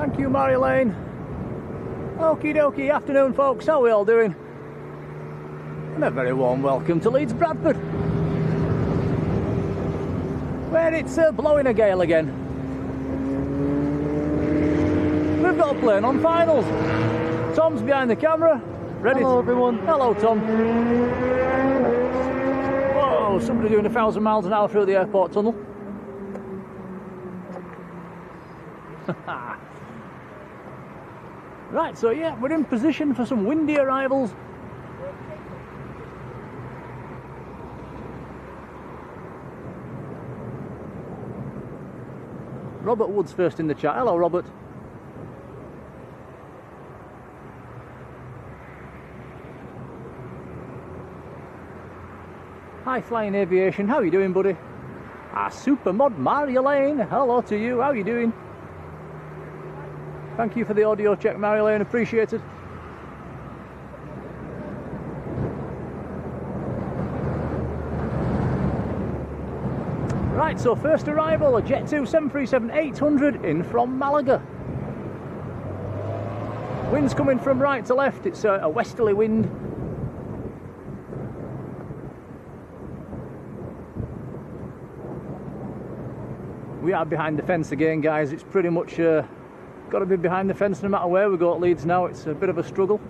Thank you, Marjolein. Okie dokie, afternoon folks, how are we all doing? And a very warm welcome to Leeds Bradford, where it's blowing a gale again. We've got a plane on finals. Tom's behind the camera, ready. Hello everyone. Hello Tom. Whoa, somebody doing 1,000 miles an hour through the airport tunnel. Right, so yeah, we're in position for some windy arrivals. Robert Wood's first in the chat. Hello, Robert. Hi, Flying Aviation. How are you doing, buddy? Ah, Supermod Marjolein. Hello to you. How are you doing? Thank you for the audio check, Marjolein. Appreciated. Right, so first arrival, a Jet2 737-800 in from Malaga. Wind's coming from right to left. It's a westerly wind. We are behind the fence again, guys. It's pretty much got to be behind the fence no matter where we go at Leeds now. It's a bit of a struggle.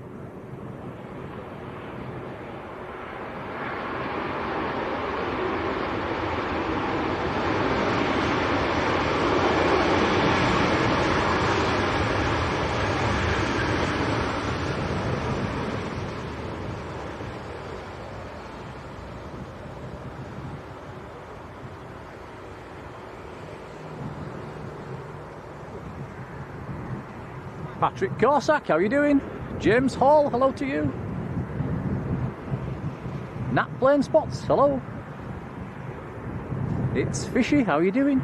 Patrick Corsack, how are you doing? James Hall, hello to you. Nat Plane Spots, hello. It's Fishy, how are you doing?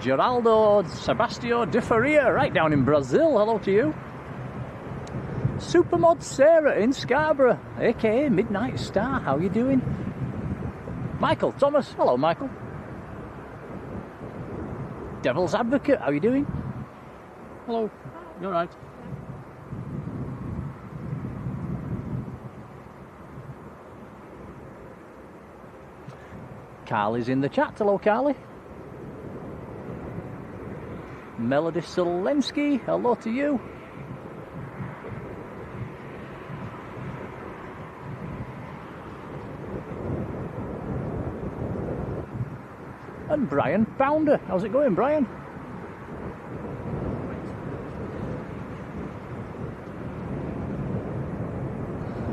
Geraldo Sebastio de Faria, right down in Brazil, hello to you. Supermod Sarah in Scarborough, aka Midnight Star, how are you doing? Michael Thomas, hello Michael. Devil's Advocate, how are you doing? Hello, you alright? Carly's in the chat, hello Carly. Melody Solensky, hello to you. And Brian Pounder. How's it going, Brian?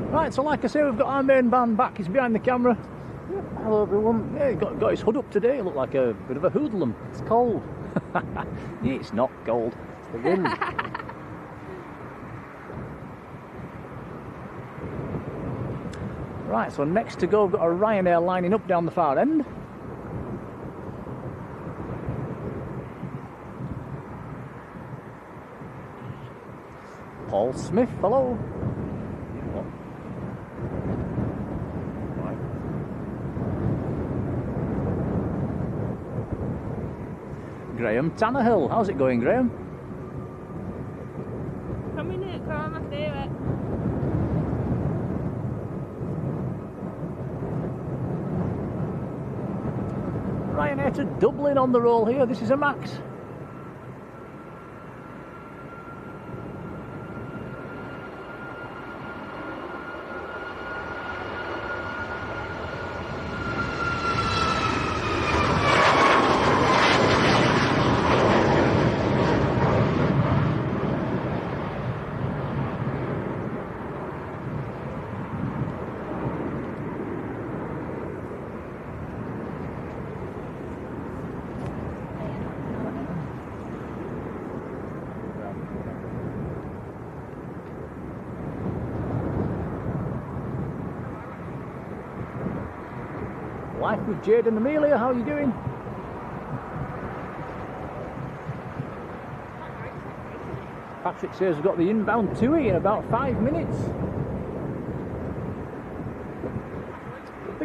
Right, so like I say, we've got our main band back. He's behind the camera. Yep. Hello everyone. Yeah, he got his hood up today. He looked like a bit of a hoodlum. It's cold. Yeah, it's not cold. It's the wind. Right, so next to go, we've got a Ryanair lining up down the far end. Paul Smith, hello. Graham Tannehill, how's it going, Graham? Coming in, come on, do it. Ryanair to Dublin on the roll here. This is a Max. Life with Jade and Amelia, how are you doing? Patrick says we've got the inbound TUI in about 5 minutes.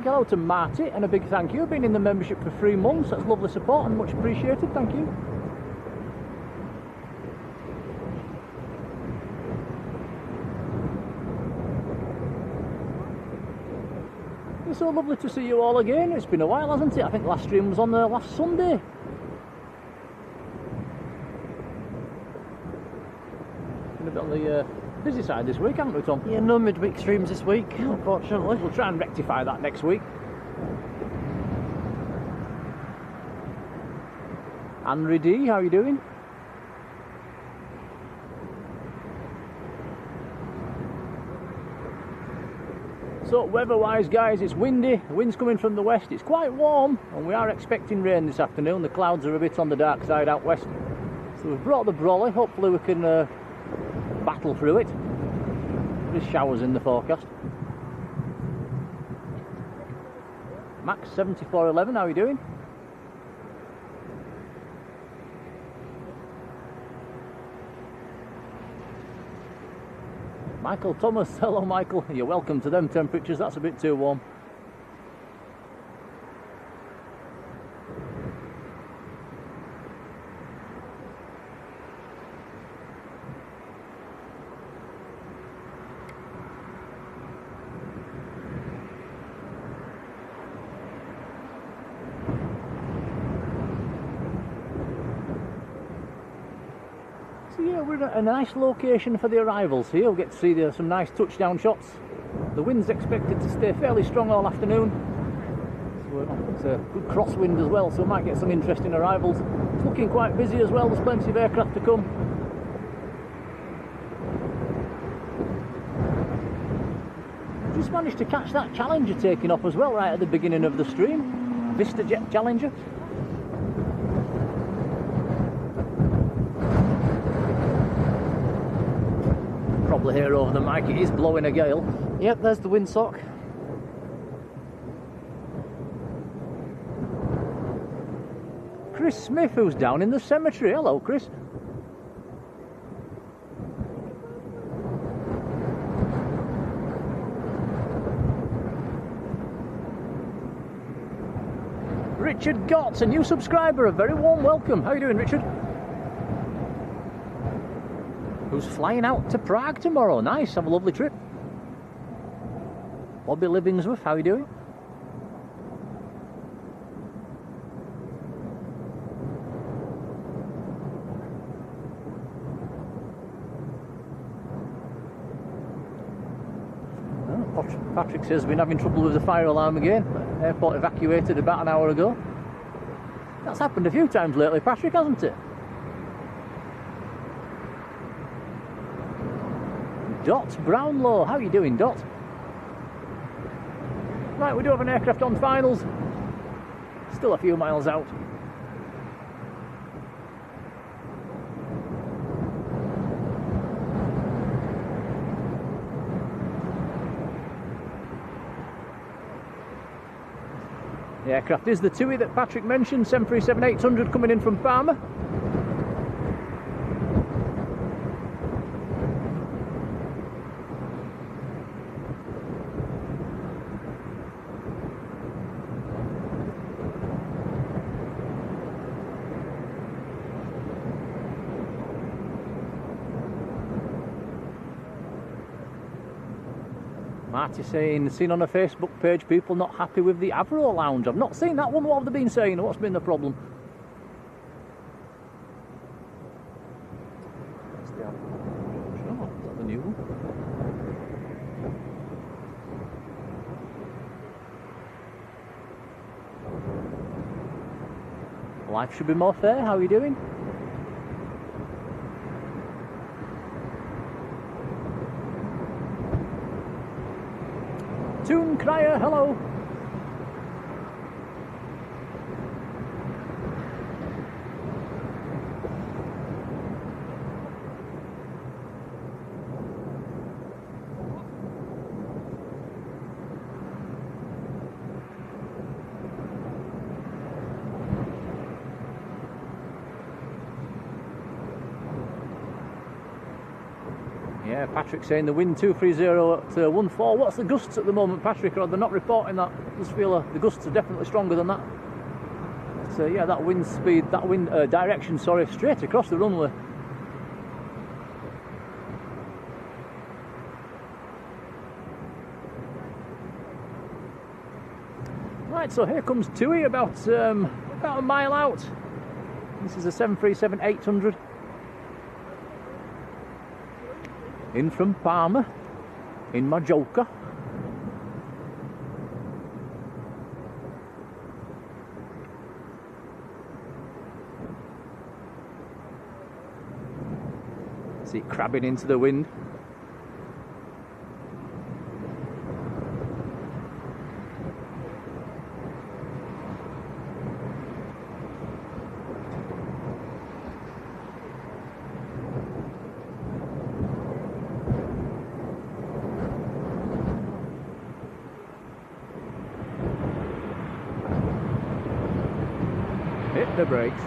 Big hello to Marty and a big thank you. Been in the membership for 3 months. That's lovely support and much appreciated. Thank you. It's so lovely to see you all again. It's been a while, hasn't it? I think the last stream was on the last Sunday. Been a bit on the busy side this week, haven't we, Tom? Yeah, no midweek streams this week, unfortunately. We'll try and rectify that next week. Henry D, how are you doing? So weather-wise, guys, it's windy. The wind's coming from the west. It's quite warm, and we are expecting rain this afternoon. The clouds are a bit on the dark side out west. So we've brought the brolly. Hopefully we can battle through it. There's showers in the forecast. Max 7411, how are you doing? Michael Thomas, hello Michael, you're welcome to them temperatures, that's a bit too warm. So yeah, we're at a nice location for the arrivals here. We'll get to see some nice touchdown shots. The wind's expected to stay fairly strong all afternoon. So it's a good crosswind as well, so we might get some interesting arrivals. It's looking quite busy as well, there's plenty of aircraft to come. Just managed to catch that Challenger taking off as well right at the beginning of the stream. VistaJet Challenger. Probably hear over the mic, it is blowing a gale. Yep, there's the windsock. Chris Smith, who's down in the cemetery. Hello, Chris. Richard Gotts, a new subscriber, a very warm welcome. How are you doing, Richard? Who's flying out to Prague tomorrow? Nice, have a lovely trip. Bobby Livingsworth, how are you doing? Patrick says we've been having trouble with the fire alarm again. Airport evacuated about an hour ago. That's happened a few times lately, Patrick, hasn't it? Dot Brownlow, how are you doing, Dot? Right, we do have an aircraft on finals. Still a few miles out. The aircraft is the TUI that Patrick mentioned, 737-800 coming in from Parma. Marty saying, seen on a Facebook page, people not happy with the Avro Lounge. I've not seen that one. What have they been saying? What's been the problem? Is that the new one? Life should be more fair. How are you doing? Toon Crier, hello. Yeah, Yeah, Patrick saying the wind 230 at 14. What's the gusts at the moment, Patrick? Or they're not reporting that? I just feel the gusts are definitely stronger than that. So yeah, that wind speed, that wind direction, sorry, straight across the runway. Right, so here comes Tui about a mile out. This is a 737-800. In from Palma, in Majorca. See it crabbing into the wind. Hit the brakes.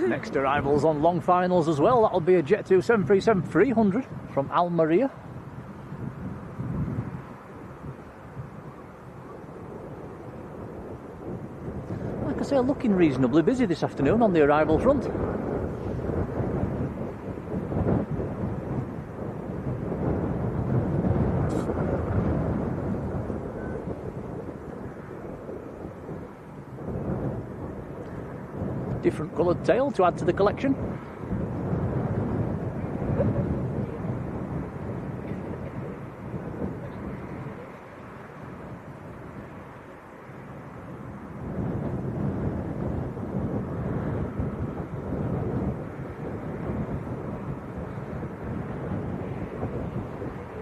Next arrivals on long finals as well. That'll be a Jet2 737-300 from Almeria. Like I say, looking reasonably busy this afternoon on the arrival front. Different coloured tail to add to the collection.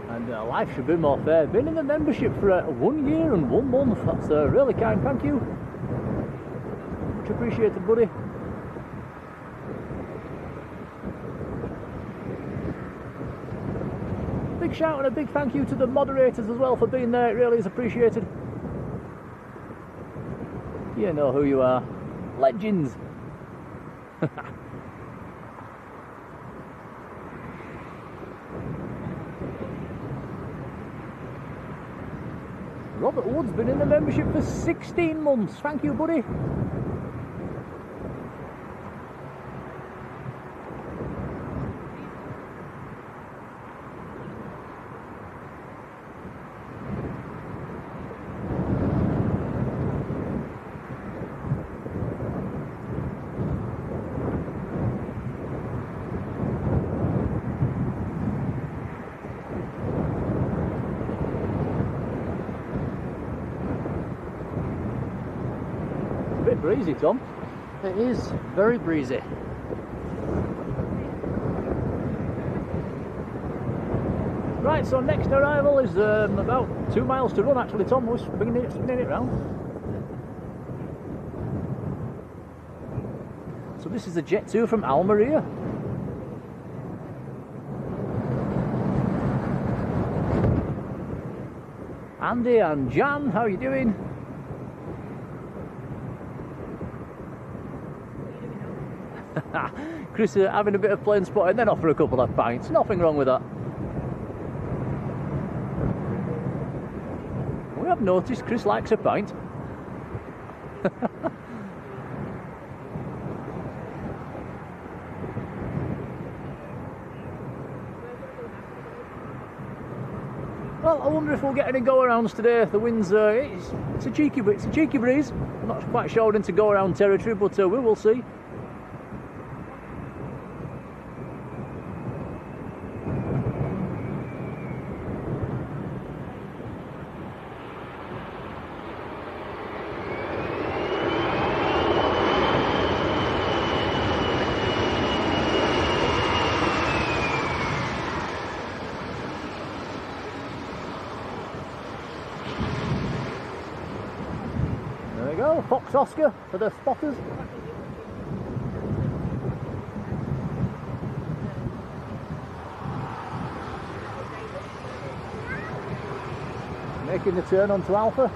And life should be more fair. Been in the membership for 1 year and 1 month. That's really kind, thank you. Much appreciated, buddy. Big shout and a big thank you to the moderators as well for being there. It really is appreciated. You know who you are. Legends. Robert Wood's been in the membership for 16 months. Thank you, buddy. Breezy, Tom. It is very breezy. Right, so next arrival is about 2 miles to run actually, Tom. We're spinning it round. So this is the Jet2 from Almeria. Andy and Jan, how are you doing? Chris having a bit of plane spotting, then offer a couple of pints. Nothing wrong with that. We have noticed Chris likes a pint. Well, I wonder if we'll get any go-arounds today. The wind's it's a cheeky breeze. I'm not quite sure into go-around territory, but we will see. Fox Oscar for the spotters. Making the turn onto Alpha.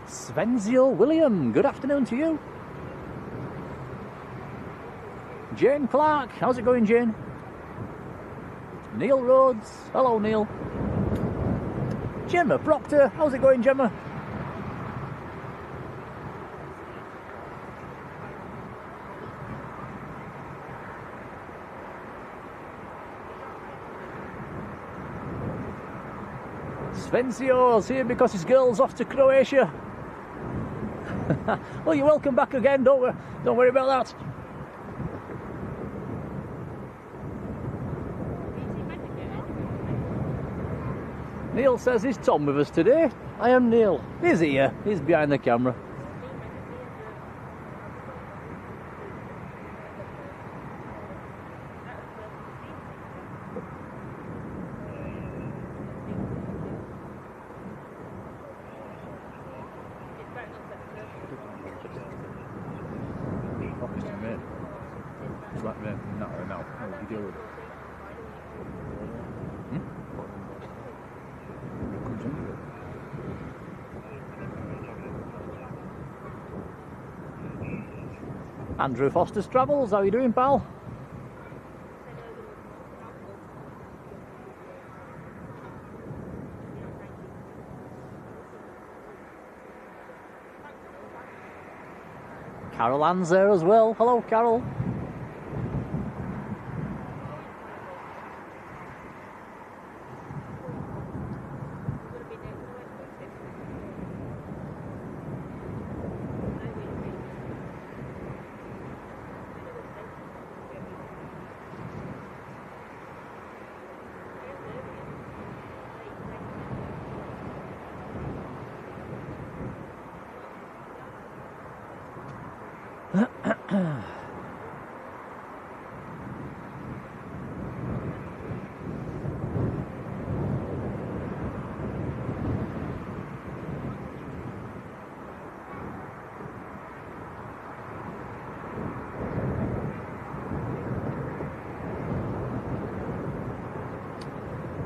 Svenzio William, good afternoon to you. Jane Clark, how's it going, Jane? Neil Rhodes, hello Neil. Gemma Proctor, how's it going, Gemma? Svenzio's here because his girl's off to Croatia. Well, you're welcome back again, don't worry about that. Neil says, is Tom with us today? I am Neil. Is he here? He's behind the camera. Andrew Foster's Travels, how are you doing, pal? Carol Ann's there as well. Hello, Carol.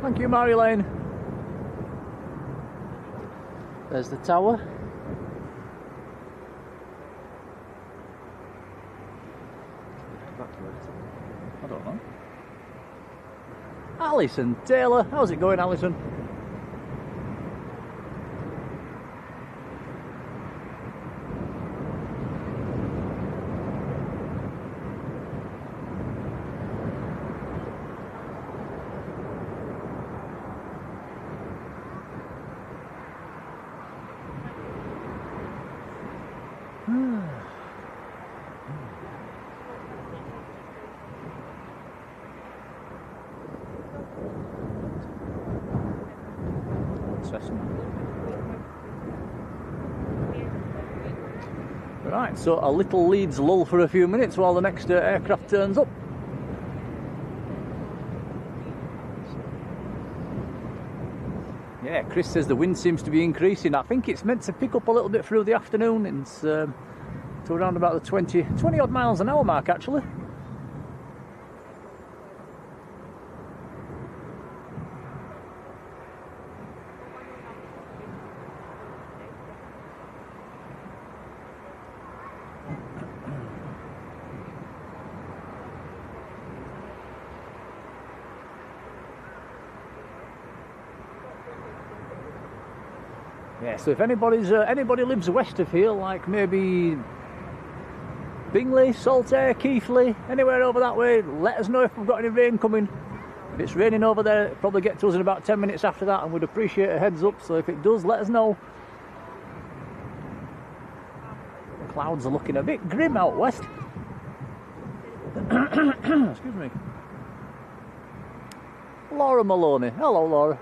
Thank you, Marjolein. There's the tower. I don't know. Alison Taylor, how's it going, Alison? Cessna. Right, so a little Leeds lull for a few minutes while the next aircraft turns up. Yeah, Chris says the wind seems to be increasing. I think it's meant to pick up a little bit through the afternoon. It's to around about the 20 odd miles an hour mark actually. Yeah, so if anybody lives west of here, like maybe Bingley, Saltaire, Keighley, anywhere over that way, let us know if we've got any rain coming. If it's raining over there, it'll probably get to us in about 10 minutes after that, and we'd appreciate a heads up. So if it does, let us know. The clouds are looking a bit grim out west. Excuse me. Laura Maloney. Hello, Laura.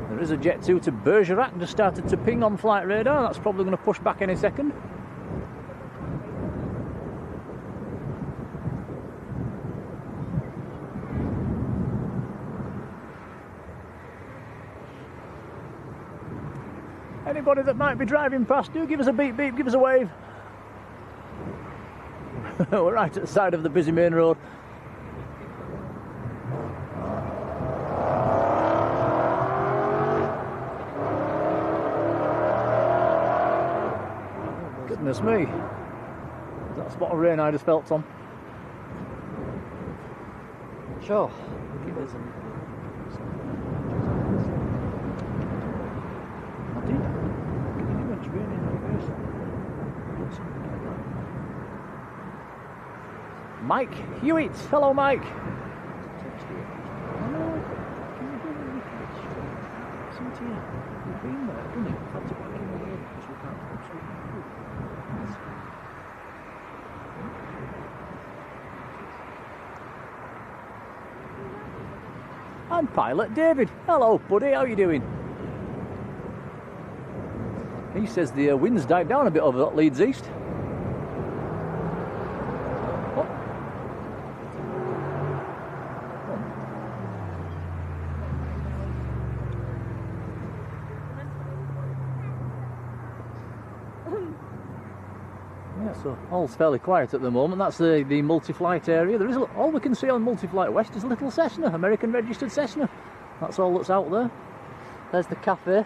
There is a Jet2 to Bergerac, just started to ping on flight radar. That's probably going to push back any second. Anybody that might be driving past, do give us a beep beep, give us a wave. We're right at the side of the busy main road. Goodness me. Is that a spot of rain I just felt, Tom? Sure. Mike Hewitt. Hello, Mike. And pilot David. Hello, buddy. How are you doing? He says the wind's died down a bit over at Leeds East. So all's fairly quiet at the moment. That's the multi-flight area. There is all we can see on multi-flight west is a little Cessna, American registered Cessna. That's all that's out there. There's the cafe.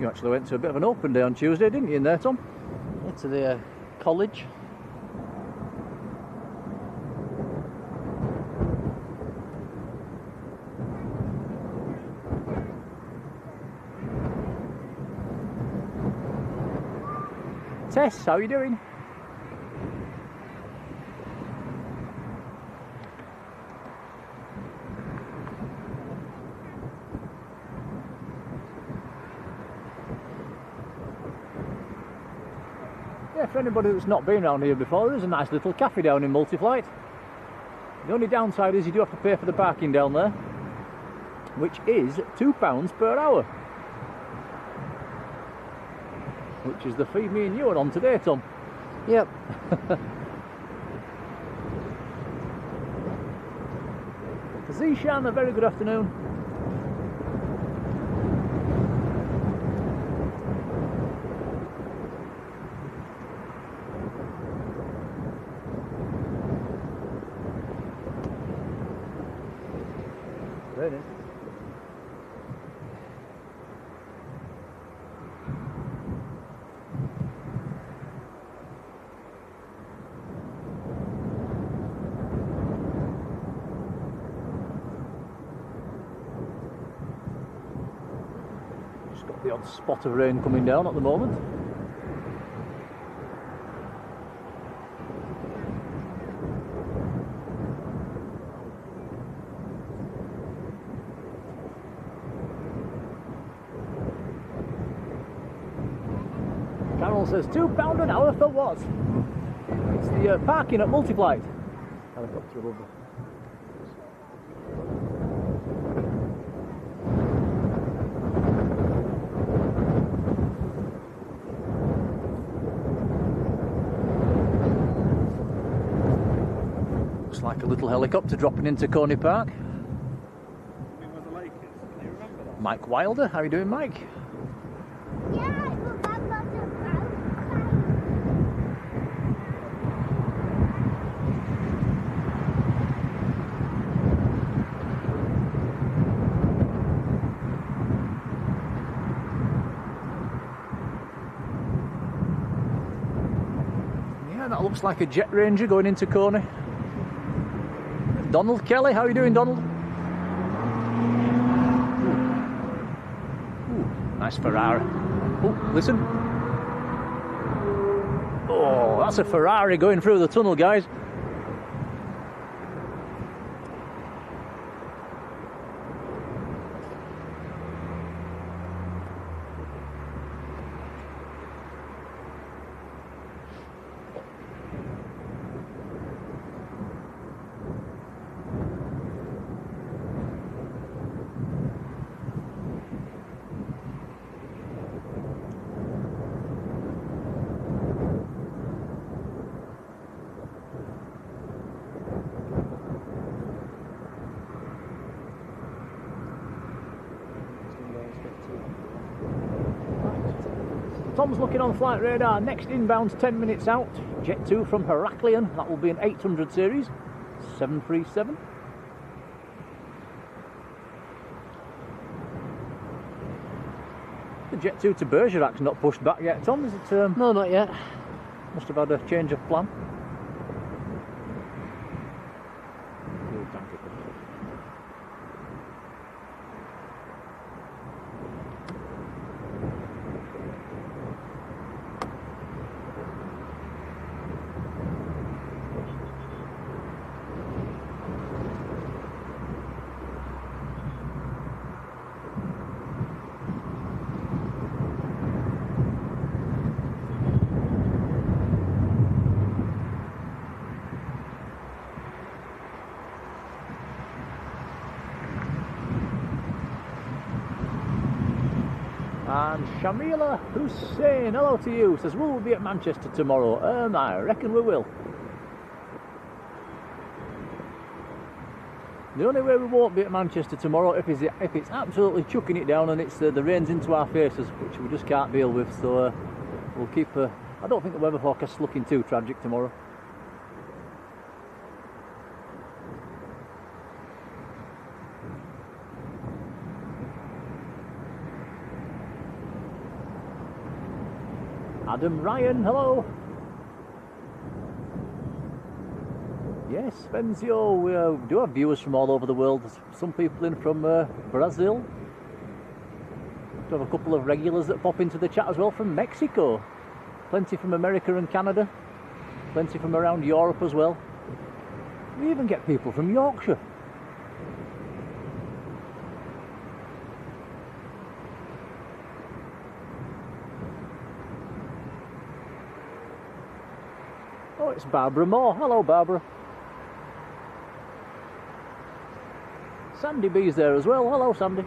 You actually went to a bit of an open day on Tuesday, didn't you, in there, Tom? Yeah, to the college. Tess, how are you doing? Yeah, for anybody that's not been around here before, there's a nice little cafe down in Multi-Flight. The only downside is you do have to pay for the parking down there, which is £2 per hour. Which is the fee me and you are on today, Tom. Yep. Zishan, a very good afternoon. Raining. The odd spot of rain coming down at the moment. Donald says £2 an hour for what? It's the parking at Multiflight. Helicopter above us. Looks like a little helicopter dropping into Coney Park. Mike Wilder, how are you doing, Mike? Yeah, I remember the Yeah, that looks like a Jet Ranger going into Coney. Donald Kelly, how are you doing, Donald? Ooh, nice Ferrari. Oh, listen. Oh, that's a Ferrari going through the tunnel, guys. Tom's looking on flight radar. Next inbound's 10 minutes out. Jet2 from Heraclion. That will be an 800 series. 737. The Jet2 to Bergerac's not pushed back yet, Tom, is it? No, not yet. Must have had a change of plan. And Shamila Hussein, hello to you, says, will we be at Manchester tomorrow? I reckon we will. The only way we won't be at Manchester tomorrow if it's absolutely chucking it down and it's the rain's into our faces, which we just can't deal with. So we'll keep. I don't think the weather forecast's looking too tragic tomorrow. Adam Ryan, hello. Yes, Thankyou, we do have viewers from all over the world. There's some people in from Brazil. We have a couple of regulars that pop into the chat as well from Mexico. Plenty from America and Canada. Plenty from around Europe as well. We even get people from Yorkshire. Oh, it's Barbara Moore. Hello, Barbara. Sandy B's there as well. Hello, Sandy.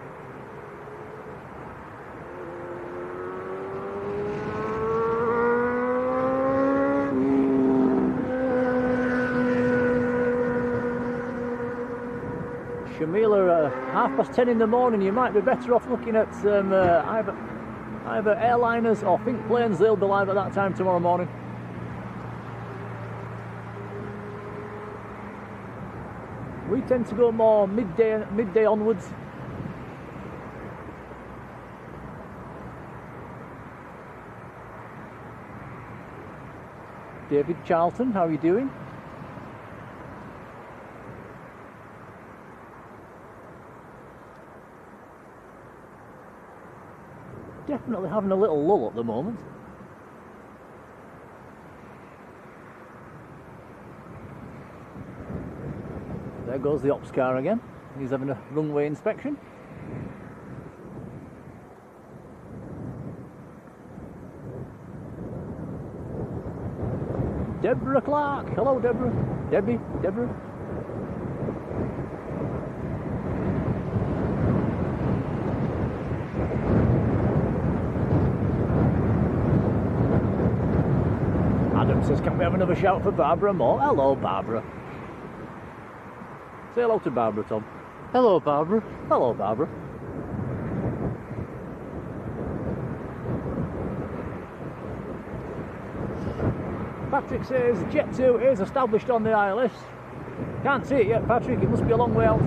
Shamila, 10:30 in the morning, you might be better off looking at either airliners or Think Planes. They'll be live at that time tomorrow morning. We tend to go more midday onwards. David Charlton, how are you doing? Definitely having a little lull at the moment. There goes the ops car again. He's having a runway inspection. Deborah Clark. Hello, Deborah. Debbie. Deborah. Adam says, can we have another shout for Barbara Moore? Hello, Barbara. Say hello to Barbara, Tom. Hello, Barbara. Hello, Barbara. Patrick says Jet2 is established on the ILS. Can't see it yet, Patrick. It must be a long way out.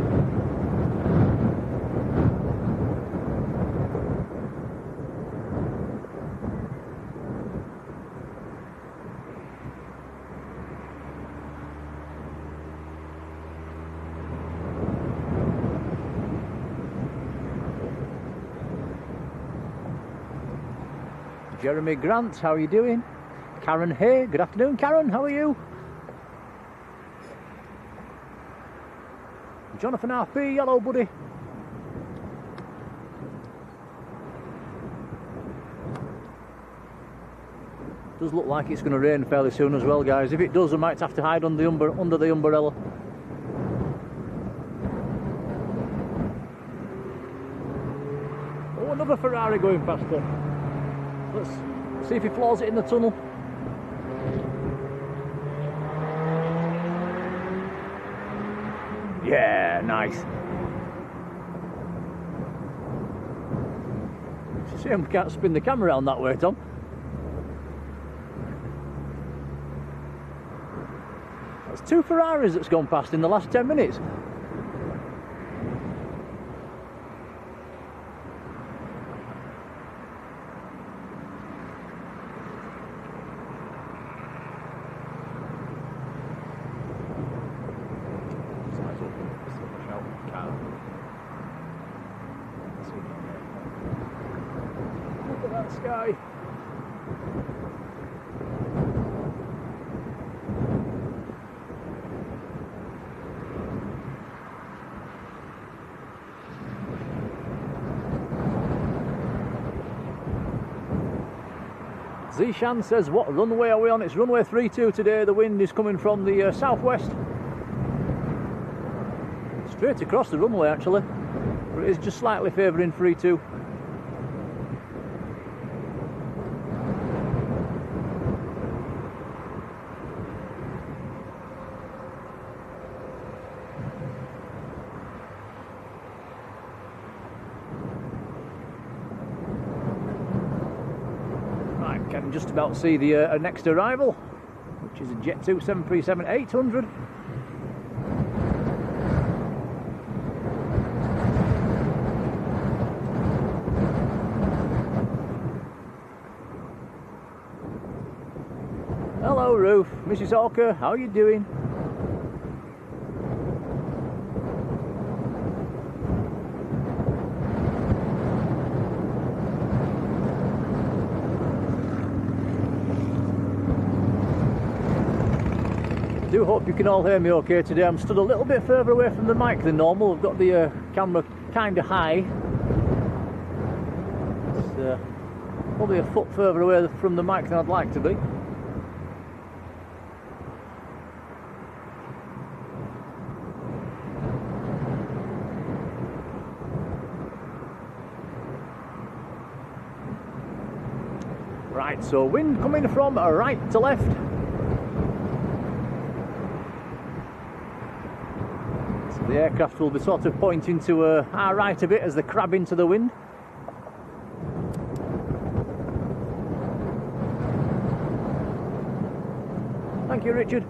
Jeremy Grant, how are you doing? Karen Hay, good afternoon Karen, how are you? Jonathan RP, hello buddy. Does look like it's going to rain fairly soon as well, guys. If it does, I might have to hide under the umbrella. Oh, another Ferrari going past her. Let's see if he floors it in the tunnel. Yeah, nice. It's a shame we can't spin the camera around that way, Tom. That's 2 Ferraris that's gone past in the last 10 minutes. Look at that sky. Zishan says, what runway are we on? It's runway 32 today. The wind is coming from the southwest. Straight across the runway actually, but it is just slightly favouring 32. Right, can just about see the next arrival, which is a Jet2 737-800. Hello Ruth, Mrs. Hawker, how are you doing? I do hope you can all hear me okay today. I'm stood a little bit further away from the mic than normal. I've got the camera kind of high. It's probably a foot further away from the mic than I'd like to be. Right, so wind coming from right to left. So the aircraft will be sort of pointing to our right a bit as they crab into the wind. Thank you, Richard.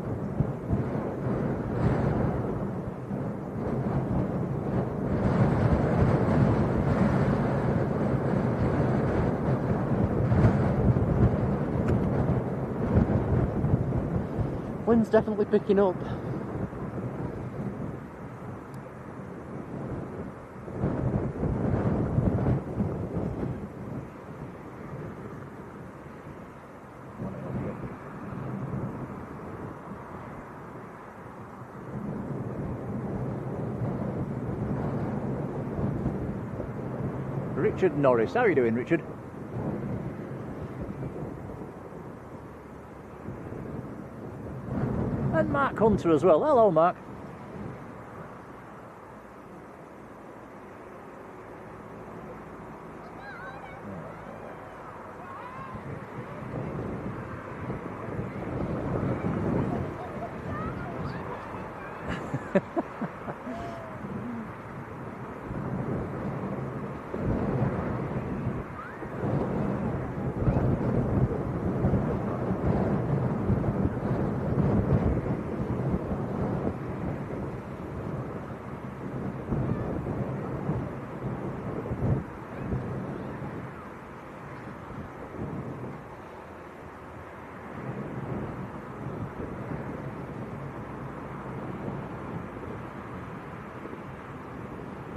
Wind's definitely picking up. Richard Norris, how are you doing, Richard? Mark Hunter as well. Hello, Mark.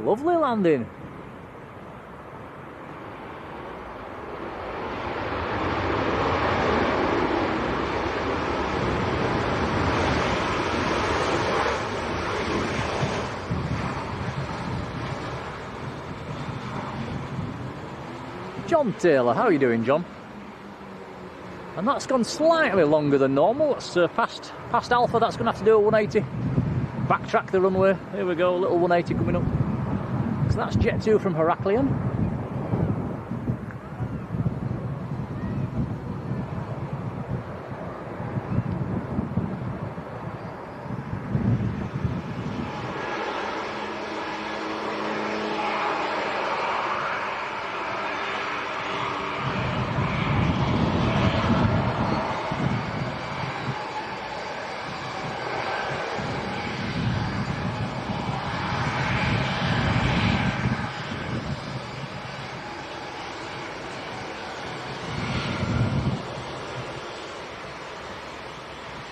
Lovely landing. John Taylor, how are you doing, John? And that's gone slightly longer than normal. That's past Alpha. That's going to have to do a 180. Backtrack the runway. Here we go, a little 180 coming up. So that's Jet2 from Heraclion.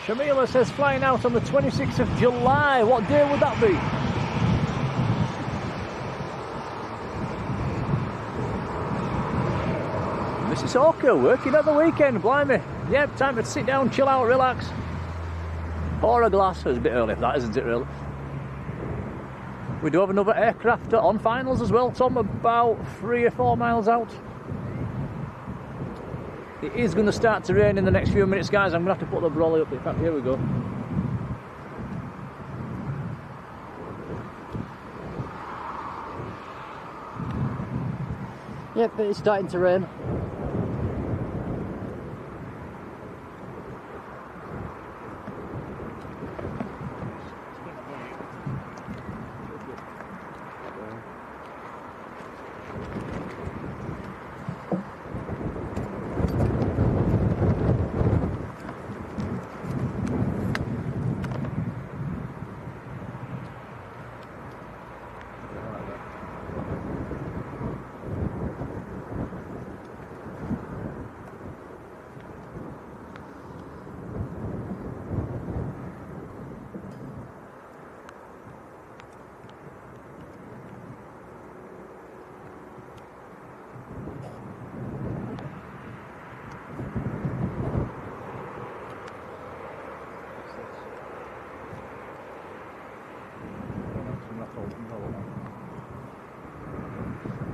Shamila says flying out on the 26th of July. What day would that be? Mississauga, working at the weekend, blimey. Yep, time to sit down, chill out, relax. Pour a glass. It's a bit early for that, isn't it, really? We do have another aircraft on finals as well, Tom, about 3 or 4 miles out. It is going to start to rain in the next few minutes, guys. I'm going to have to put the brolly up. In fact, here we go. Yep, but it's starting to rain.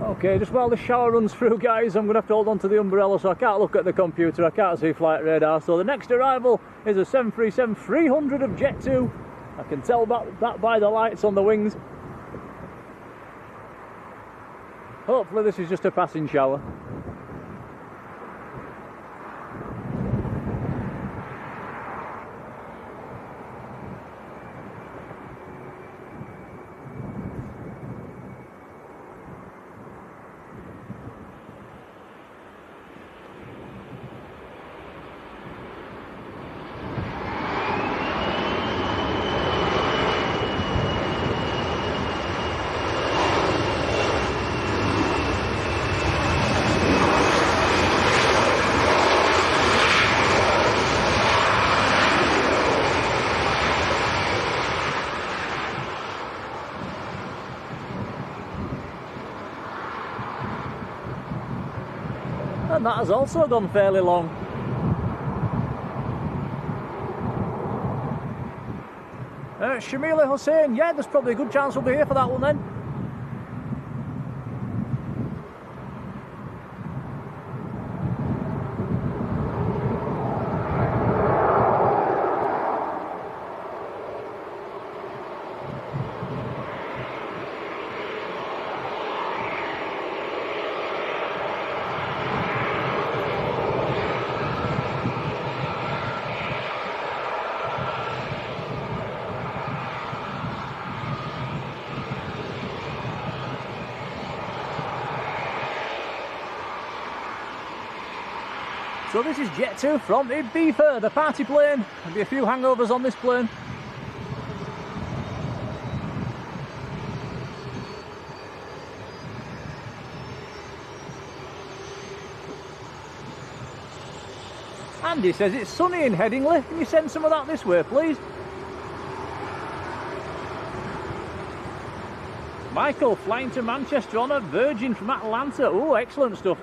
Okay, just while the shower runs through, guys, I'm going to have to hold on to the umbrella so I can't look at the computer, I can't see flight radar. So the next arrival is a 737-300 of Jet2. I can tell that by the lights on the wings. Hopefully this is just a passing shower. And that has also gone fairly long. Shamila Hussain, yeah, there's probably a good chance we'll be here for that one then. So this is Jet2 from Ibiza, the party plane. There'll be a few hangovers on this plane. Andy says it's sunny in Headingley. Can you send some of that this way, please? Michael flying to Manchester on a Virgin from Atlanta. Oh, excellent stuff.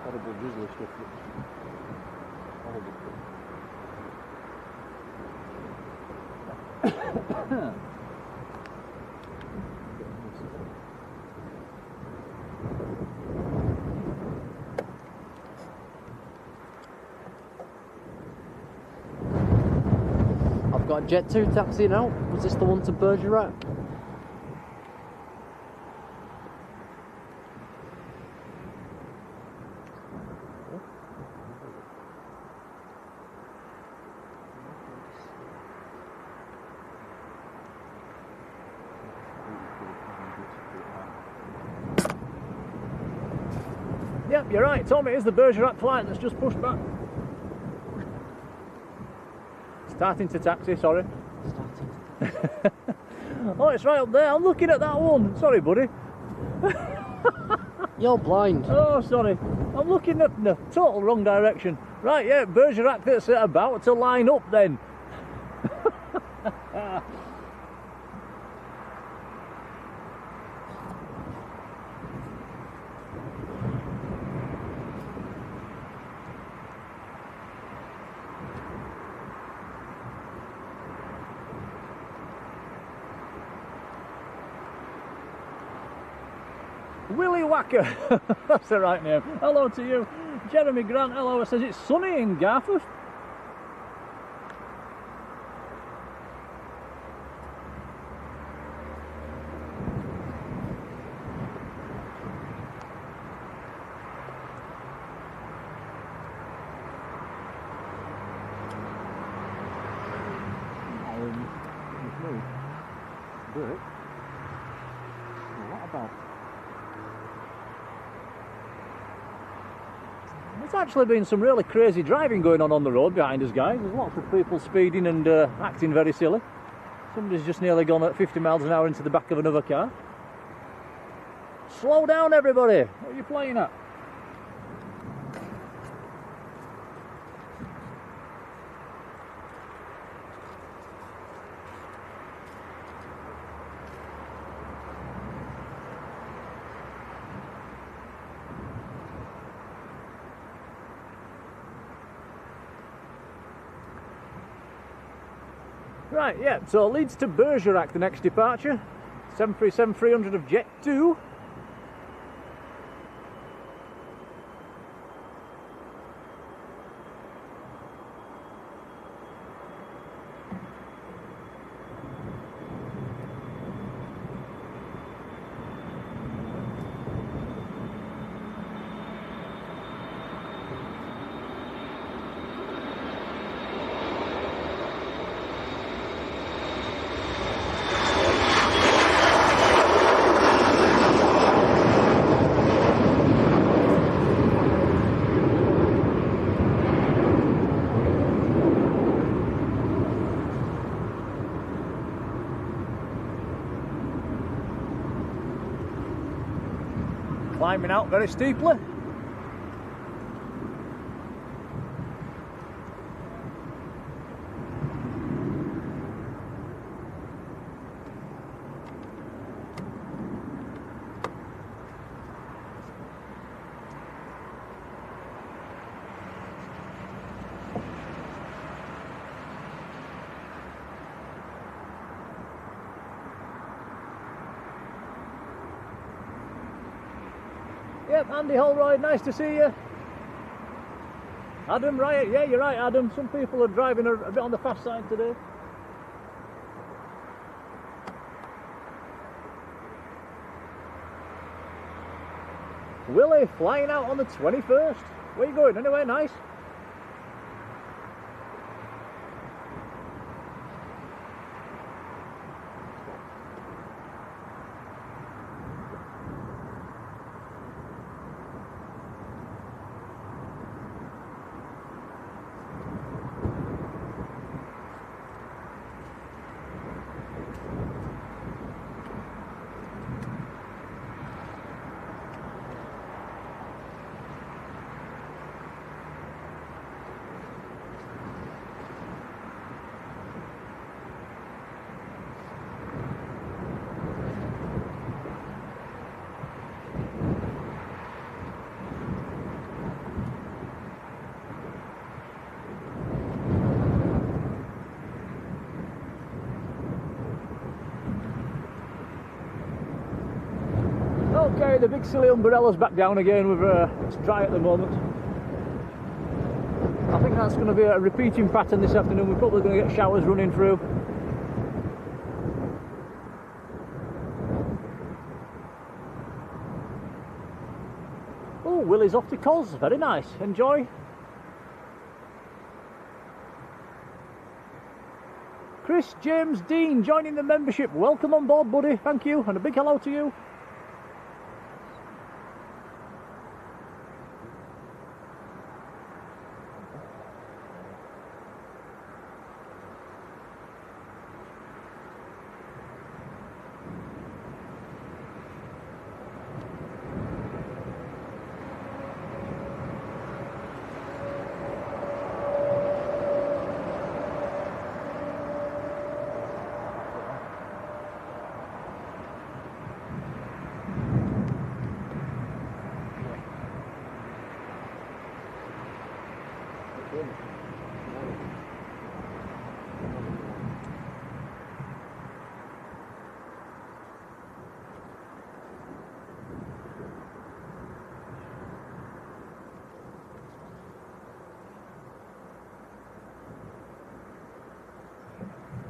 Horrible drizzly stuff. Horrible. I've got a Jet2 taxi now. Was this the one to Bergerac? Yep, you're right, Tom. It is the Bergerac flight that's just pushed back. Starting to taxi, sorry. Oh, it's right up there. I'm looking at that one. Sorry, buddy. You're blind. Oh, sorry. I'm looking at the total wrong direction. Right, yeah, Bergerac that's about to line up then. Willy Wacker, that's the right name. Hello to you. Jeremy Grant, hello, says it's sunny in Garforth. What about? There's actually been some really crazy driving going on the road behind us, guys. There's lots of people speeding and acting very silly. Somebody's just nearly gone at 50 miles an hour into the back of another car. Slow down, everybody. What are you playing at? Right, yeah, so Leeds to Bergerac, the next departure. 737-300 of Jet2. Climbing out very steeply. Yep, Andy Holroyd, nice to see you. Adam, right? Yeah, you're right, Adam. Some people are driving a bit on the fast side today. Willie flying out on the 21st. Where you going? Anywhere nice? Okay, the big silly umbrella's back down again. It's dry at the moment. I think that's going to be a repeating pattern this afternoon. We're probably going to get showers running through. Oh, Willie's off to Cos. Very nice. Enjoy. Chris James Dean joining the membership. Welcome on board, buddy. Thank you, and a big hello to you.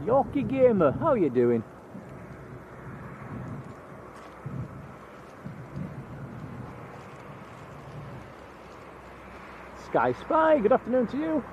Yorkie Gamer, how are you doing? Sky Spy, good afternoon to you.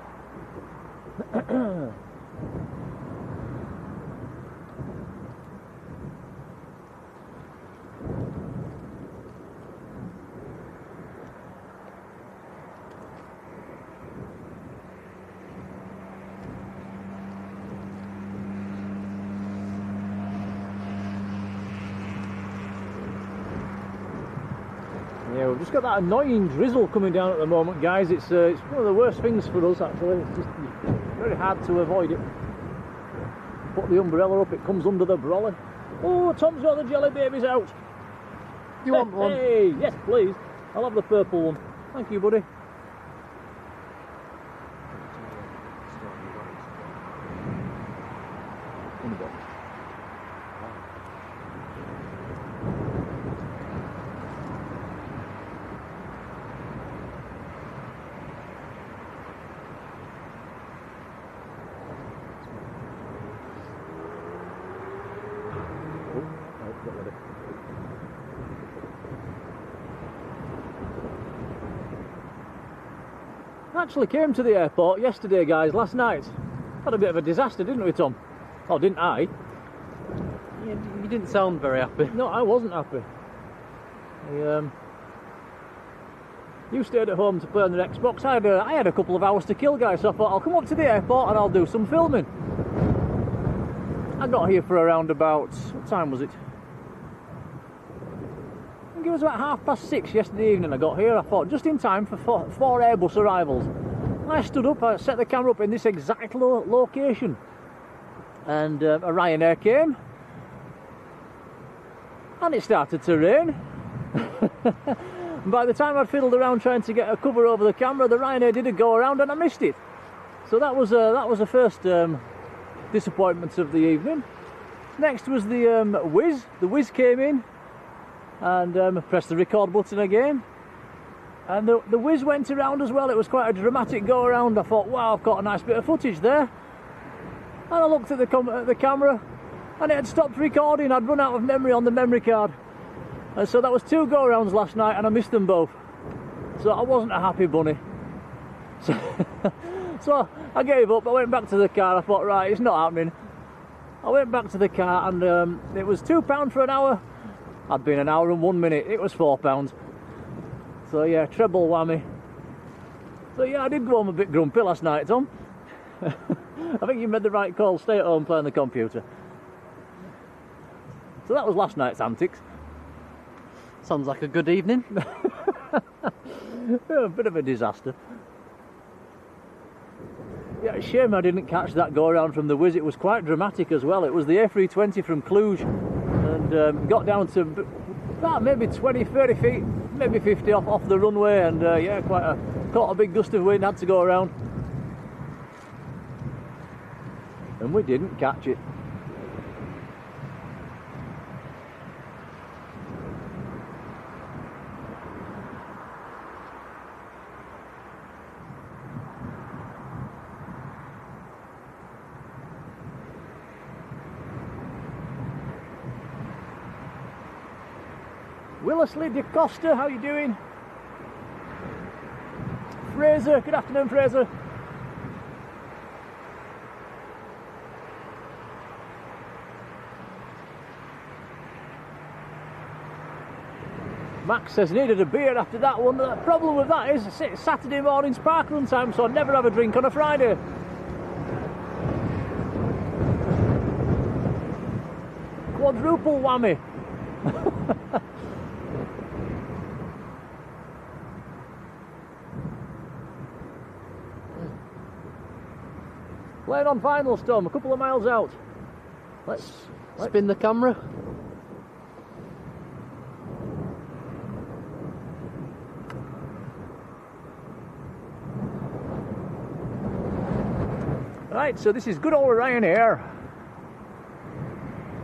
Yeah, we've just got that annoying drizzle coming down at the moment, guys. It's one of the worst things for us, actually. It's just very hard to avoid it. Put the umbrella up, it comes under the brolly. Oh, Tom's got the jelly babies out. You want one? Hey, yes, please. I'll have the purple one. Thank you, buddy. Actually came to the airport yesterday, guys, last night. Had a bit of a disaster, didn't we, Tom? Oh, didn't I? You didn't sound very happy. No, I wasn't happy. You stayed at home to play on the Xbox. I had a couple of hours to kill, guys, so I thought I'll come up to the airport and I'll do some filming. I got here for around about, what time was it? I think it was about 6:30 yesterday evening I got here. I thought just in time for four Airbus arrivals. I stood up, I set the camera up in this exact location, and a Ryanair came and it started to rain. And by the time I'd fiddled around trying to get a cover over the camera, the Ryanair didn't go around and I missed it. So that was the first disappointment of the evening. Next was the Whiz. The Whiz came in and pressed the record button again. And the whiz went around as well. It was quite a dramatic go around. I thought, wow, I've got a nice bit of footage there. And I looked at the camera and it had stopped recording. I'd run out of memory on the memory card. And so that was 2 go arounds last night and I missed them both. So I wasn't a happy bunny. So I gave up. I went back to the car. I thought, right, it's not happening. I went back to the car and it was £2 for an hour. I'd been an hour and 1 minute. It was £4. So yeah, treble whammy. So yeah, I did go home a bit grumpy last night, Tom. I think you made the right call. Stay at home, play on the computer. So that was last night's antics. Sounds like a good evening. A bit of a disaster. Yeah, it's a shame I didn't catch that go around from the whiz. It was quite dramatic as well. It was the A320 from Cluj and got down to about maybe 20, 30 feet, maybe 50 off the runway, and yeah, caught a big gust of wind, had to go around. And we didn't catch it. Willisley de Costa, how you doing? Fraser, good afternoon, Fraser. Max says needed a beer after that one. The problem with that is it's Saturday morning's parkrun time, so I never have a drink on a Friday. Quadruple whammy. Playing on finals, Tom, a couple of miles out. Let's Spin the camera. Right, so this is good old Ryanair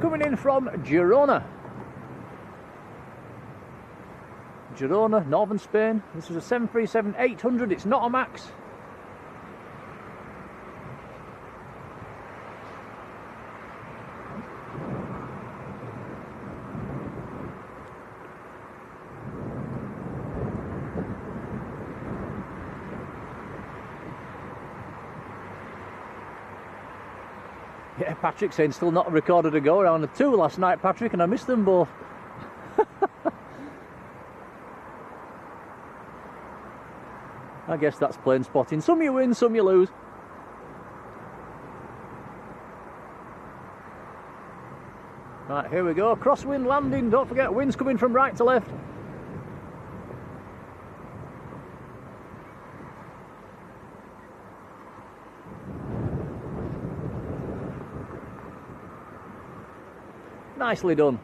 coming in from Girona. Girona, northern Spain. This is a 737-800, it's not a MAX. Yeah, Patrick saying still not recorded a go around the 2 last night, Patrick, and I missed them both. I guess that's plain spotting. Some you win, some you lose. Right, here we go. Crosswind landing. Don't forget, wind's coming from right to left. Nicely done.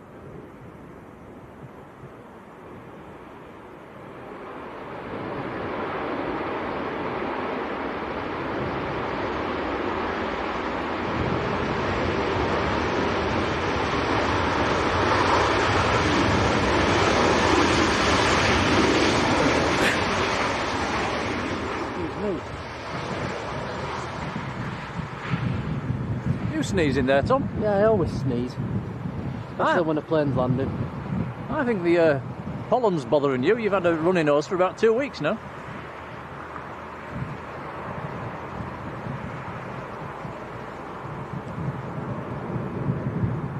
You sneezing there, Tom? Yeah, I always sneeze. Especially when a plane's landing. I think the pollen's bothering you. You've had a runny nose for about 2 weeks now.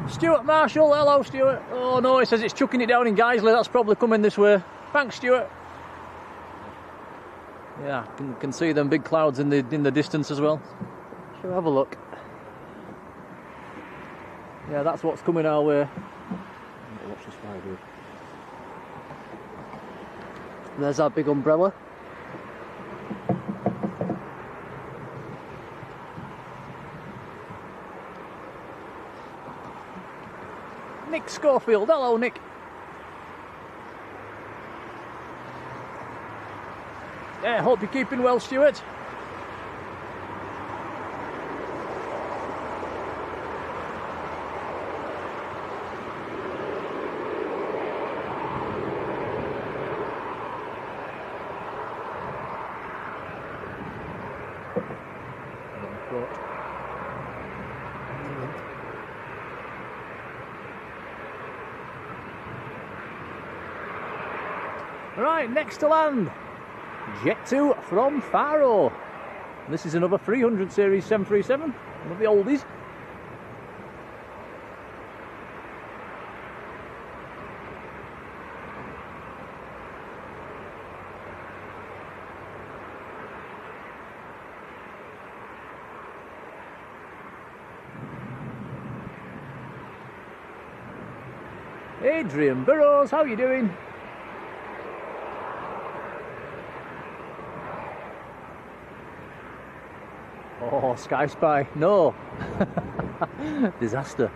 Stuart Marshall, hello Stuart. Oh no, he says it's chucking it down in Guiseley. That's probably coming this way. Thanks, Stuart. Yeah, can see them big clouds in the distance as well. Shall we have a look? Yeah, that's what's coming our way. Watch this fire, dude. There's our big umbrella. Nick Schofield, hello Nick. Yeah, hope you're keeping well, Stuart. Airport. Right, next to land, Jet2 from Faro. This is another 300 series 737, one of the oldies. Adrian Burrows, how are you doing? Oh, Sky Spy, no. Disaster.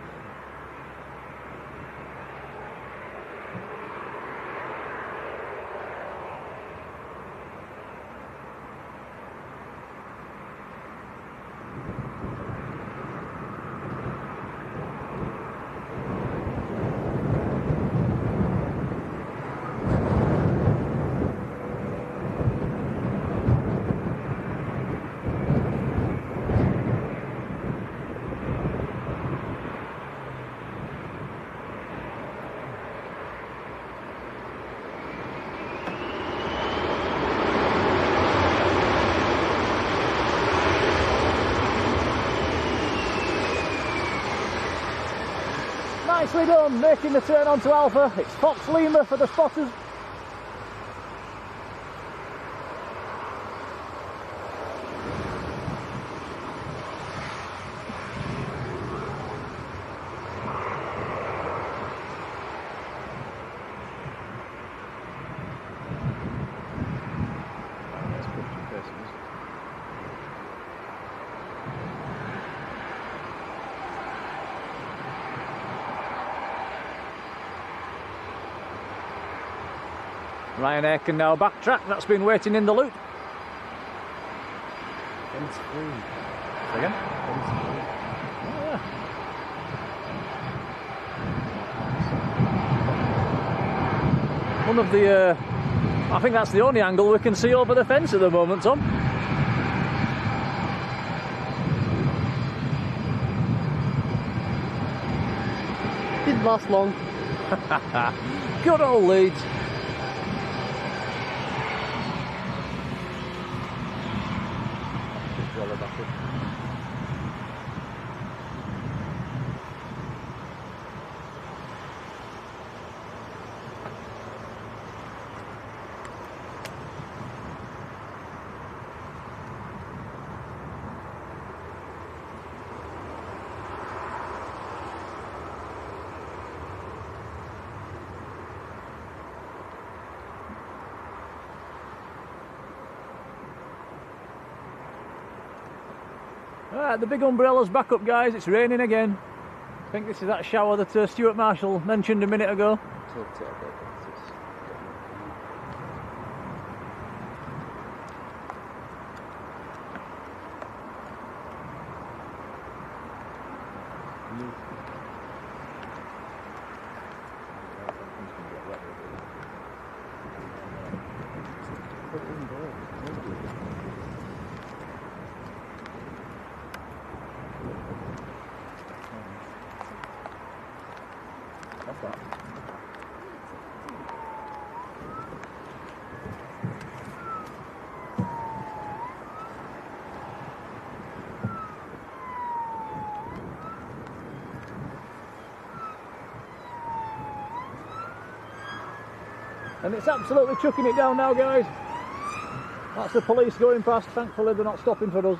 Nicely done, making the turn onto Alpha. It's Fox Lima for the spotters. Ryanair can now backtrack, that's been waiting in the loop. It's free. Say again? It's free. Oh, yeah. One of the, I think that's the only angle we can see over the fence at the moment, Tom. Didn't last long. Good old Leeds. Right, the big umbrella's back up, guys. It's raining again. I think this is that shower that Stuart Marshall mentioned a minute ago. What's that? And it's absolutely chucking it down now, guys. That's the police going past. Thankfully they're not stopping for us.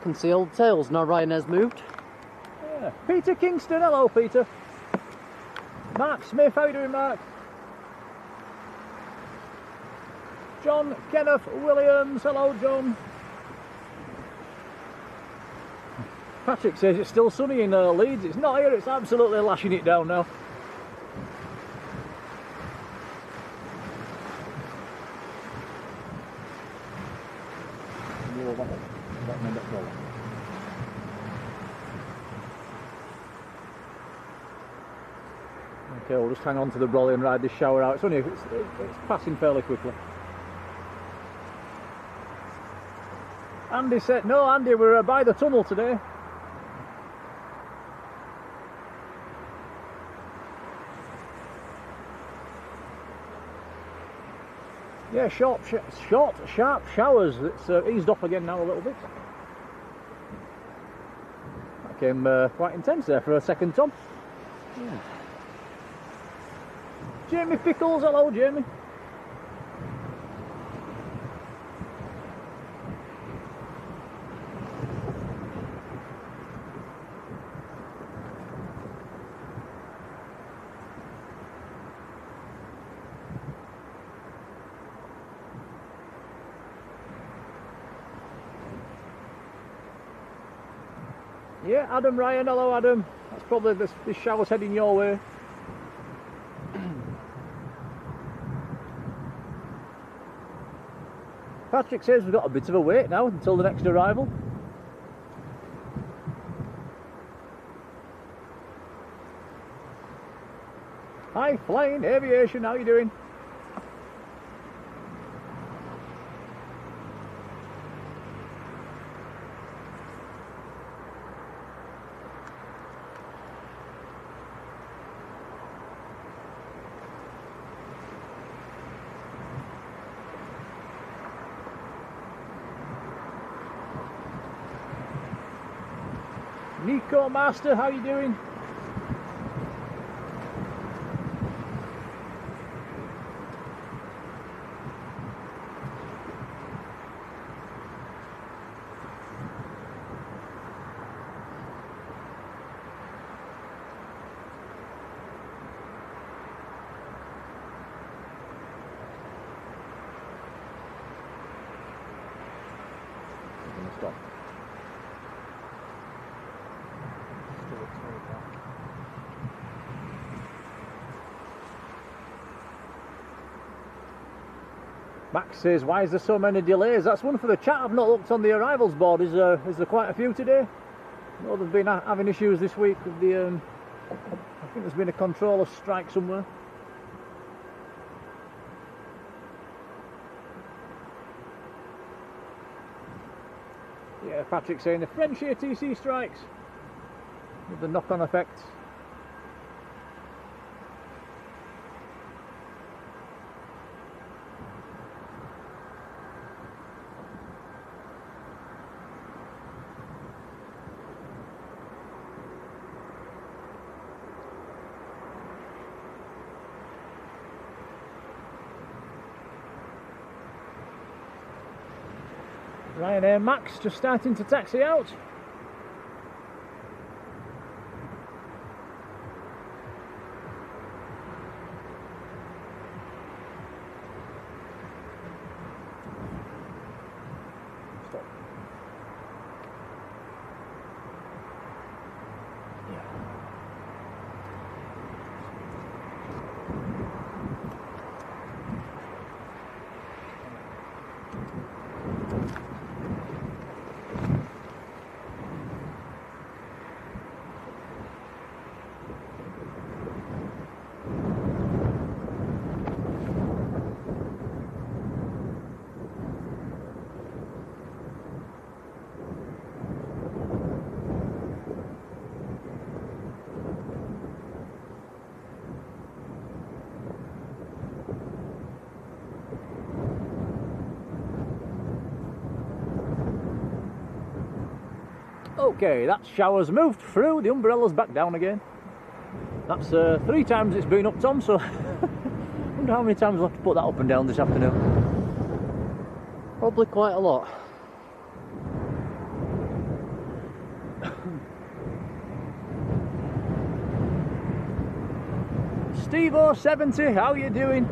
Concealed tails, now Ryanair's moved. Yeah. Peter Kingston, hello Peter. Mark Smith, how you doing, Mark? John Kenneth Williams, hello John. Patrick says it's still sunny in Leeds. It's not here, it's absolutely lashing it down now. Okay, we'll just hang on to the brolly and ride this shower out. It's passing fairly quickly. Andy said, no Andy, we're by the tunnel today. Yeah, short, sharp showers. It's eased off again now a little bit. That came quite intense there for a second, Tom. Yeah. Jamie Pickles, hello Jamie. Yeah, Adam Ryan, hello Adam. That's probably this shower's heading your way. Patrick says we've got a bit of a wait now until the next arrival. Hi Flying Aviation, how you doing? Nico Master, how you doing? I'm gonna stop. Max says, why is there so many delays? That's one for the chat. I've not looked on the arrivals board. Is there quite a few today? I know they've been having issues this week with the, I think there's been a controller strike somewhere. Yeah, Patrick saying the French ATC strikes with the knock-on effects. Ryanair Max just starting to taxi out. Stop. Yeah. Okay, that shower's moved through, the umbrella's back down again. That's 3 times it's been up, Tom, so I wonder how many times we'll have to put that up and down this afternoon. Probably quite a lot. Steve070, how you doing?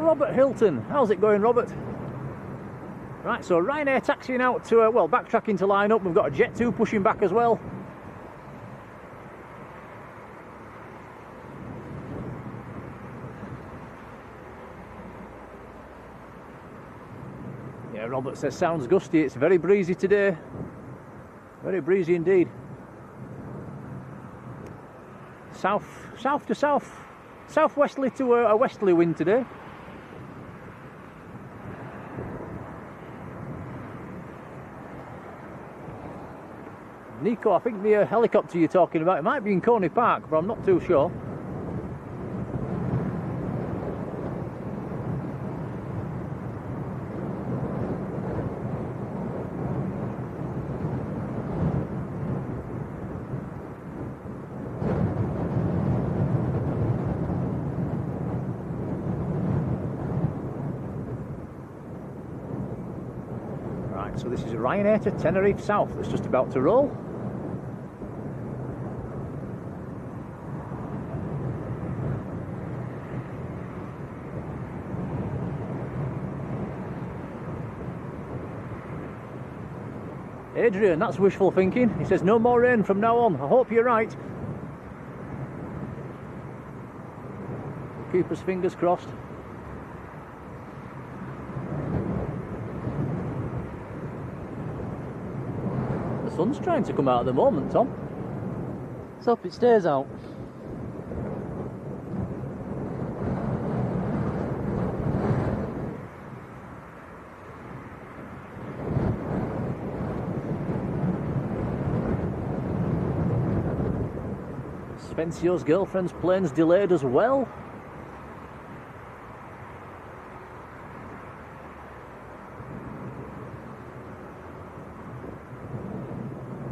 Robert Hilton. How's it going, Robert? Right, so Ryanair taxiing out to, well, backtracking to line up. We've got a Jet2 pushing back as well. Yeah, Robert says sounds gusty. It's very breezy today. Very breezy indeed. South to south. Southwesterly to a westerly wind today. Nico, I think the helicopter you're talking about, it might be in Coney Park, but I'm not too sure. Right, so this is Ryanair to Tenerife South that's just about to roll. Adrian, that's wishful thinking. He says no more rain from now on. I hope you're right. Keep us fingers crossed. The sun's trying to come out at the moment, Tom. Let's hope it stays out. Spencio's girlfriend's plane's delayed as well.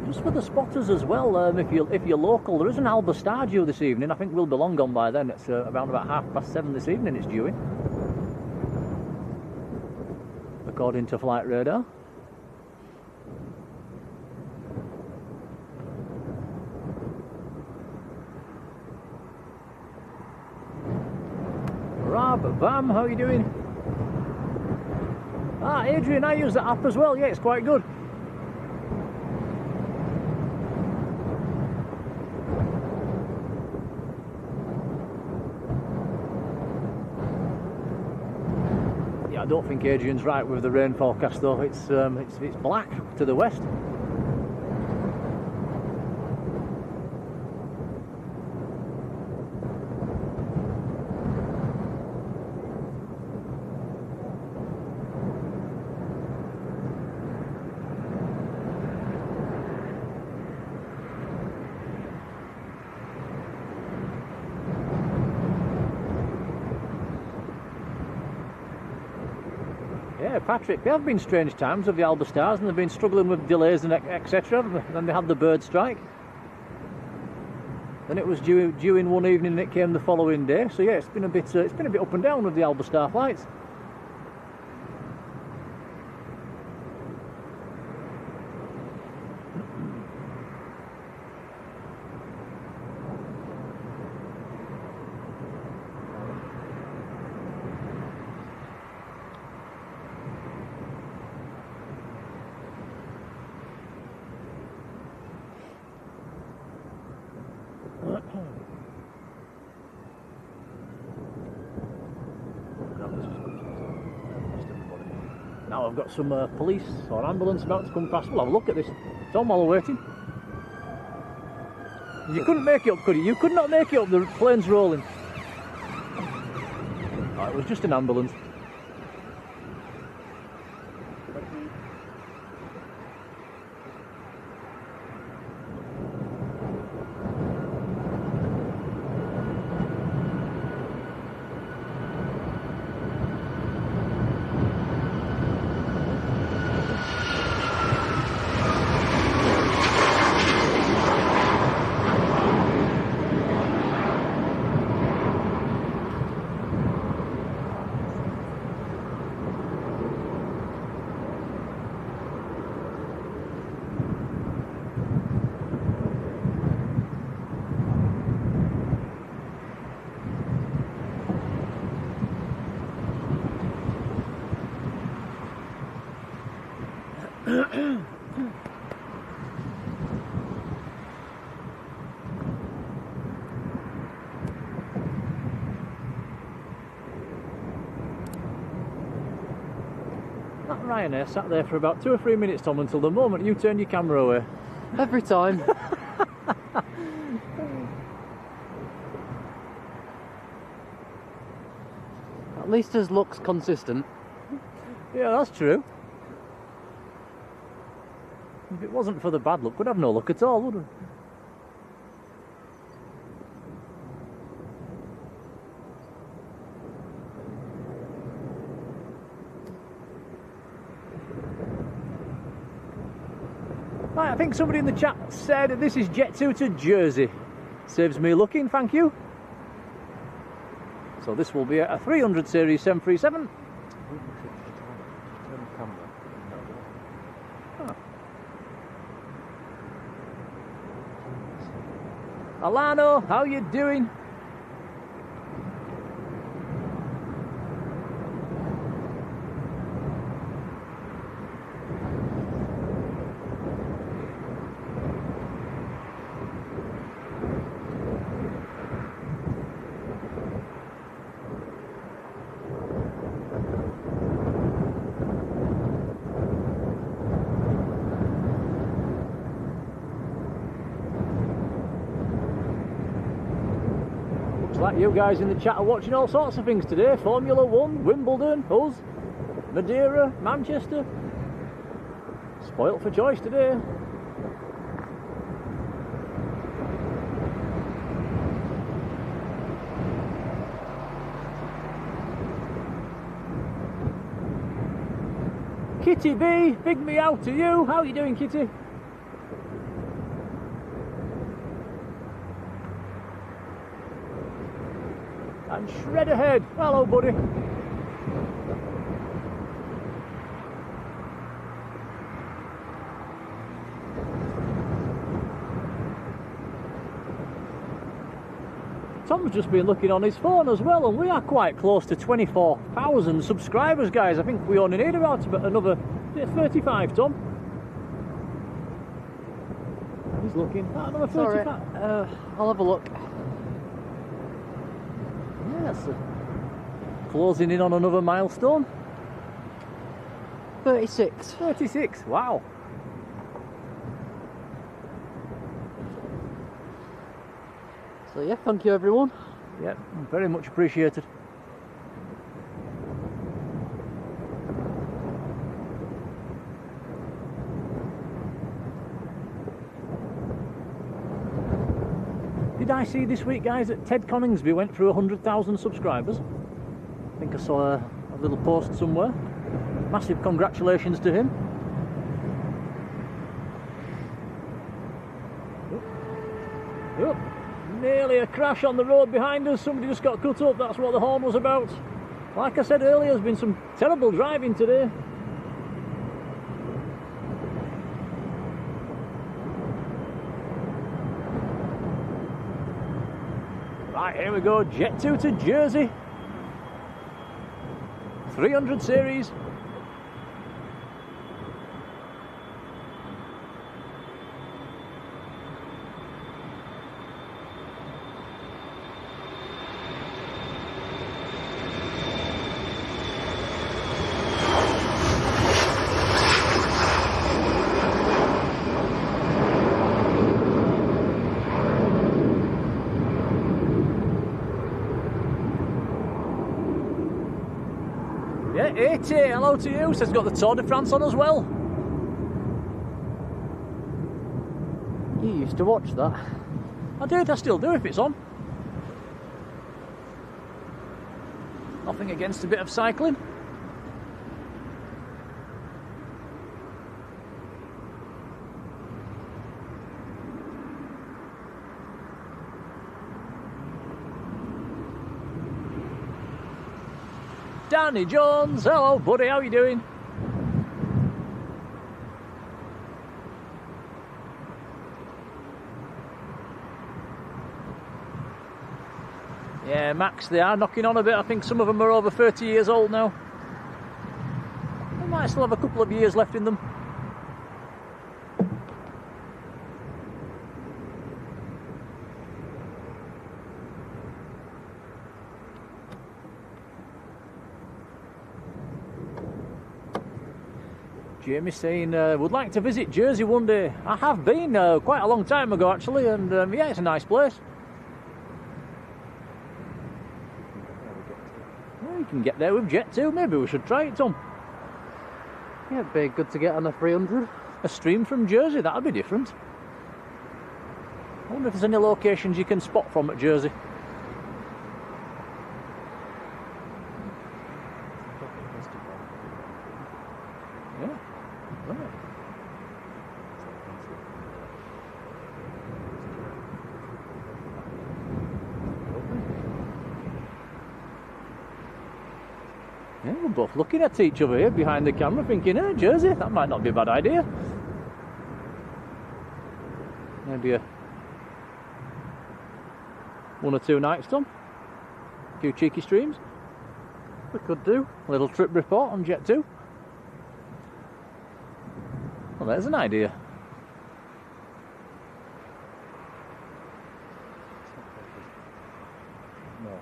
Just for the spotters as well, if you're local, there is an Alba Star due this evening. I think we'll be long gone by then. It's around about 7:30 this evening it's due in, according to flight radar. Rob, Bam, how are you doing? Ah, Adrian, I use the app as well. Yeah, it's quite good. Yeah, I don't think Adrian's right with the rain forecast though. It's black to the west. Yeah, Patrick, there have been strange times of the Alba Stars and they've been struggling with delays and etc. Then they had the bird strike. Then it was due in one evening and it came the following day. So yeah, it's been a bit up and down with the Alba Star flights. Now I've got some police or ambulance about to come past. We'll have a look at this, Tom, while we're waiting. You couldn't make it up, could you? You could not make it up, the plane's rolling. Oh, it was just an ambulance. Ryanair sat there for about 2 or 3 minutes, Tom, until the moment you turned your camera away. Every time. At least his looks consistent. Yeah, that's true. If it wasn't for the bad luck, we'd have no luck at all, would we? Right, I think somebody in the chat said this is Jet2 to Jersey. Saves me looking, thank you. So this will be a 300 series 737. Alano, how you doing? Like you guys in the chat are watching all sorts of things today. Formula 1, Wimbledon, us, Madeira, Manchester. Spoilt for choice today. Kitty B, big meow to you. How are you doing, Kitty? And shred ahead. Hello, buddy. Tom's just been looking on his phone as well, and we are quite close to 24,000 subscribers, guys. I think we only need about another 35, Tom. He's looking at another 35. I'll have a look. Yes, closing in on another milestone. 36. 36, wow. So yeah, thank you everyone. Yep, very much appreciated. Did I see this week, guys, that Ted Coningsby went through 100,000 subscribers? I think I saw a little post somewhere. Massive congratulations to him. Yep. Nearly a crash on the road behind us. Somebody just got cut up. That's what the horn was about. Like I said earlier, there's been some terrible driving today. Right, here we go, Jet2 to Jersey. 300 series. Yeah, 80, hello to you, says got the Tour de France on as well. You used to watch that. I did, I still do if it's on. Nothing against a bit of cycling. Danny Jones, hello buddy, how you doing? Yeah, Max, they are knocking on a bit. I think some of them are over 30 years old now. They might still have a couple of years left in them. Jamie saying, would like to visit Jersey one day. I have been quite a long time ago actually, and yeah, it's a nice place. Well, you can get there with Jet2, maybe we should try it, Tom. Yeah, it'd be good to get on a 300. A stream from Jersey, that'd be different. I wonder if there's any locations you can spot from at Jersey. Yeah, right. Yeah, we're both looking at each other here behind the camera thinking, Jersey, that might not be a bad idea. Maybe a 1 or 2 nights, Tom. A few cheeky streams. We could do. A little trip report on Jet2. Well, there's an idea. No.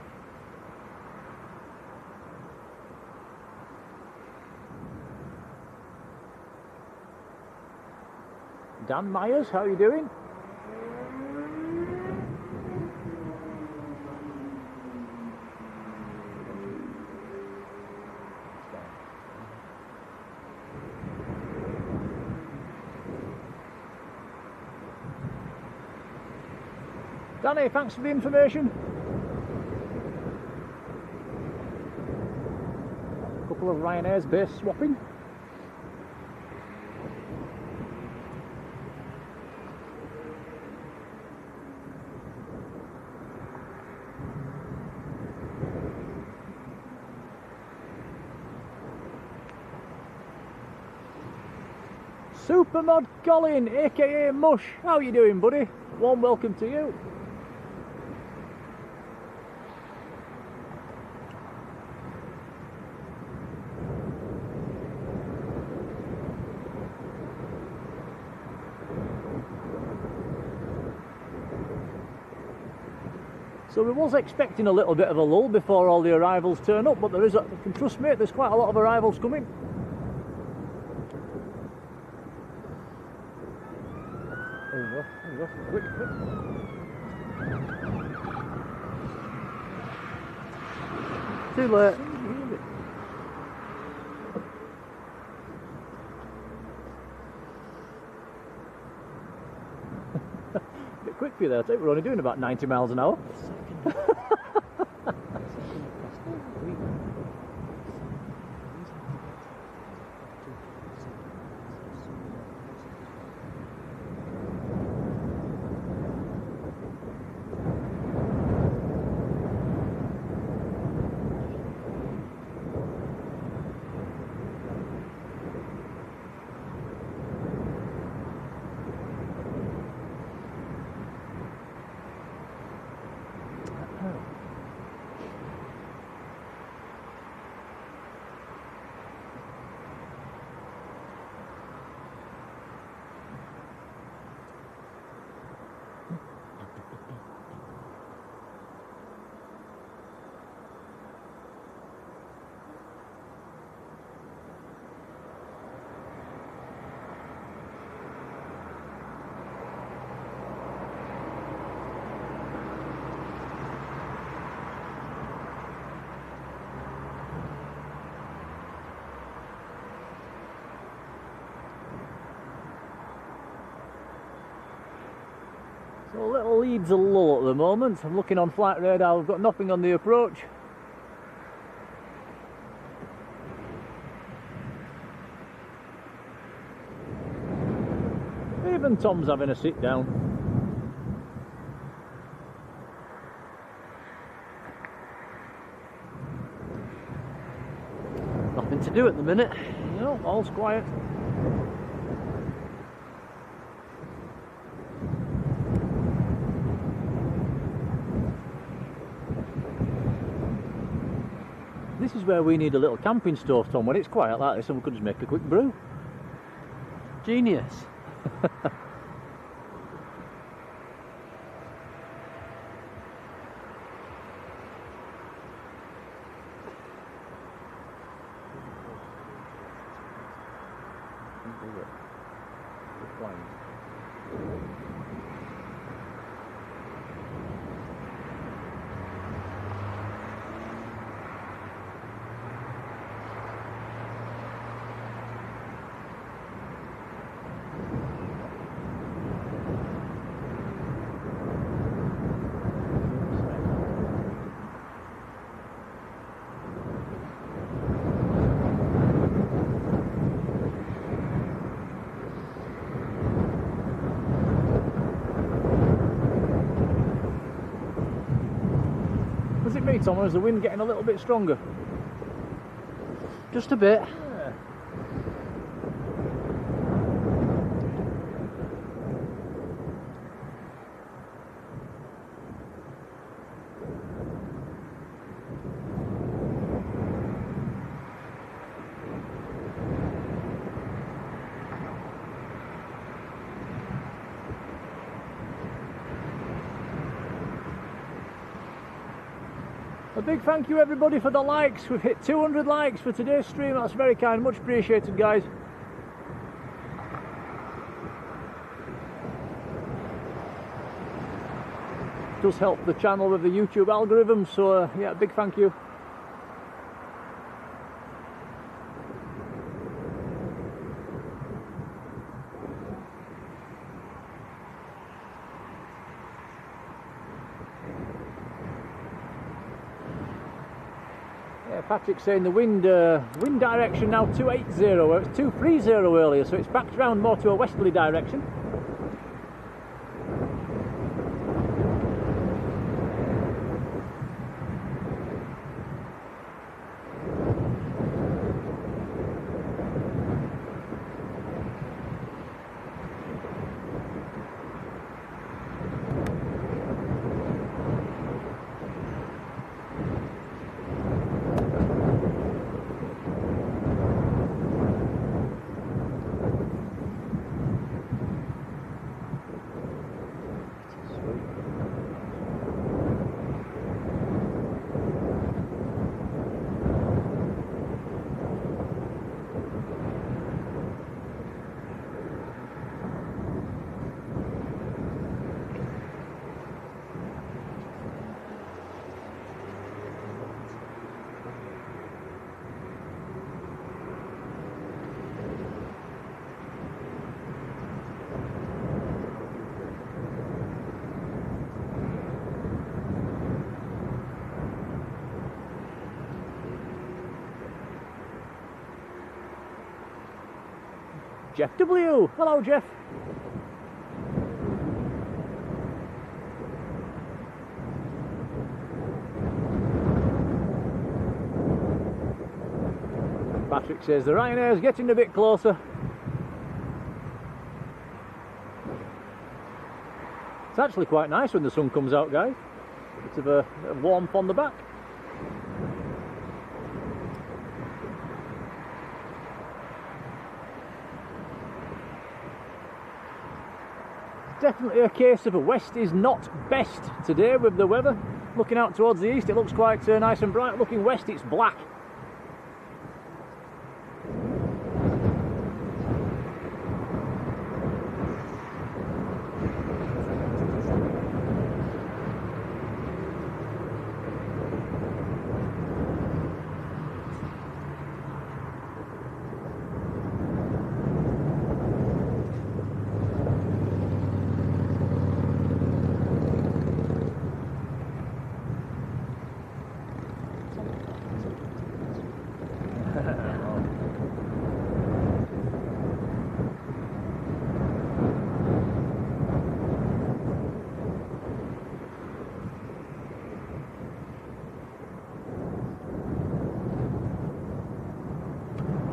Dan Myers, how are you doing? Danny, thanks for the information. A couple of Ryanair's base swapping. Supermod Colin, aka Mush, how you doing, buddy? Warm welcome to you. So we was expecting a little bit of a lull before all the arrivals turn up, but there is, you can trust me, there's quite a lot of arrivals coming. There you go, quick. Too late. Bit quick for you there, I think we're only doing about 90 miles an hour. So little Leeds a lull at the moment. I'm looking on flight radar, we've got nothing on the approach. Even Tom's having a sit down. Nothing to do at the minute. No, all's quiet. This is where we need a little camping stove, Tom. When it's quiet like this, and we could just make a quick brew. Genius. me, Tom, or is the wind getting a little bit stronger? Just a bit. Yeah. A big thank you everybody for the likes. We've hit 200 likes for today's stream. That's very kind, much appreciated, guys. It does help the channel with the YouTube algorithm, so yeah, big thank you. Patrick's saying the wind direction now 280, where it's 230 earlier, so it's backed round more to a westerly direction. Jeff W. Hello, Jeff. Patrick says the Ryanair is getting a bit closer. It's actually quite nice when the sun comes out, guys. Bit of a warmth on the back. Definitely a case of a west is not best today with the weather. Looking out towards the east, it looks quite nice and bright. Looking west, it's black.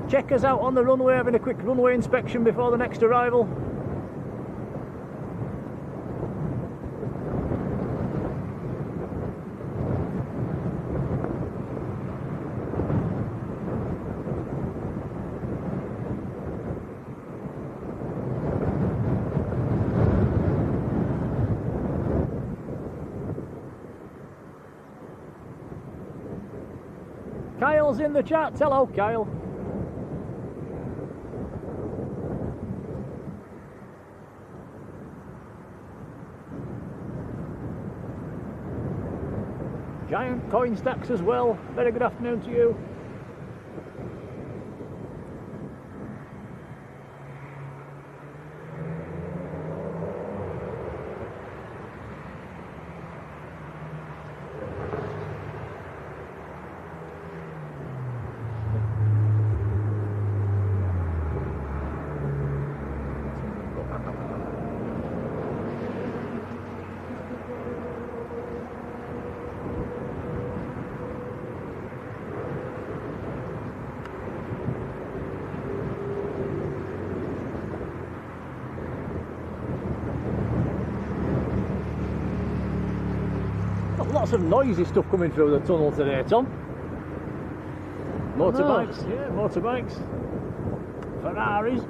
Check us out on the runway, having a quick runway inspection before the next arrival. Kyle's in the chat. Hello, Kyle. Giant coin stacks as well. Very good afternoon to you. Lots of noisy stuff coming through the tunnel today, Tom. Motorbikes, yeah, motorbikes. Ferraris.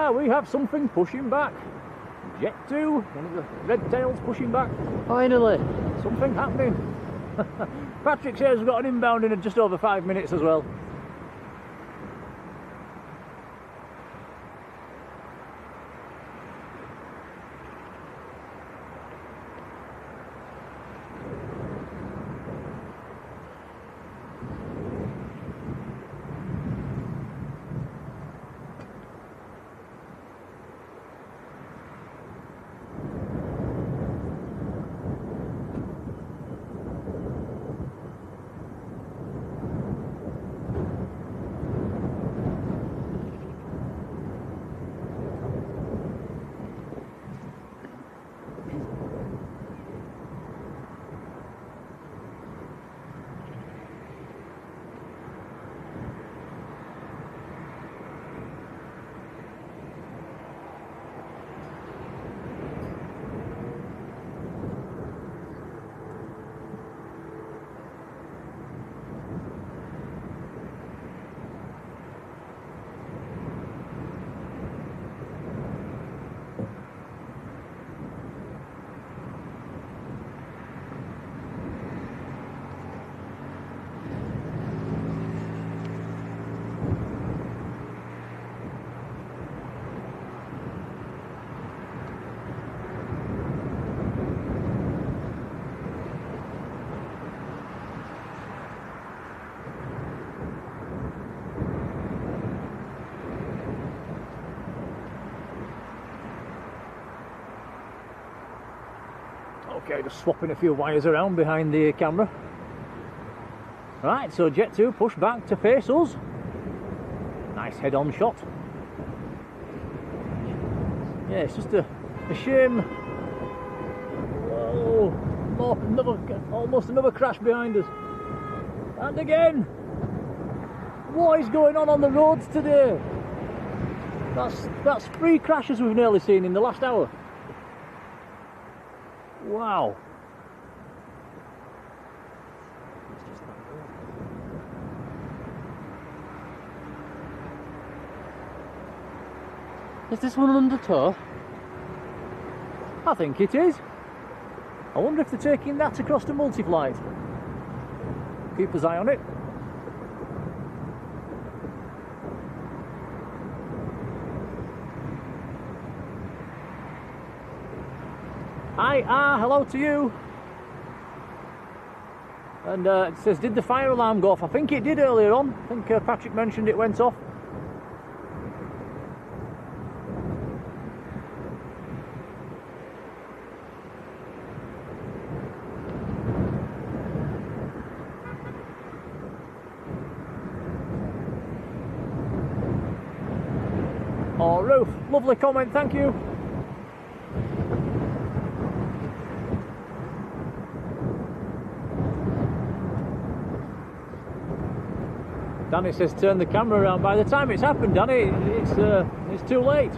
We have something pushing back. Jet2, one of the red tails pushing back. Finally. Something happening. Patrick says we've got an inbound in just over 5 minutes as well. Okay, just swapping a few wires around behind the camera. Right, so Jet2 push back to face us. Nice head-on shot. Yeah, it's just a shame. Oh, almost another crash behind us. And again. What is going on the roads today? That's 3 crashes we've nearly seen in the last hour. Wow. Is this one under tow? I think it is. I wonder if they're taking that across to multi-flight. Keep his eye on it. Hi, hello to you. And it says, did the fire alarm go off? I think it did earlier on. I think Patrick mentioned it went off. Oh, Ruth, lovely comment, thank you. Danny says turn the camera around. By the time it's happened, Danny, it's too late.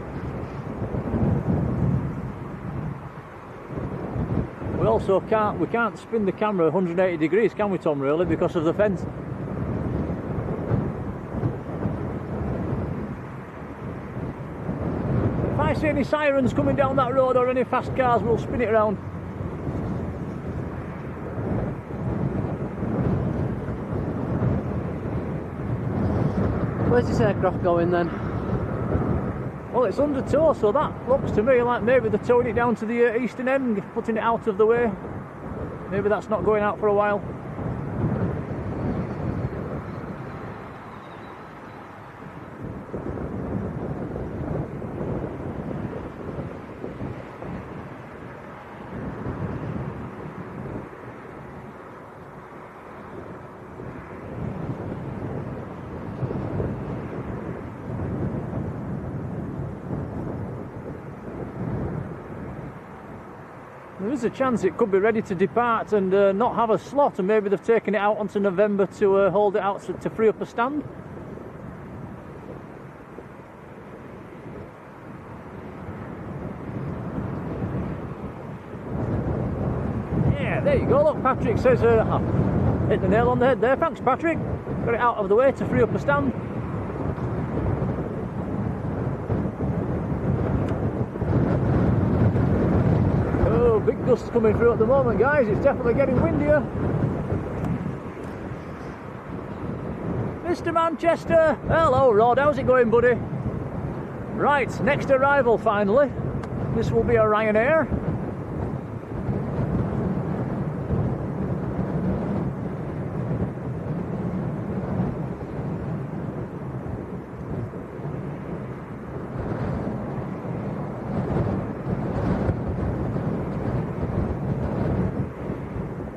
We also can't spin the camera 180 degrees, can we, Tom, really, because of the fence? If I see any sirens coming down that road or any fast cars, we'll spin it around. Where's this aircraft going then? Well, it's under tow, so that looks to me like maybe they're towing it down to the eastern end, putting it out of the way. Maybe that's not going out for a while. There is a chance it could be ready to depart and not have a slot, and maybe they've taken it out onto November to hold it out to free up a stand. Yeah, there you go. Look, Patrick says, hit the nail on the head there. Thanks, Patrick. Got it out of the way to free up a stand. Big gusts coming through at the moment, guys. It's definitely getting windier. Mr. Manchester, hello Rod, how's it going, buddy? Right, next arrival finally. This will be a Ryanair.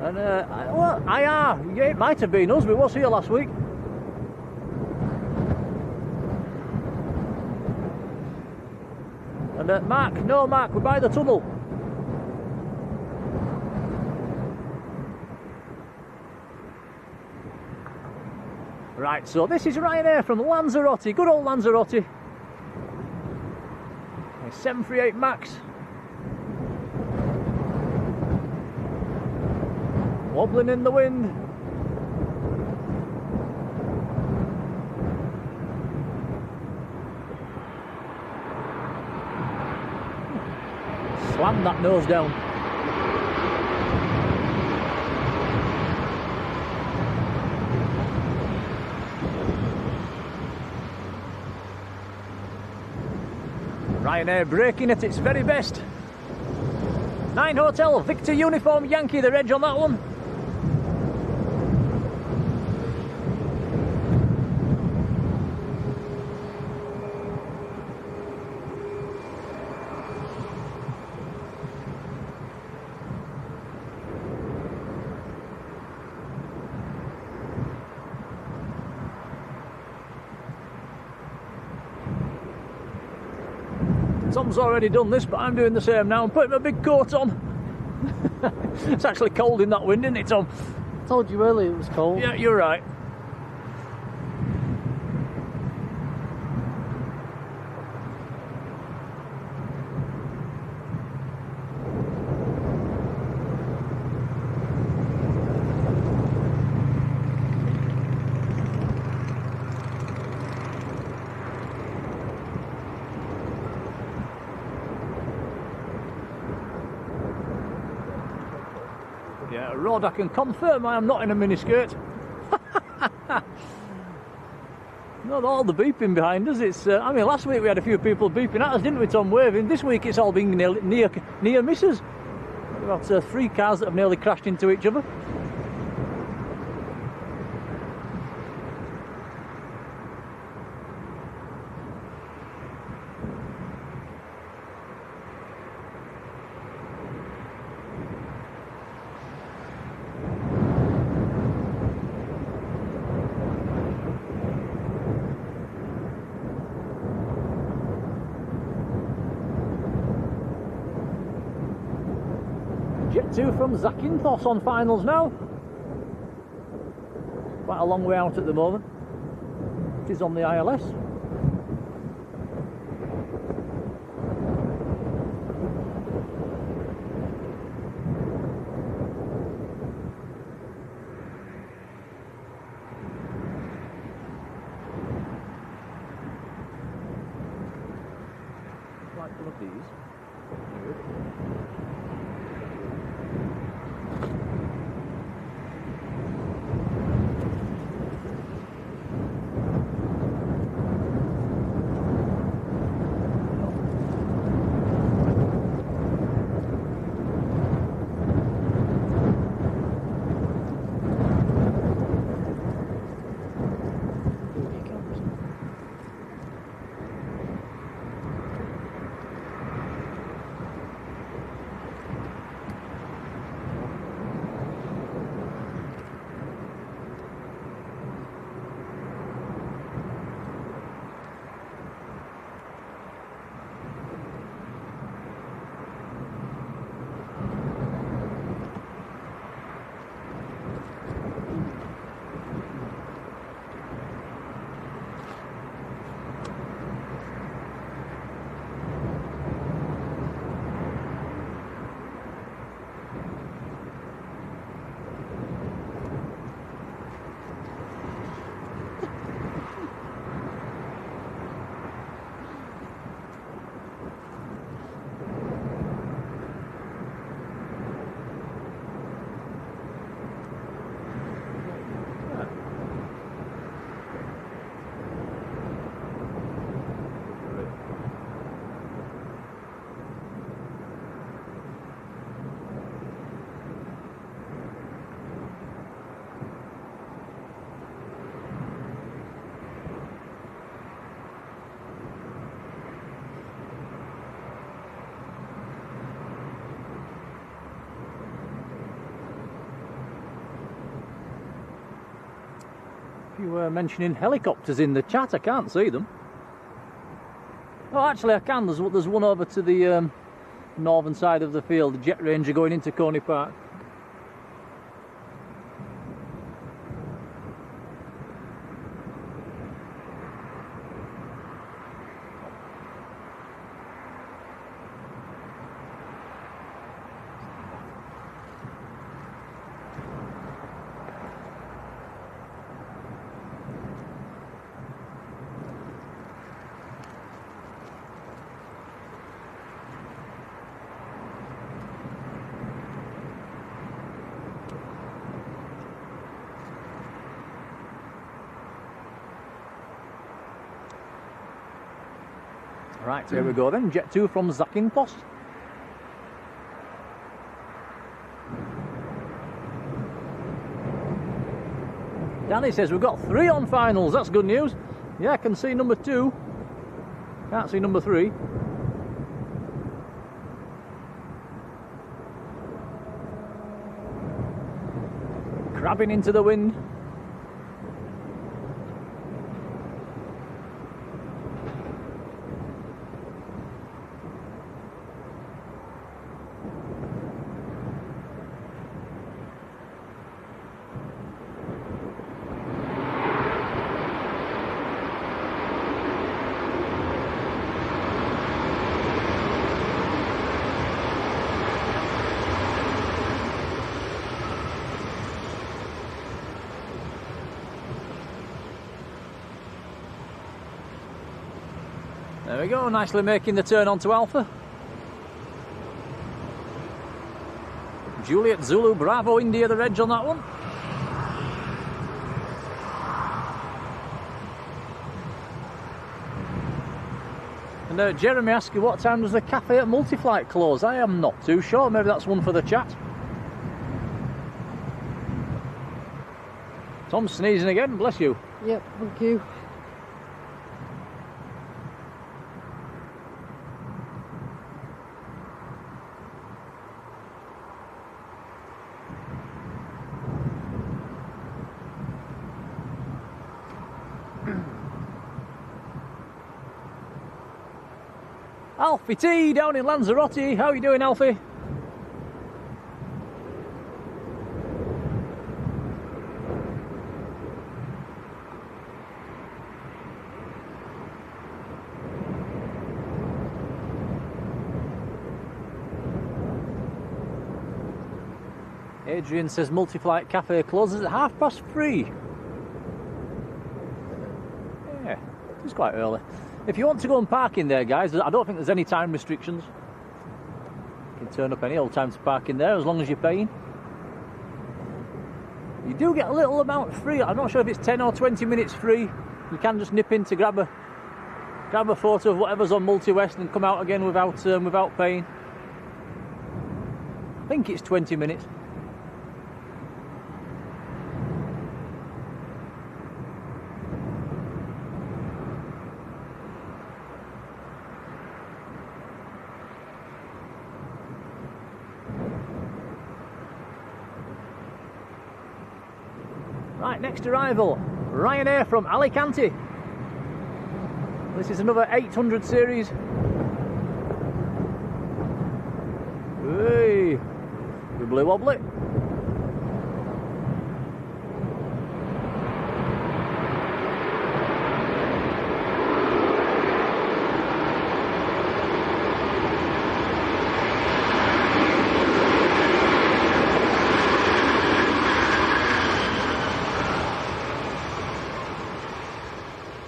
And well, yeah, it might have been us. We was here last week. And Mark, no Mark, we're by the tunnel. Right, so this is Ryanair from Lanzarote, good old Lanzarote. A 738 Max. Wobbling in the wind. Slam that nose down. Ryanair braking at its very best. 9 Hotel, Victor Uniform Yankee, the reg on that one. Tom's already done this, but I'm doing the same now. I'm putting my big coat on. It's actually cold in that wind, isn't it, Tom? I told you earlier it was cold. Yeah, you're right. Yeah, Rod, I can confirm I am not in a miniskirt. Not all the beeping behind us. It's. I mean, last week we had a few people beeping at us, didn't we, Tom? Waving. This week it's all been near misses. About 3 cars that have nearly crashed into each other. Jet2 from Zakynthos on finals now. Quite a long way out at the moment. It is on the ILS. Like one of these. You were mentioning helicopters in the chat. I can't see them. Oh, actually I can. There's one over to the northern side of the field, the Jet Ranger going into Coney Park. Right, here we go then, Jet2 from Zakynthos. Danny says we've got 3 on finals, that's good news. Yeah, I can see number 2. Can't see number 3. Crabbing into the wind. There we go, nicely making the turn onto Alpha. Juliet Zulu Bravo India, the reg on that one. And Jeremy asks you, what time does the cafe at Multiflight close? I am not too sure, maybe that's one for the chat. Tom's sneezing again, bless you. Yep, thank you. Alfie T down in Lanzarote, how are you doing, Alfie? Adrian says Multiflight Cafe closes at 3:30. Yeah, it's quite early. If you want to go and park in there, guys, I don't think there's any time restrictions. You can turn up any old time to park in there as long as you're paying. You do get a little amount free. I'm not sure if it's 10 or 20 minutes free. You can just nip in to grab a photo of whatever's on Multi-West and come out again without paying. I think it's 20 minutes. Right, next arrival, Ryanair from Alicante. This is another 800 series. Hey, wibbly wobbly.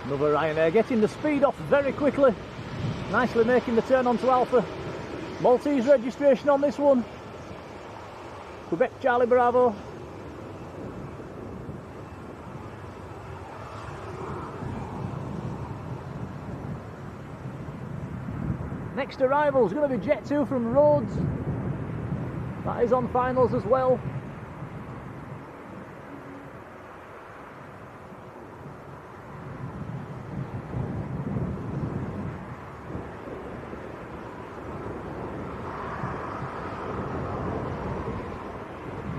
Another Ryanair getting the speed off very quickly, nicely making the turn onto Alpha. Maltese registration on this one. Quebec Charlie Bravo. Next arrival is going to be Jet2 from Rhodes. That is on finals as well.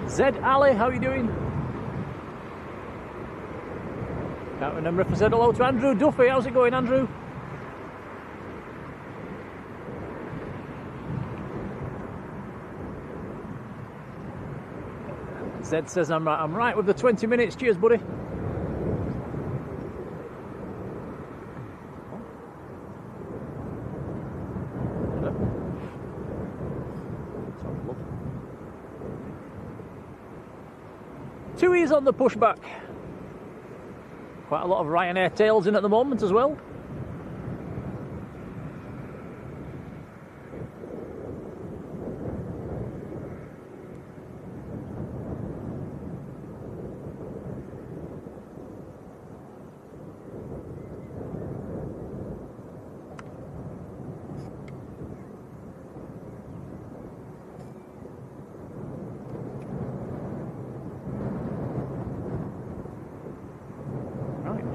Zed Ali, how are you doing? Can't remember if I said hello to Andrew Duffy. How's it going, Andrew? Zed says I'm right with the 20 minutes. Cheers, buddy. Two E's on the pushback. Quite a lot of Ryanair tails in at the moment as well.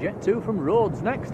Jet2 from Rhodes next.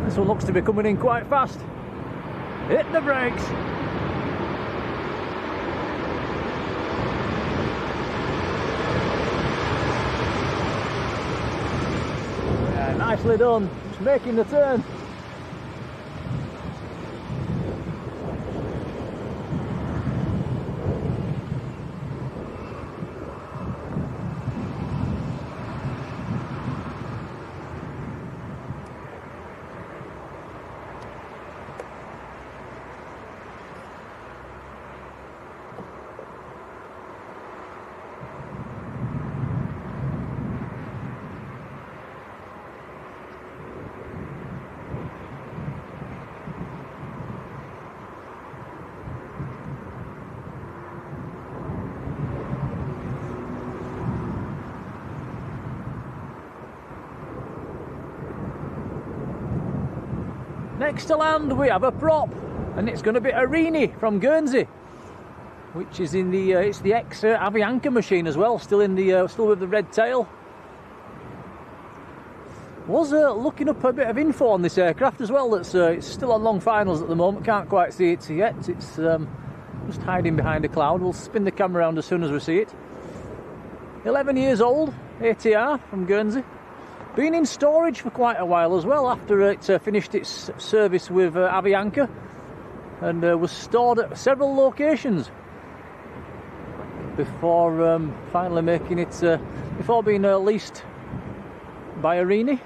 This one looks to be coming in quite fast. Hit the brakes. Yeah, nicely done. Just making the turn. Next to land we have a prop, and it's going to be Arini from Guernsey, which is in the it's the ex Avianca machine as well, still in the still with the red tail. Was looking up a bit of info on this aircraft as well. That's it's still on long finals at the moment. Can't quite see it yet. It's just hiding behind a cloud. We'll spin the camera around as soon as we see it. 11 years old, ATR from Guernsey. Been in storage for quite a while as well after it finished its service with Avianca, and was stored at several locations before finally making it, before being leased by Arini.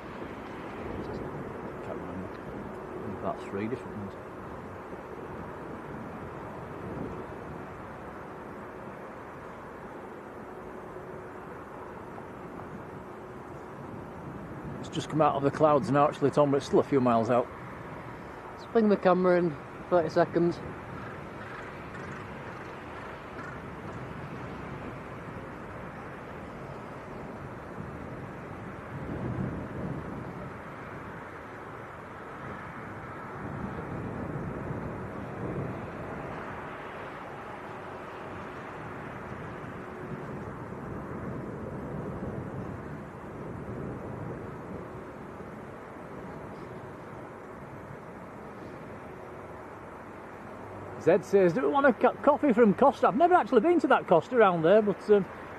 Can't remember. About 3 different ones. Just come out of the clouds now actually, Tom, but it's still a few miles out. Swing the camera in 30 seconds. Zed says, do we want a coffee from Costa? I've never actually been to that Costa around there, but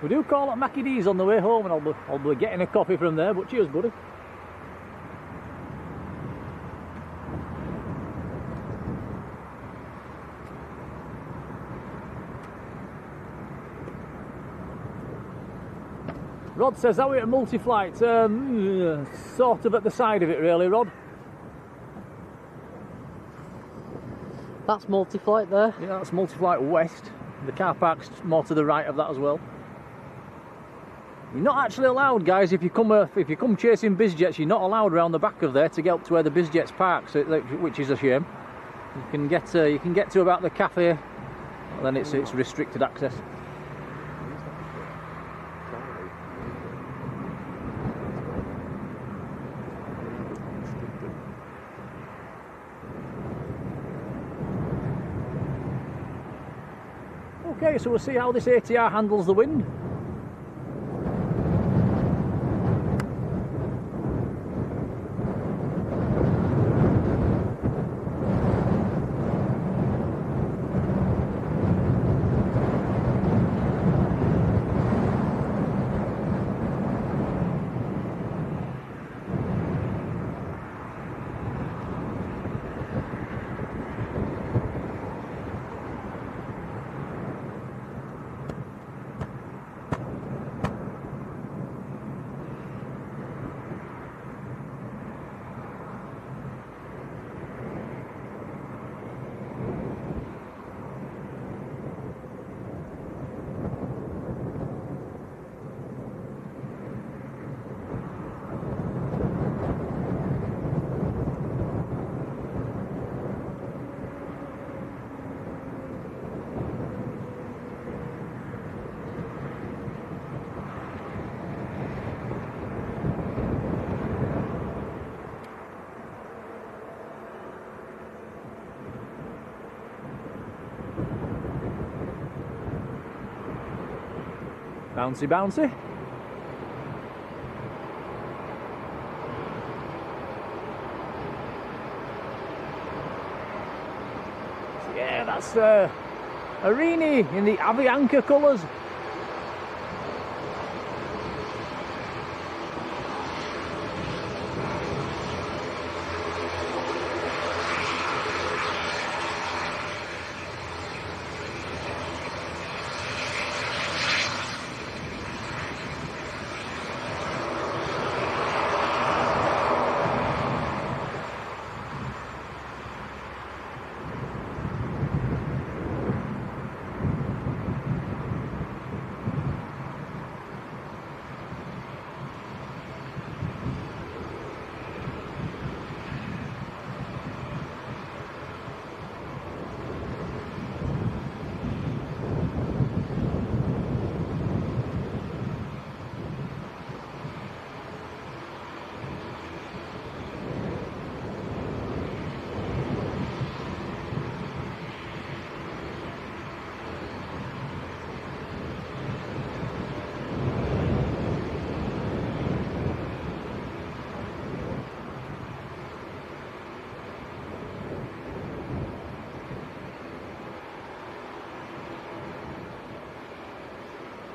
we do call at Mackie D's on the way home, and I'll be getting a coffee from there, but cheers, buddy. Rod says, are we at multi-flight? Sort of at the side of it really, Rod. That's multi-flight there. Yeah, that's multi-flight west. The car park's more to the right of that as well. You're not actually allowed, guys, if you come chasing BizJets, you're not allowed around the back of there to get up to where the BizJets park, so, which is a shame. You can get to about the cafe, and then it's restricted access. Okay, so we'll see how this ATR handles the wind. Bouncy, bouncy. So yeah, that's Arini in the Avianca colours.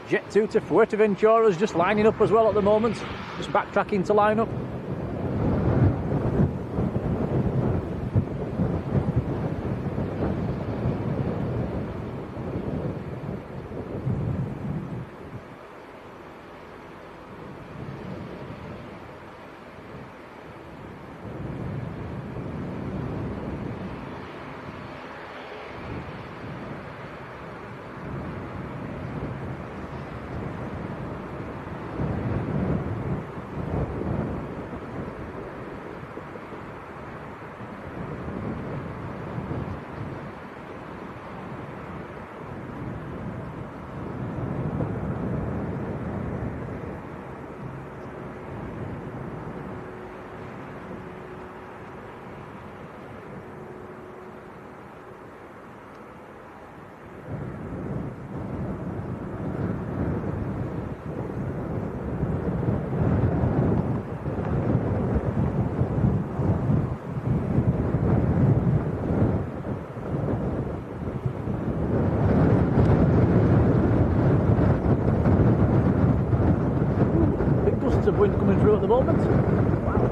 Jet2 to Fuerteventura's just lining up as well at the moment, just backtracking to line up. Of wind coming through at the moment. Wow.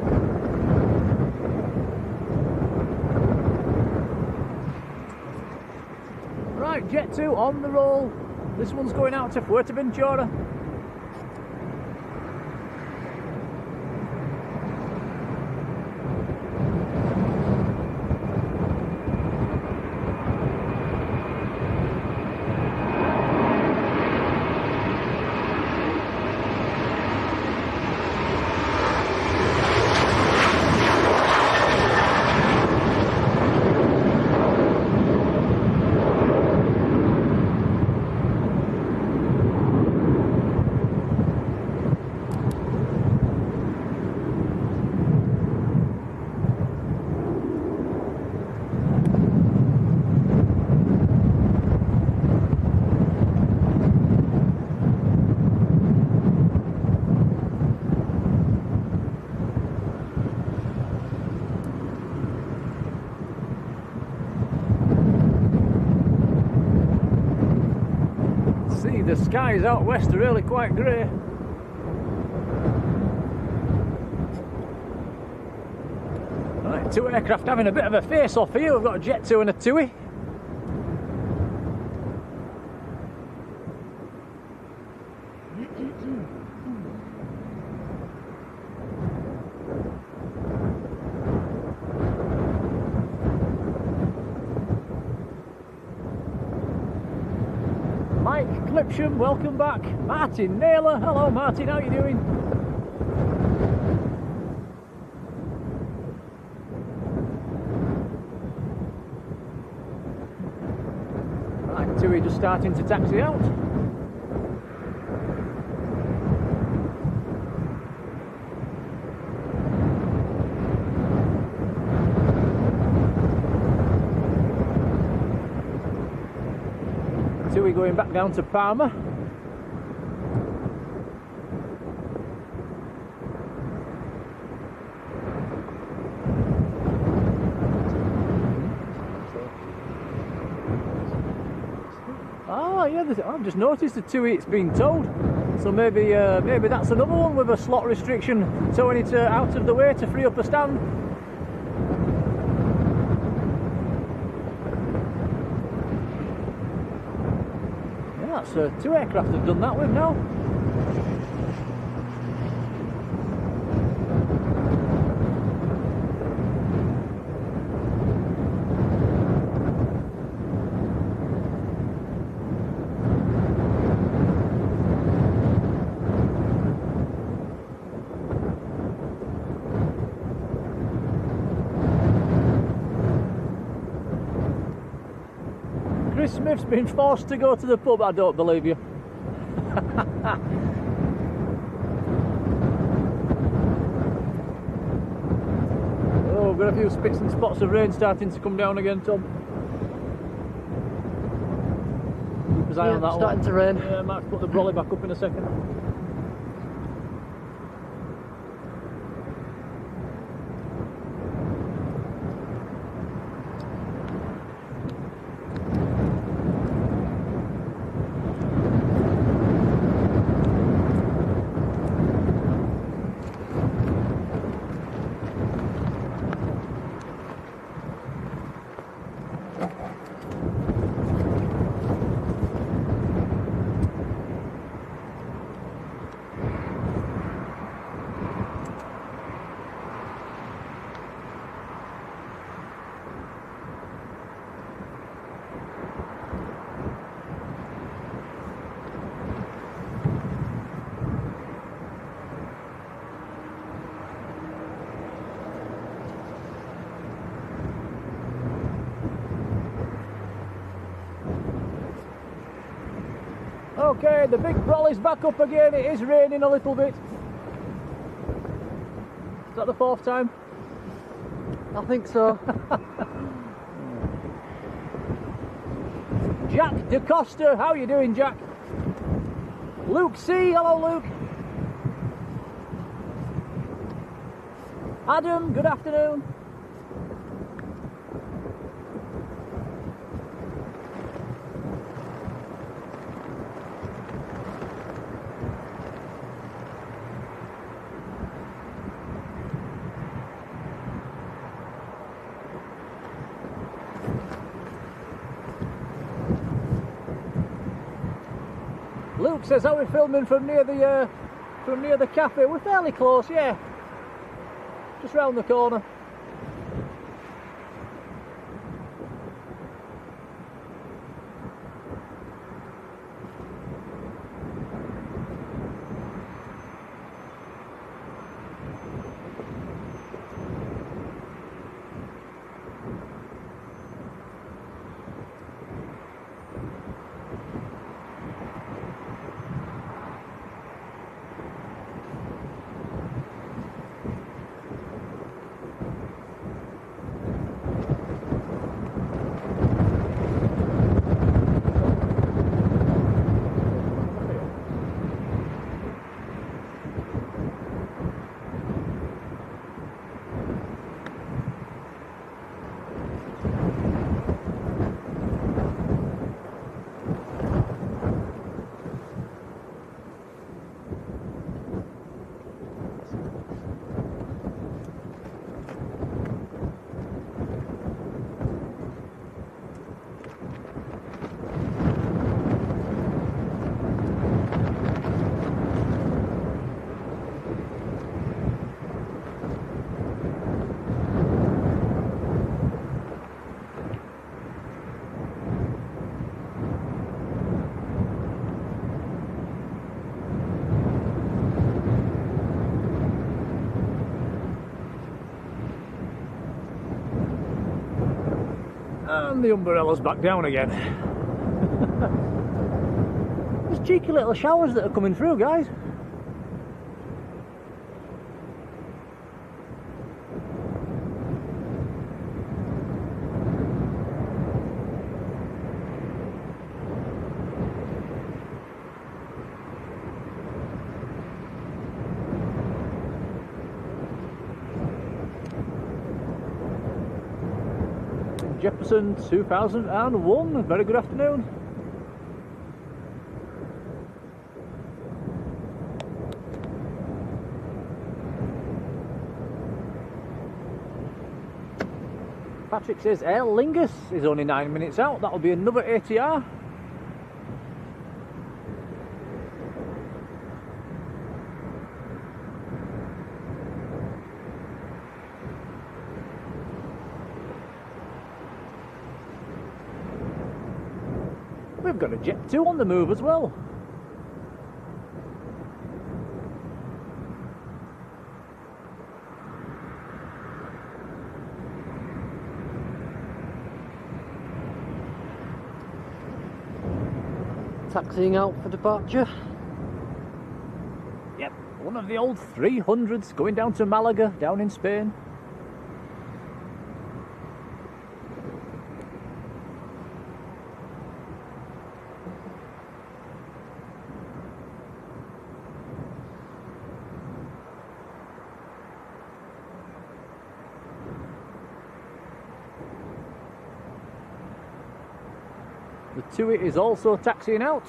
Right, Jet2 on the roll. This one's going out to Fuerteventura. skies out west are really quite grey. Right, two aircraft having a bit of a face-off here. We've got a Jet2 and a TUI. Mike Clipsham, welcome back. Martin Naylor, hello Martin, how you doing? Right, TUI just starting to taxi out. TUI going back down to Palma. Oh yeah, I've just noticed the TUI, it's been towed. So maybe that's another one with a slot restriction, towing it out of the way to free up a stand. That's two aircraft have done that with now. Chris Smith's been forced to go to the pub, I don't believe you. Oh, we've got a few spits and spots of rain starting to come down again, Tom. Keep his eye on that starting one. to rain. Yeah, I might have to put the brolly back up in a second. Okay, the big brolly's back up again. It is raining a little bit. Is that the fourth time? I think so. Jack DeCosta, how you doing, Jack? Luke C, hello Luke. Adam, good afternoon. Luke says, "Are we filming from near the cafe?" We're fairly close, yeah. Just round the corner. And the umbrella's back down again. There's cheeky little showers that are coming through, guys. Jefferson 2001, very good afternoon. Patrick says Aer Lingus is only 9 minutes out, that'll be another ATR. We've got a Jet2 on the move as well. Taxiing out for departure. Yep, one of the old 300s going down to Malaga, down in Spain. The TUI is also taxiing out.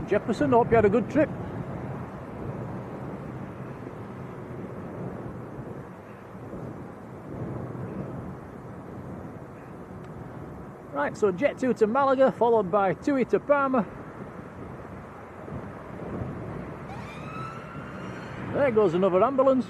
Jefferson, hope you had a good trip. Right, so Jet2 to Malaga, followed by TUI to Parma. There goes another ambulance.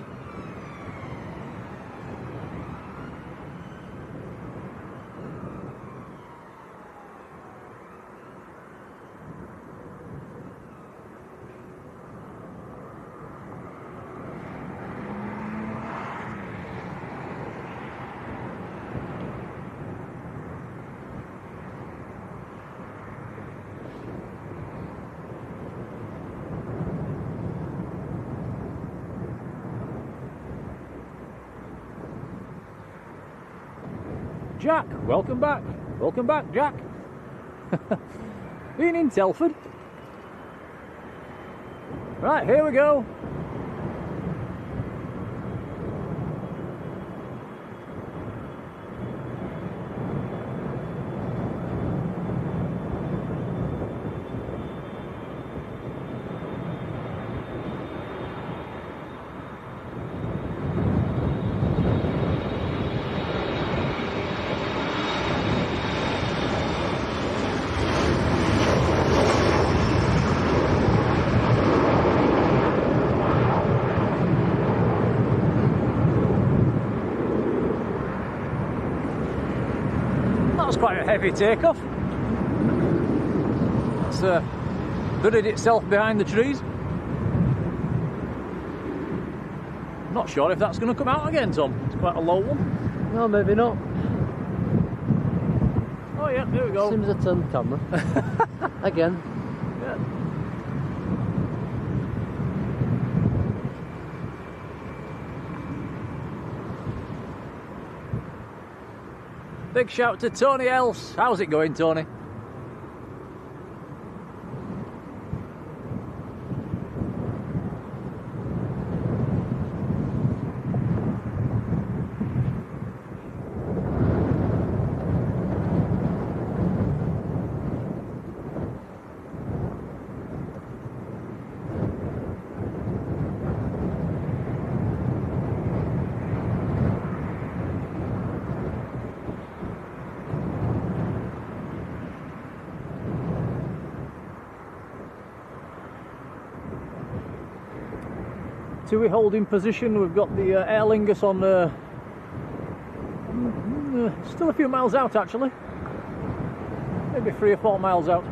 Jack, welcome back. Welcome back, Jack. Been in Telford. Right, here we go. That was quite a heavy takeoff. It's buried itself behind the trees. Not sure if that's going to come out again, Tom. It's quite a low one. No, maybe not. Oh yeah, there we go. Seems a turn camera. Again. Yeah. Big shout to Tony Else. How's it going, Tony? Two we hold in position. We've got the Aer Lingus on still a few miles out actually, maybe 3 or 4 miles out.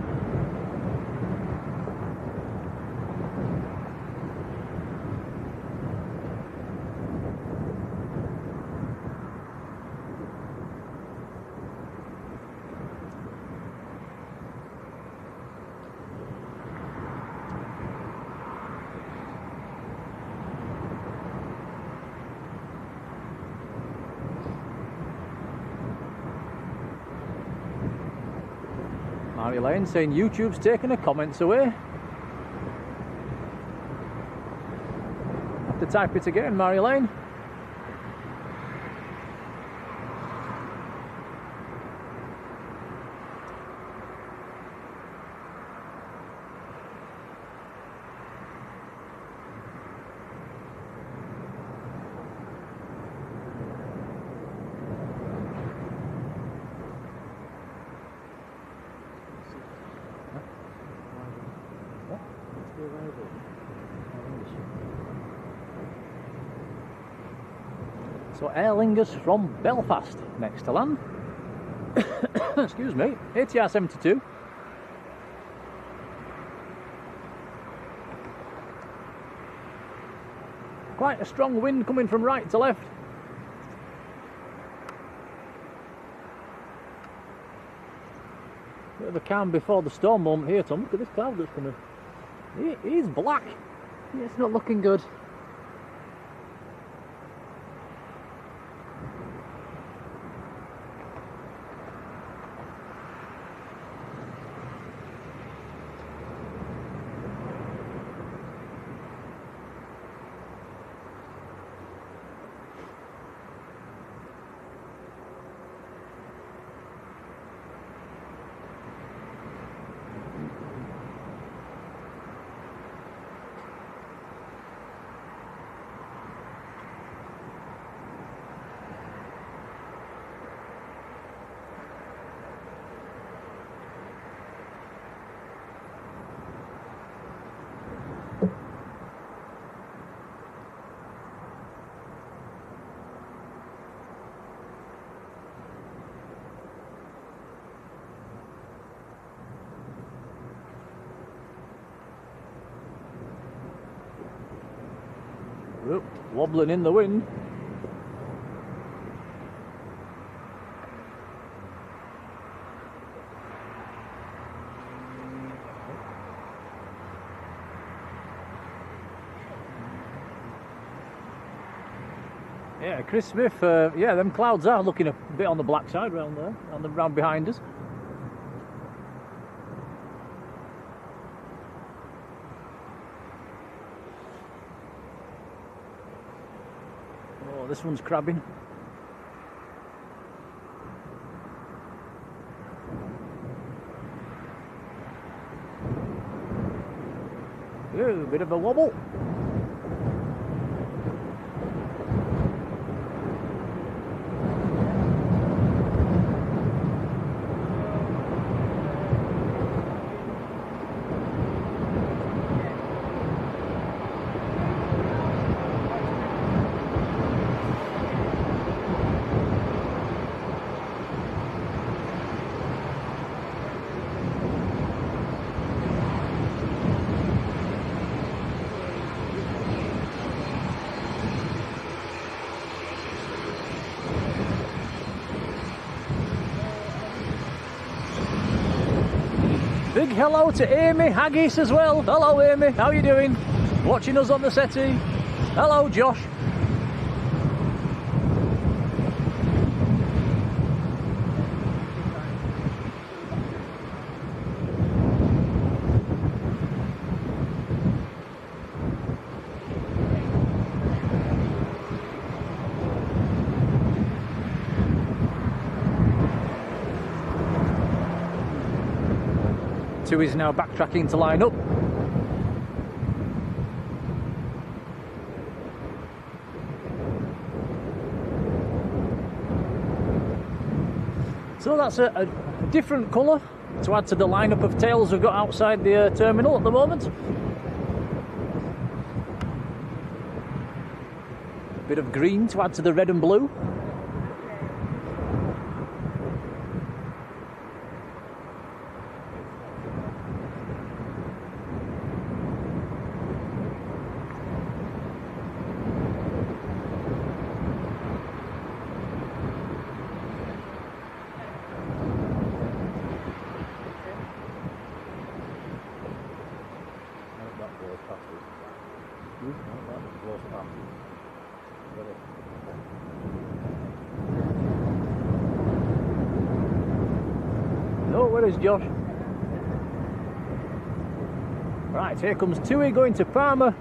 Marjolein saying YouTube's taken her comments away. Have to type it again, Marjolein. So Aer Lingus from Belfast next to land. Excuse me, ATR 72. Quite a strong wind coming from right to left. Bit of a calm before the storm moment here, Tom. Look at this cloud that's coming. It is black. Yeah, it's not looking good. Oop, wobbling in the wind. Yeah, Chris Smith, yeah, them clouds are looking a bit on the black side round there, round behind us. Oh, this one's crabbing. Ooh, bit of a wobble. Big hello to Amy Haggis as well. Hello Amy, how you doing? Watching us on the settee. Hello Josh. Jet2 is now backtracking to line up. So that's a different colour to add to the lineup of tails we've got outside the terminal at the moment. A bit of green to add to the red and blue. Oh, where is Josh? Right, here comes Tui going to Parma.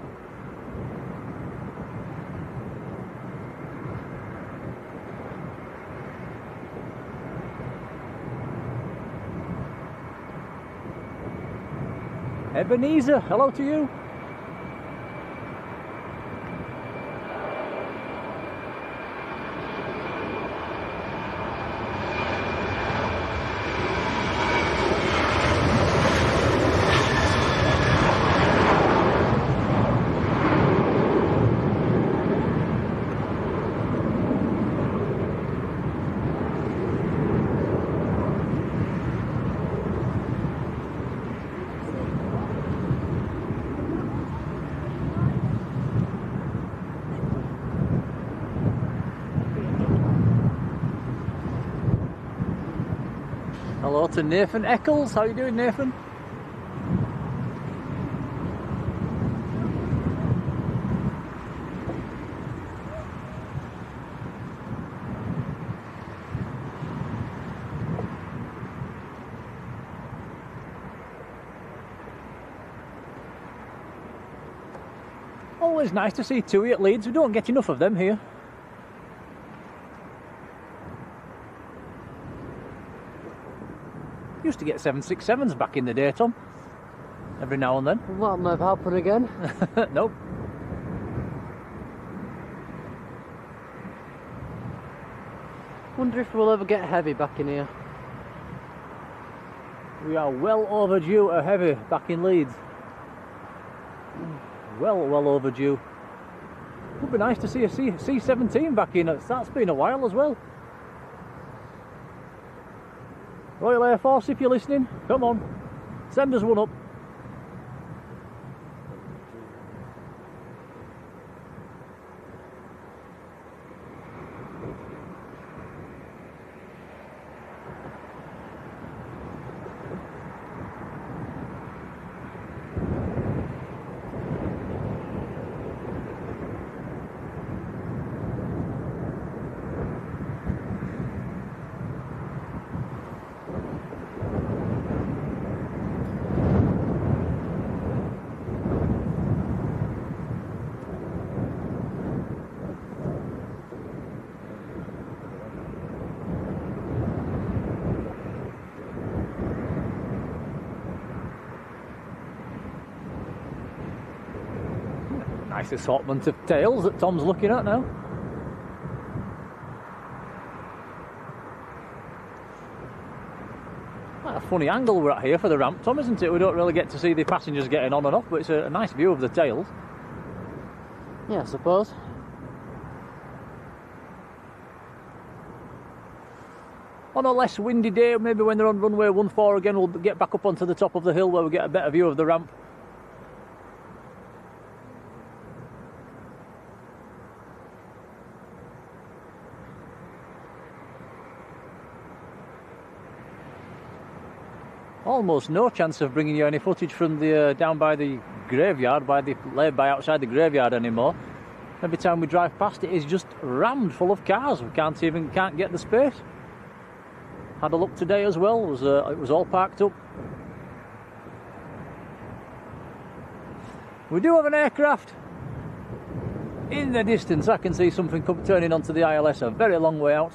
Ebenezer, hello to you. Hello to Nathan Eccles. How you doing, Nathan? Always nice to see Tui at Leeds. We don't get enough of them here. Used to get 767s back in the day, Tom. Every now and then. That might happen again. Nope. Wonder if we'll ever get heavy back in here. We are well overdue a heavy back in Leeds. Well overdue. Would be nice to see a C-17 back in. That's been a while as well. Royal Air Force, if you're listening, come on, send us one up. Nice assortment of tails that Tom's looking at now. Quite a funny angle we're at here for the ramp, Tom, isn't it? We don't really get to see the passengers getting on and off, but it's a nice view of the tails. Yeah, I suppose. On a less windy day, maybe when they're on runway 14 again, we'll get back up onto the top of the hill where we get a better view of the ramp. Almost no chance of bringing you any footage from the down by the graveyard, laid by outside the graveyard anymore. Every time we drive past it is just rammed full of cars. We can't get the space. Had a look today as well. It was all parked up. We do have an aircraft in the distance. I can see something turning onto the ILS a very long way out.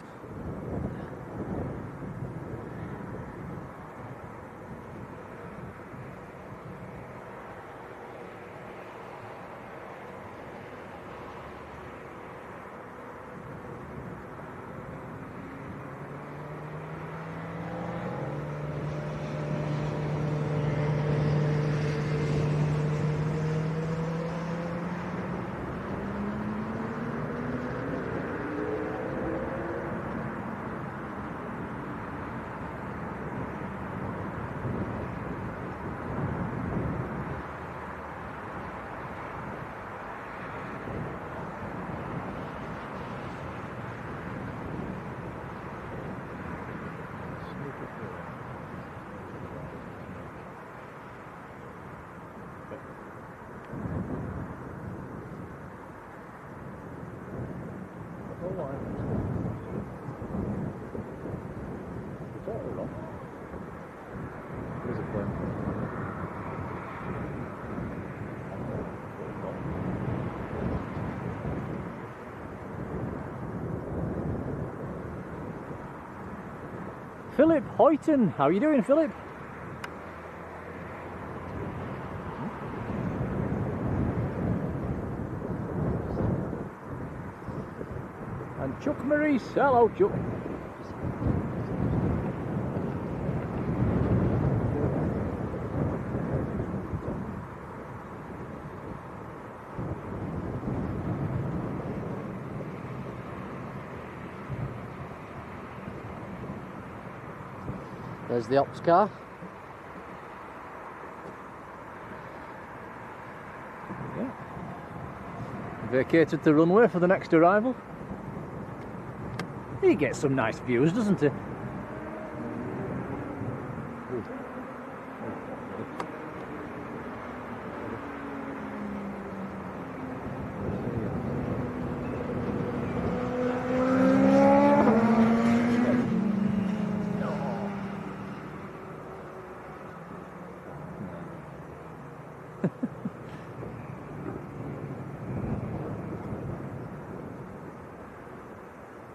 There's a plane. Philip Hoyton, how are you doing, Philip? And Chuck Maurice, hello Chuck. There's the ops car. Yeah. Vacated the runway for the next arrival. He gets some nice views, doesn't he?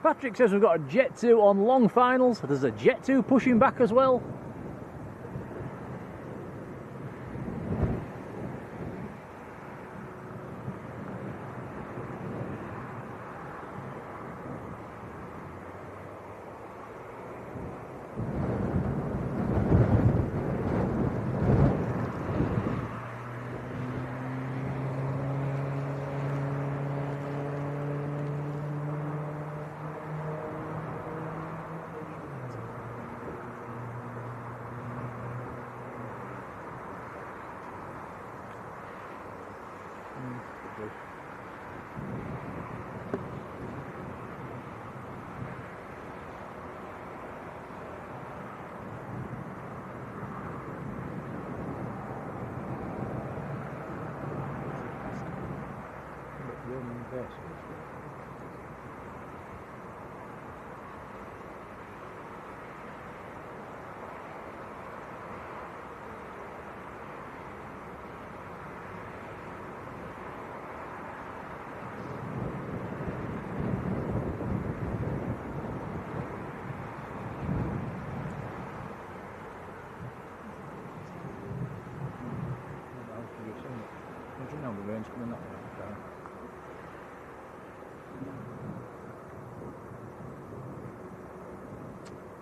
Patrick says we've got a Jet2 on long finals. There's a Jet2 pushing back as well.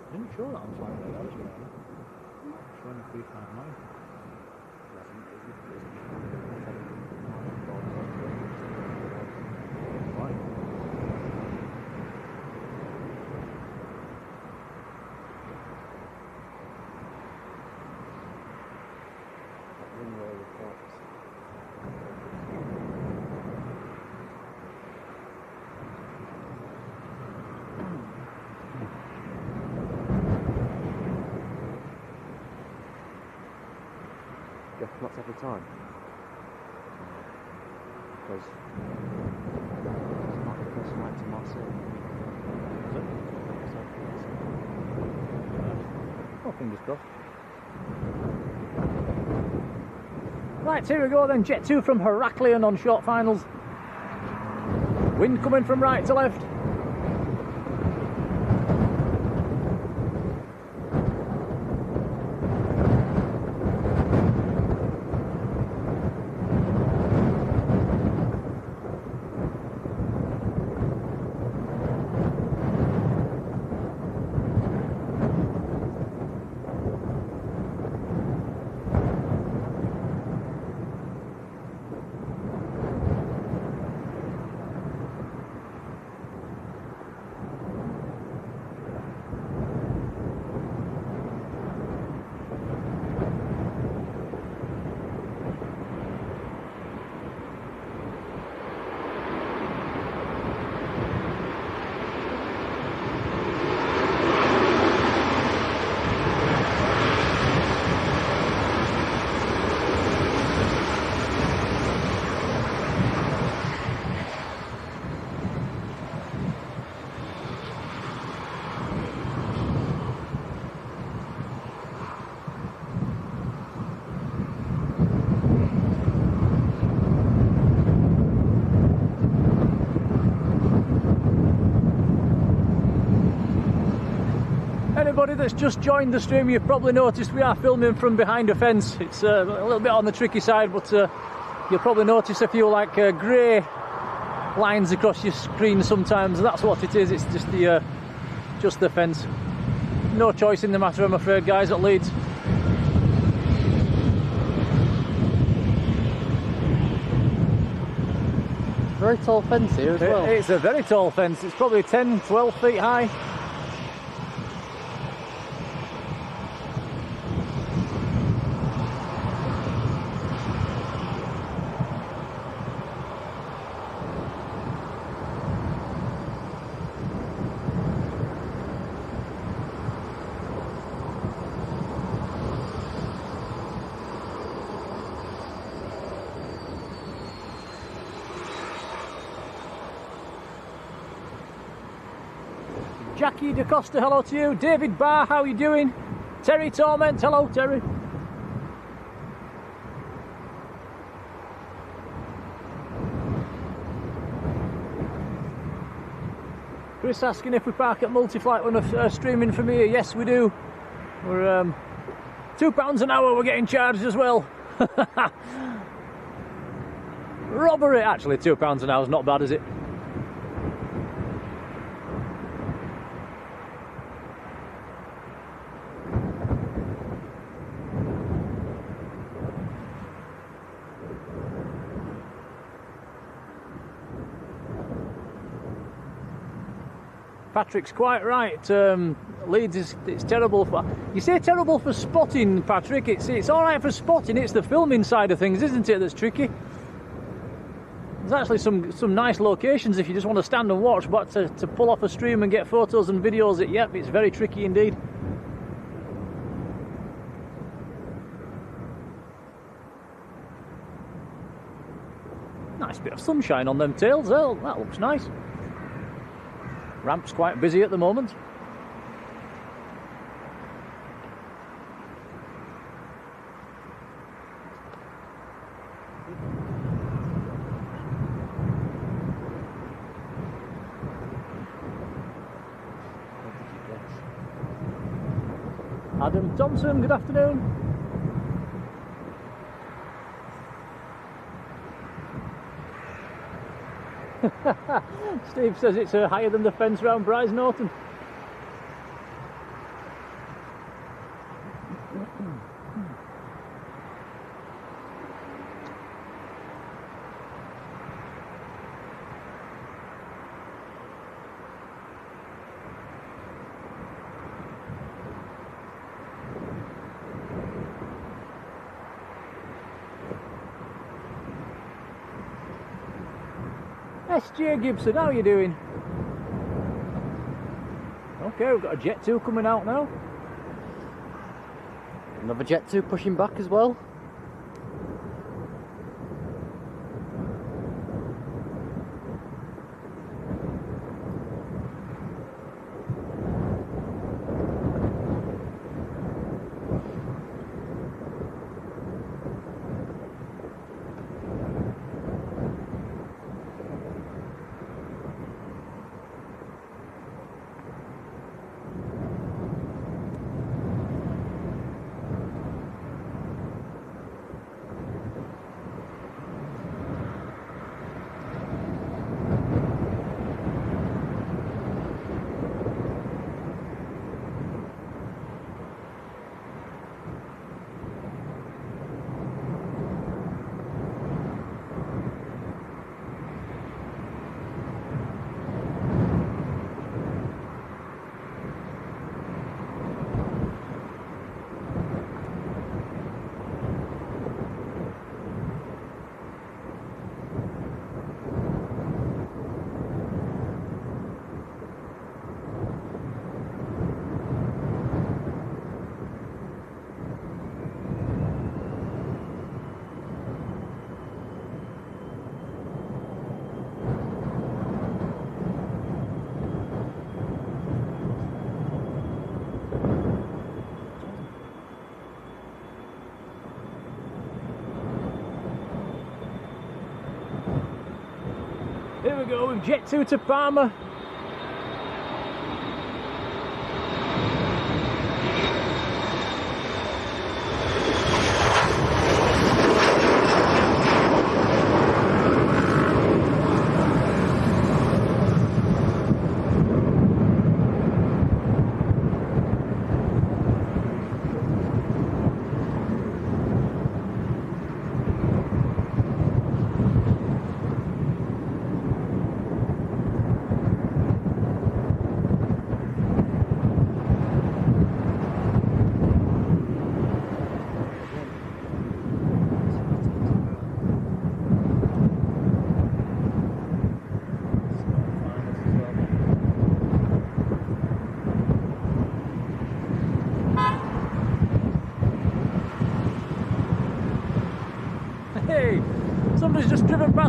I didn't show that on flight radar, was it? Showing a 359. Right. Runway reports. Not every time, because it's not the first night to Marseille. Oh, fingers crossed. Right, here we go then. Jet2 from Heraklion on short finals. Wind coming from right to left. anybody that's just joined the stream, you've probably noticed we are filming from behind a fence. It's a little bit on the tricky side, but you'll probably notice a few like grey lines across your screen sometimes. That's what it is. It's just the fence. No choice in the matter, I'm afraid, guys, at Leeds. Very tall fence here as well. It's a very tall fence. It's probably 10, 12 feet high. Jackie DeCosta, hello to you. David Barr, how are you doing? Terry Torment, hello Terry. Chris asking if we park at Multiflight when we're streaming from here. Yes, we do. We're £2 an hour we're getting charged as well. Robbery, actually £2 an hour is not bad, is it? Patrick's quite right. Leeds it's terrible for. You say terrible for spotting, Patrick. It's all right for spotting. It's the filming side of things, isn't it? That's tricky. There's actually some nice locations if you just want to stand and watch, but to pull off a stream and get photos and videos, yep, it's very tricky indeed. Nice bit of sunshine on them tails. Oh, that looks nice. Ramp's quite busy at the moment. Adam Thompson, good afternoon. Steve says it's higher than the fence round Bryce Norton. SJ Gibson, how are you doing? Okay, we've got a Jet2 coming out now. Another Jet2 pushing back as well. Here we go with Jet2 to Palmer.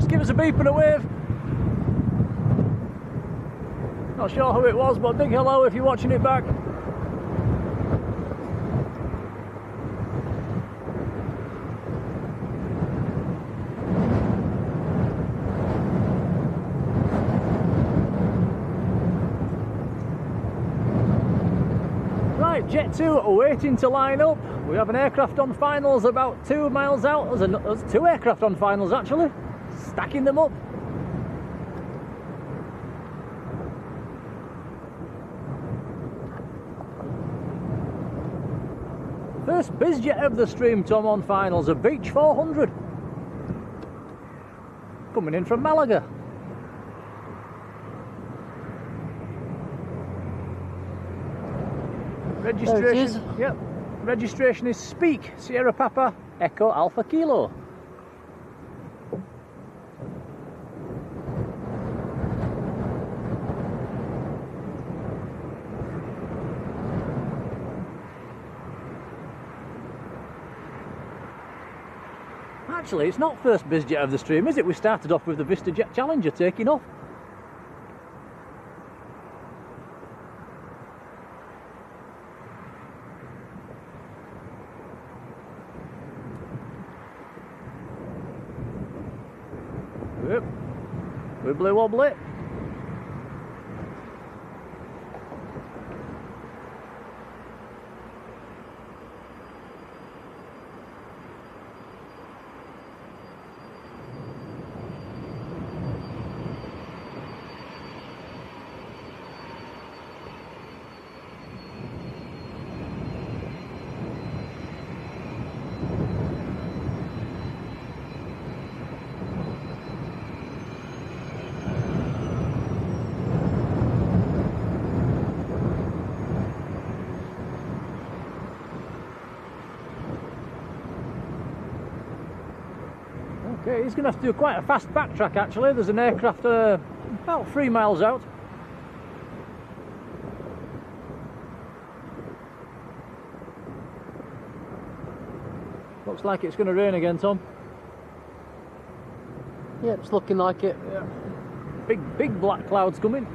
just give us a beep and a wave. Not sure who it was, but big hello if you're watching it back. Right, Jet2 are waiting to line up. We have an aircraft on finals about 2 miles out. There's 2 aircraft on finals actually, stacking them up. First bizjet of the stream, Tom, on finals, a Beach 400. Coming in from Malaga. Registration, yep. Registration is Speak, Sierra Papa, Echo Alpha Kilo. Actually, it's not first bizjet of the stream, is it? We started off with the VistaJet Challenger taking off. Yep. Wibbly wobbly. Okay, he's going to have to do quite a fast backtrack actually. There's an aircraft about 3 miles out. Looks like it's going to rain again, Tom. Yeah, it's looking like it. Yeah. Big black clouds coming.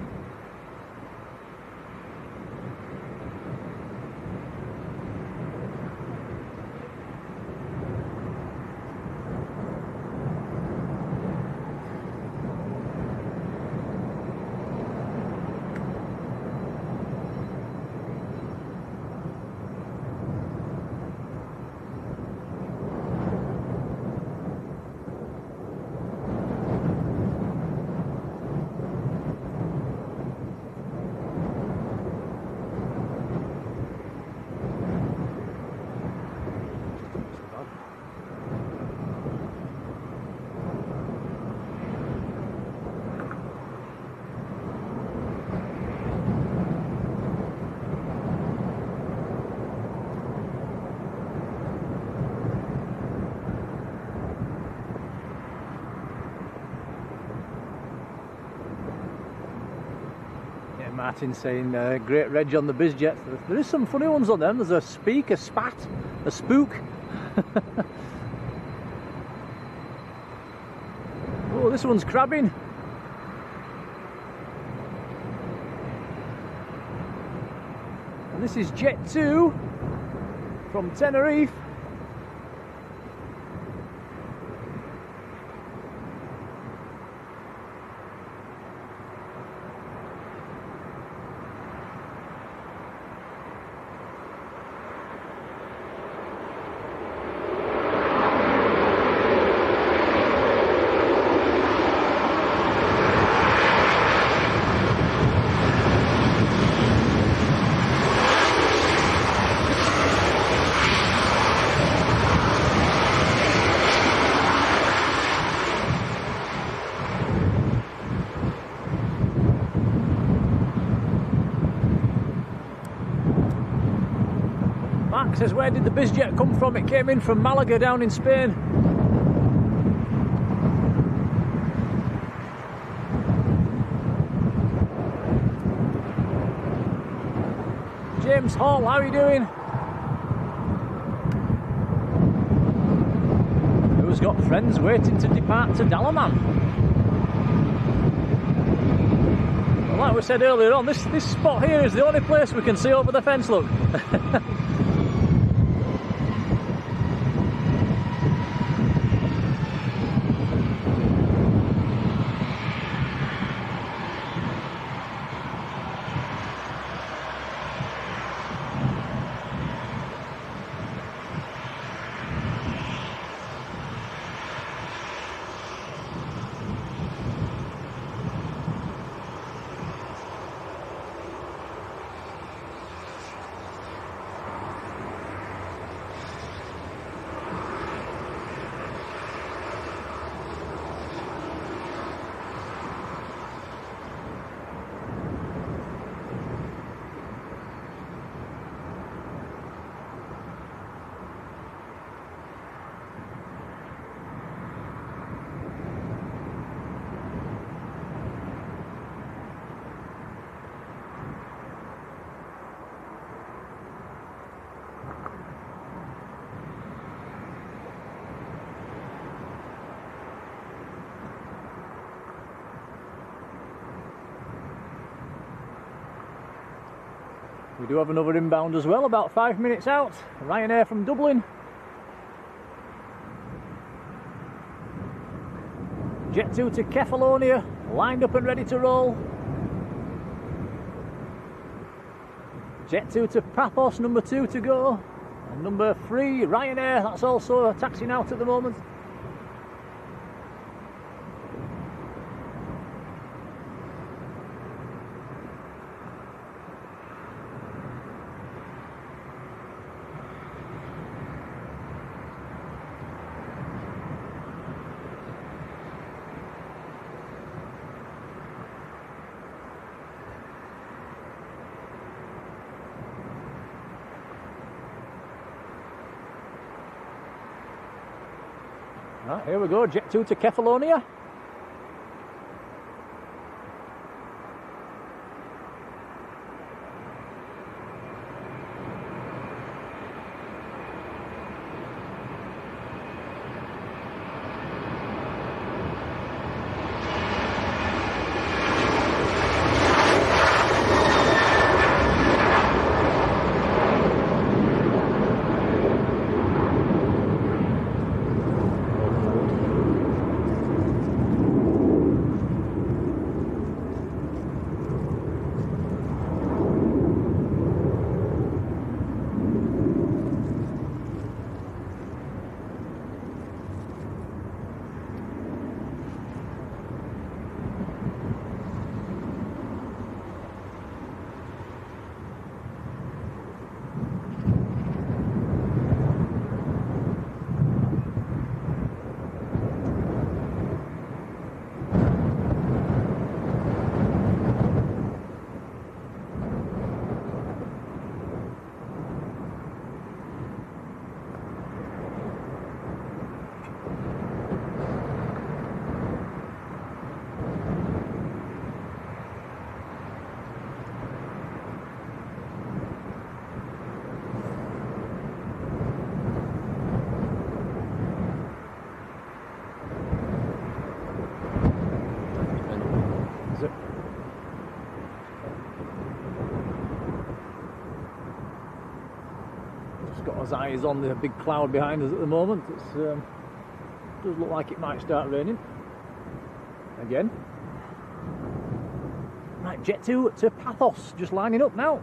Martin saying great reg on the bizjet. There is some funny ones on them. There's a Speak, a Spat, a Spook. Oh, this one's crabbing. And this is Jet2 from Tenerife. Says, where did the bizjet come from? It came in from Malaga down in Spain. James Hall, how are you doing? Jet2's got friends waiting to depart to Dalaman. Well, like we said earlier on, this spot here is the only place we can see over the fence, look. We do have another inbound as well, about 5 minutes out. Ryanair from Dublin. Jet2 to Kefalonia, lined up and ready to roll. Jet2 to Paphos, number 2 to go. And number 3, Ryanair, that's also taxiing out at the moment. Right, here we go, Jet2 to Kefalonia. Got his eyes on the big cloud behind us at the moment. It does look like it might start raining again. Right, Jet2 to Paphos, just lining up now.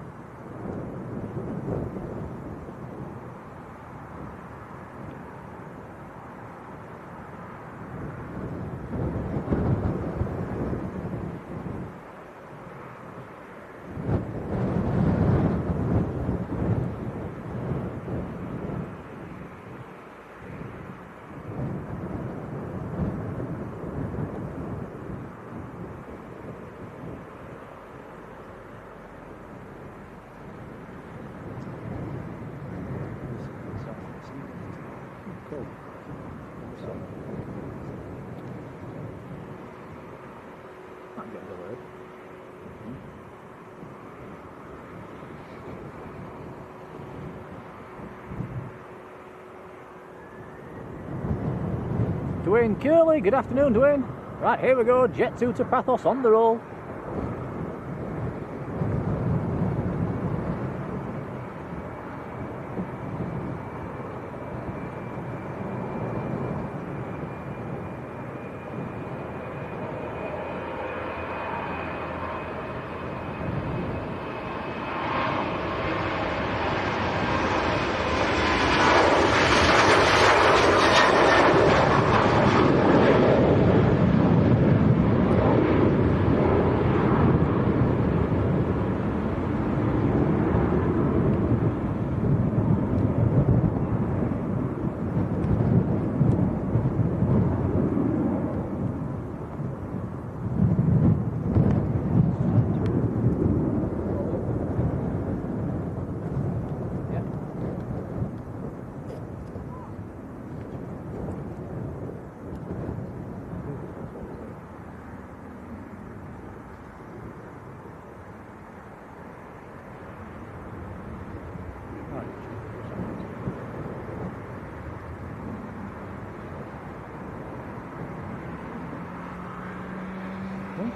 Dwayne Curley. Good afternoon, Dwayne. Right, here we go. Jet2 to Pathos on the roll.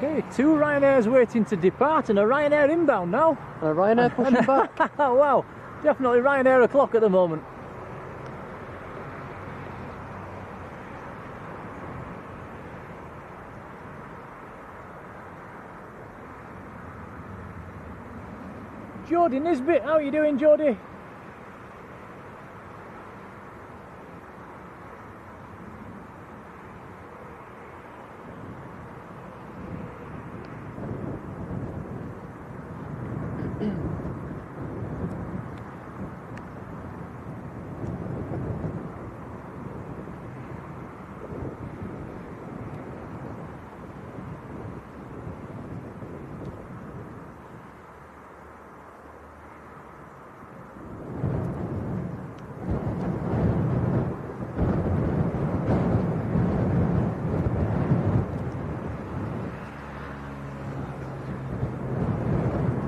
Okay, 2 Ryanairs waiting to depart and a Ryanair inbound now. A Ryanair pushing back. Wow, definitely Ryanair o'clock at the moment. Jodie Nisbet, how are you doing, Jodie?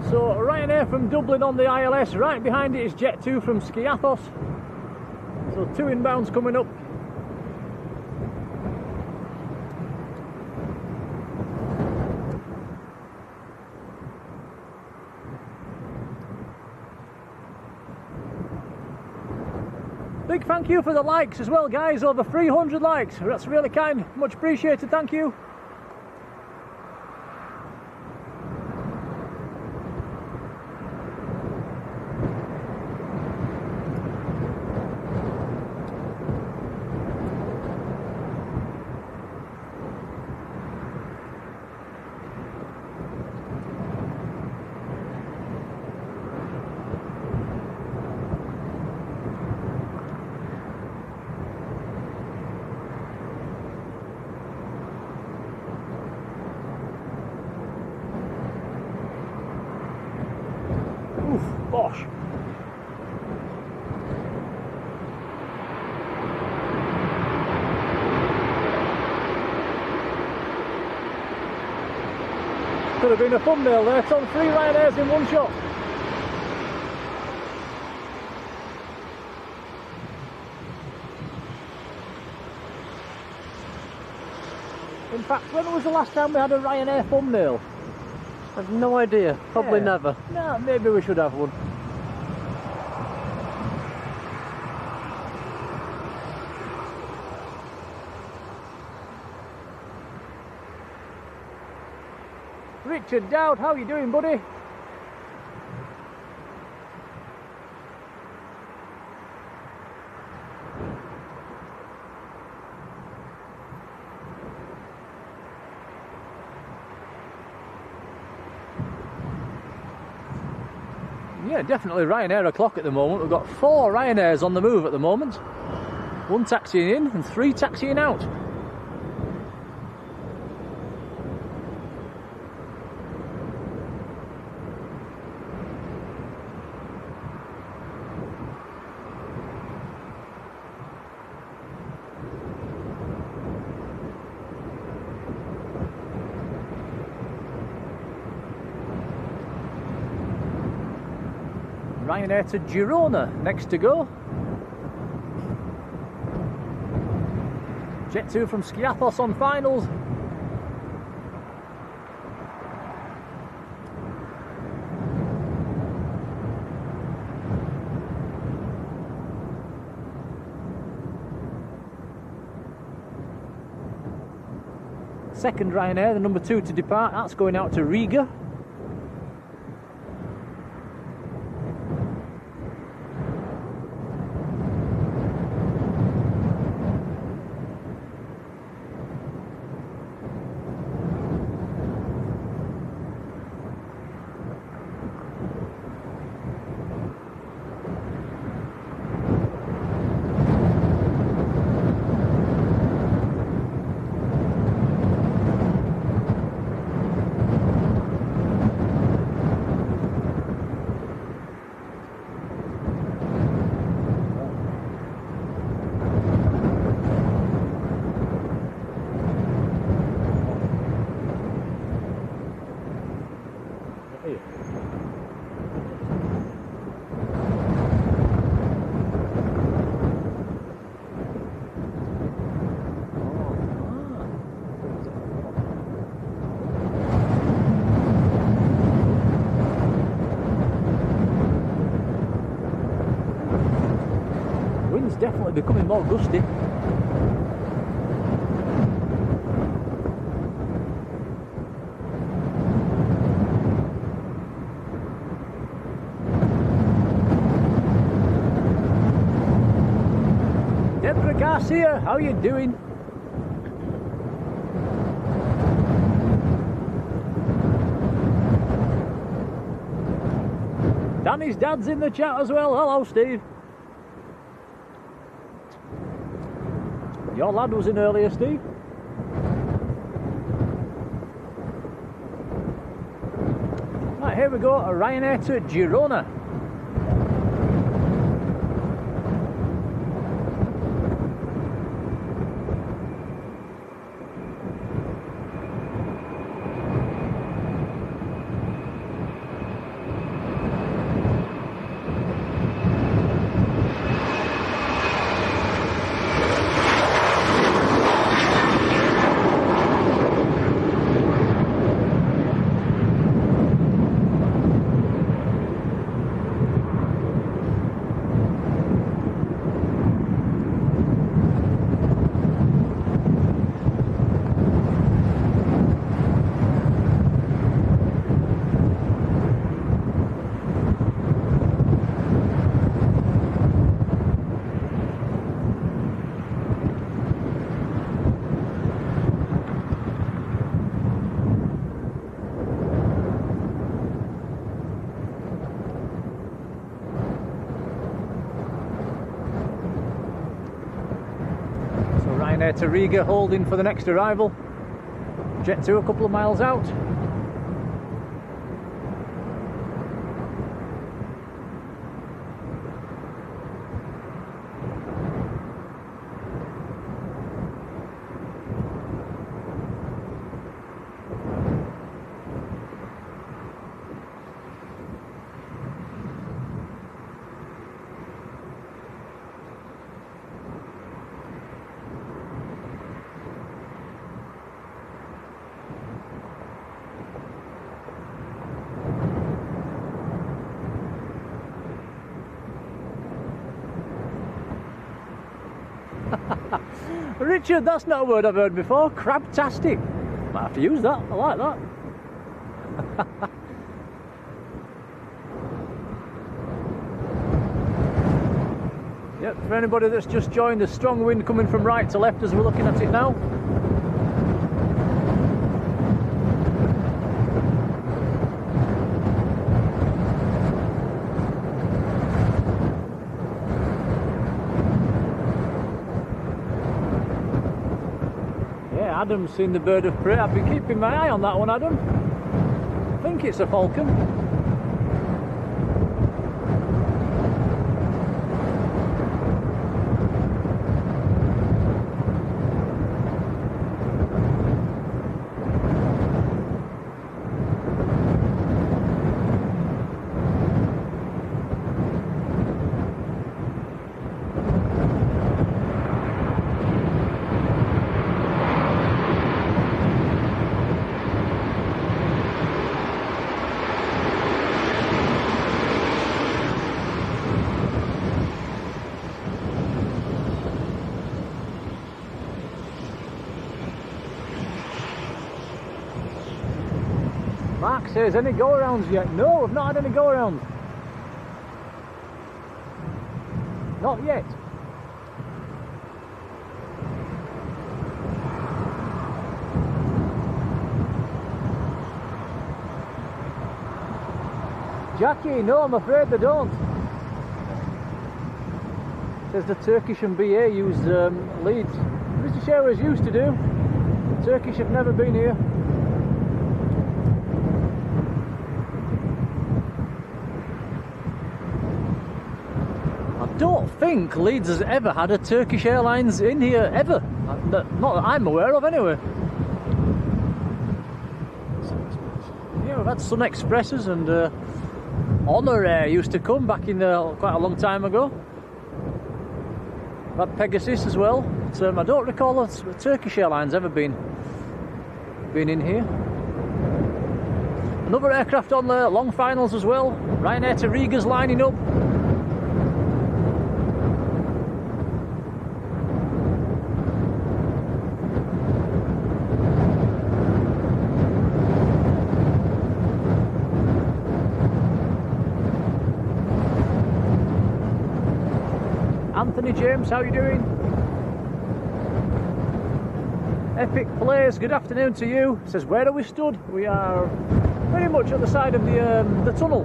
So Ryanair from Dublin on the ILS, right behind it is Jet2 from Skiathos. So 2 inbounds coming up. Big thank you for the likes as well, guys, over 300 likes. That's really kind, much appreciated, thank you. Bosh. Could have been a thumbnail there. It's on 3 Ryanairs in one shot. In fact, when was the last time we had a Ryanair thumbnail? I've no idea. Probably never. No, maybe we should have one. Richard Dowd, how are you doing, buddy? Yeah, definitely Ryanair o'clock at the moment. We've got 4 Ryanairs on the move at the moment. 1 taxiing in and 3 taxiing out. Ryanair to Girona next to go. Jet2 from Skiathos on finals. Second Ryanair, the number 2 to depart, that's going out to Riga. Wind's definitely becoming more gusty. Deborah Garcia, how you doing? Danny's dad's in the chat as well. Hello, Steve. Your lad was in earlier, Steve. Right, here we go, a Ryanair to Girona. Ryanair to Riga, holding for the next arrival. Jet2 a couple of miles out. Richard, that's not a word I've heard before. Crabtastic. Might have to use that. I like that. Yep, for anybody that's just joined, a strong wind coming from right to left as we're looking at it now. Adam's seen the bird of prey. I've been keeping my eye on that one, Adam. I think it's a falcon. Mark says, any go-arounds yet? No, we've not had any go-arounds. Not yet. Jackie, no, I'm afraid they don't. Says the Turkish and BA use Leeds. British Airways used to do. Turkish have never been here. I don't think Leeds has ever had a Turkish Airlines in here, ever. Not that I'm aware of, anyway. Yeah, we've had Sun Expresses and Honour Air used to come back in quite a long time ago. We've had Pegasus as well. But, I don't recall a Turkish Airlines ever been in here. Another aircraft on the long finals as well. Ryanair to Riga's lining up. Anthony James, how are you doing? Epic Players, good afternoon to you. Says, where are we stood? We are very much at the side of the tunnel.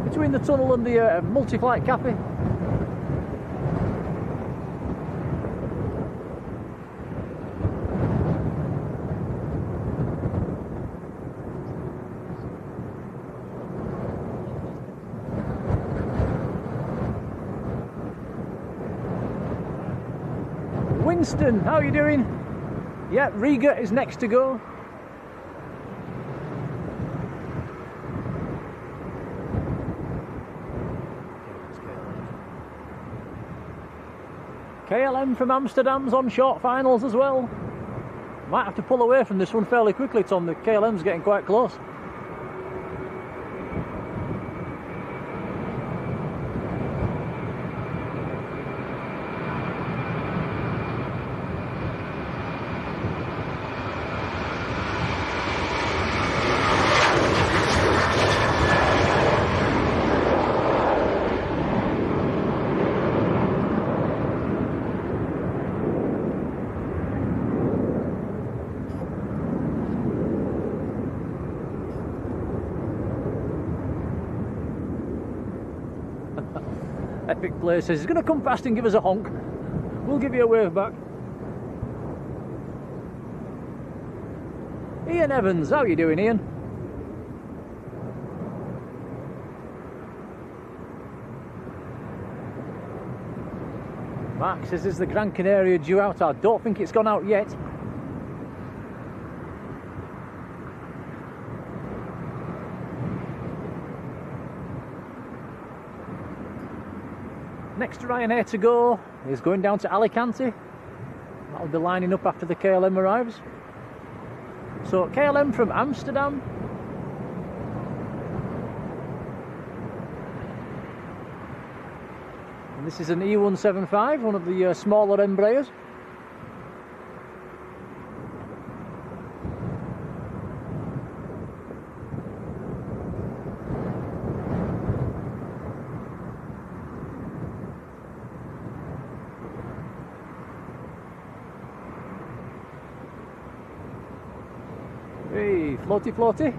Between the tunnel and the multi-flight cafe. Winston, how are you doing? Yeah, Riga is next to go. KLM from Amsterdam's on short finals as well. Might have to pull away from this one fairly quickly, Tom. The KLM's getting quite close. Epic Play says he's going to come past and give us a honk. We'll give you a wave back. Ian Evans, how are you doing, Ian? Mark says, is the Gran Canaria due out? I don't think it's gone out yet. Next Ryanair to go is going down to Alicante. That'll be lining up after the KLM arrives. So KLM from Amsterdam. And this is an E175, one of the smaller Embraers. Hey, floaty floaty.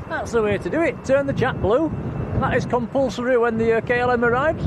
That's the way to do it. Turn the chat blue. That is compulsory when the KLM arrives.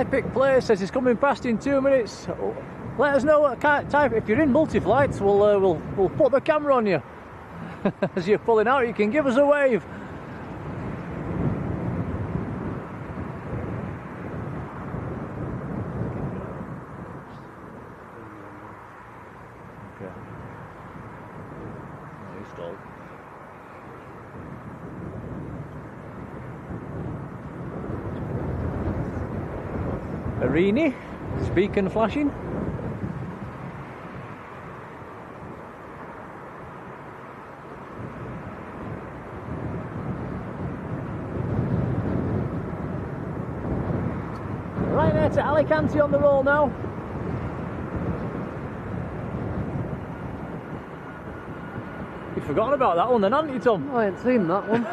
Epic Play says he's coming past in 2 minutes. Let us know what type. If you're in multi-flights, we'll put the camera on you as you're pulling out. You can give us a wave. Okay. Oh, he's stalled. Arini, speaking flashing. Ryanair to Alicante on the roll now. You've forgotten about that one then, haven't you, Tom? I ain't seen that one.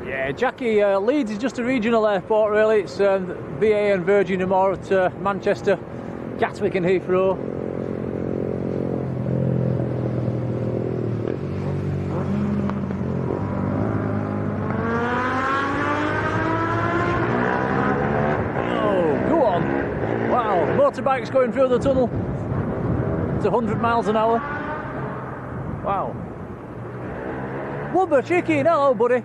Yeah, Jackie, Leeds is just a regional airport really. It's BA and Virgin are more at Manchester, Gatwick and Heathrow. Oh, go on. Wow, motorbikes going through the tunnel. It's 100 miles an hour. Wow. Wubba chicken, hello buddy.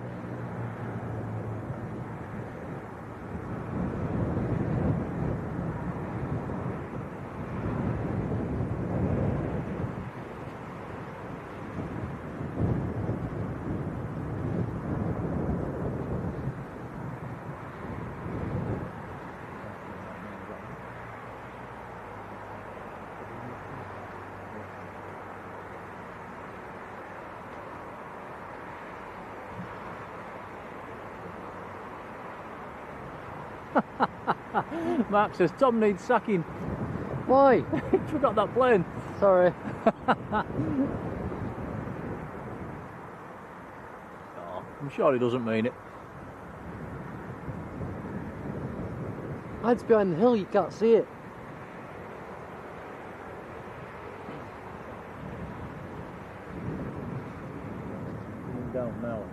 Mark says Tom needs sacking. Why? He forgot that plane. Sorry. Oh, I'm sure he doesn't mean it. Hides behind the hill, you can't see it. Down now.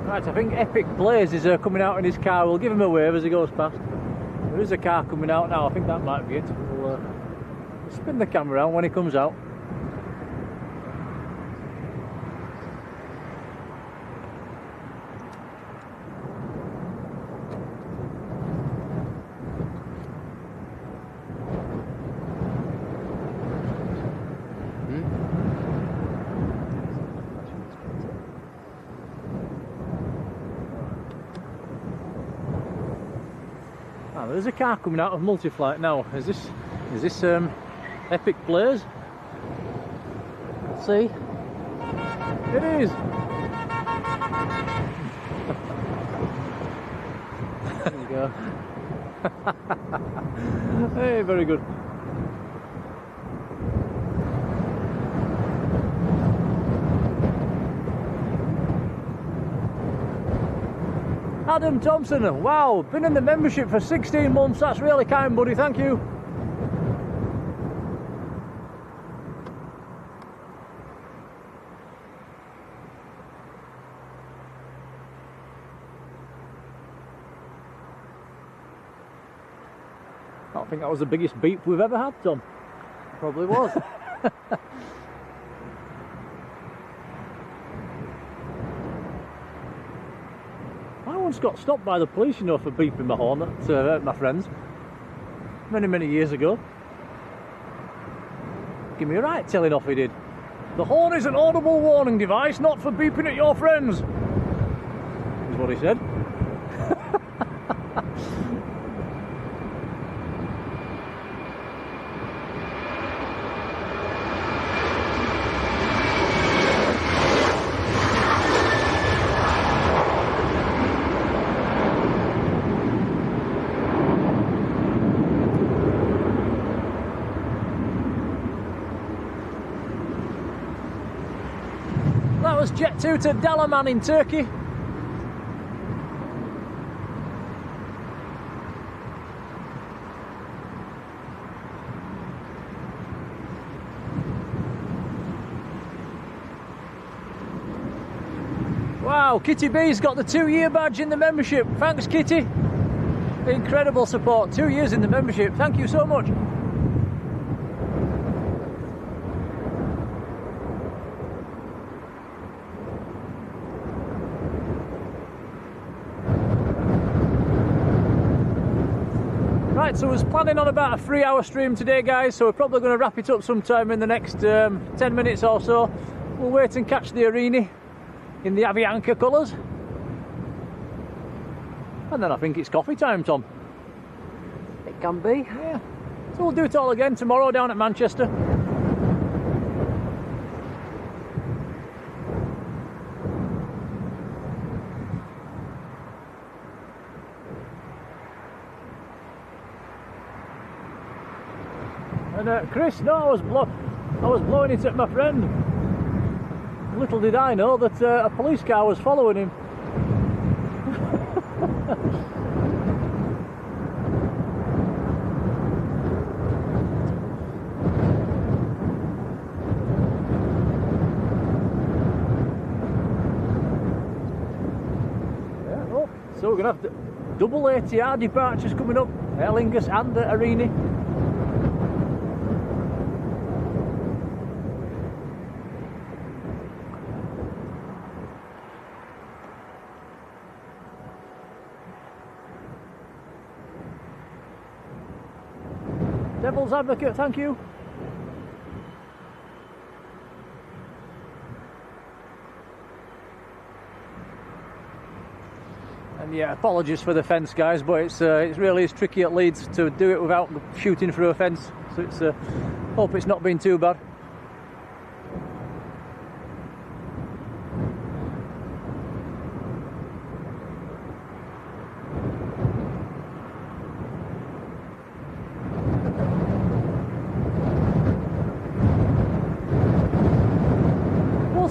Right, I think Epic Blaze is coming out in his car. We'll give him a wave as he goes past. There is a car coming out now. I think that might be it. We'll spin the camera around when he comes out. Ah, there's a car coming out of Multiflight now. Is this Epic Blaze? Let's see. It is. There you go. Hey, very good. Adam Thompson, wow, been in the membership for 16 months. That's really kind, buddy. Thank you. I think that was the biggest beep we've ever had, Tom. Probably was. I once got stopped by the police, you know, for beeping my horn at my friends. Many years ago. Give me a right telling off he did. The horn is an audible warning device, not for beeping at your friends, is what he said. That was Jet2 to Dalaman in Turkey. Wow, Kitty B's got the 2-year badge in the membership. Thanks, Kitty. Incredible support. 2 years in the membership. Thank you so much. Right, so I was planning on about a 3-hour stream today, guys, so we're probably going to wrap it up sometime in the next 10 minutes or so. We'll wait and catch the Arini in the Avianca colours. And then I think it's coffee time, Tom. It can be. Yeah. So we'll do it all again tomorrow down at Manchester. And Chris, no, I was blowing it at my friend. Little did I know that a police car was following him. Yeah, oh, so we're going to have double ATR departures coming up, Aer Lingus and Arini. Devil's advocate, thank you. And yeah, apologies for the fence, guys, but it really is tricky at Leeds to do it without shooting through a fence. So it's hope it's not been too bad.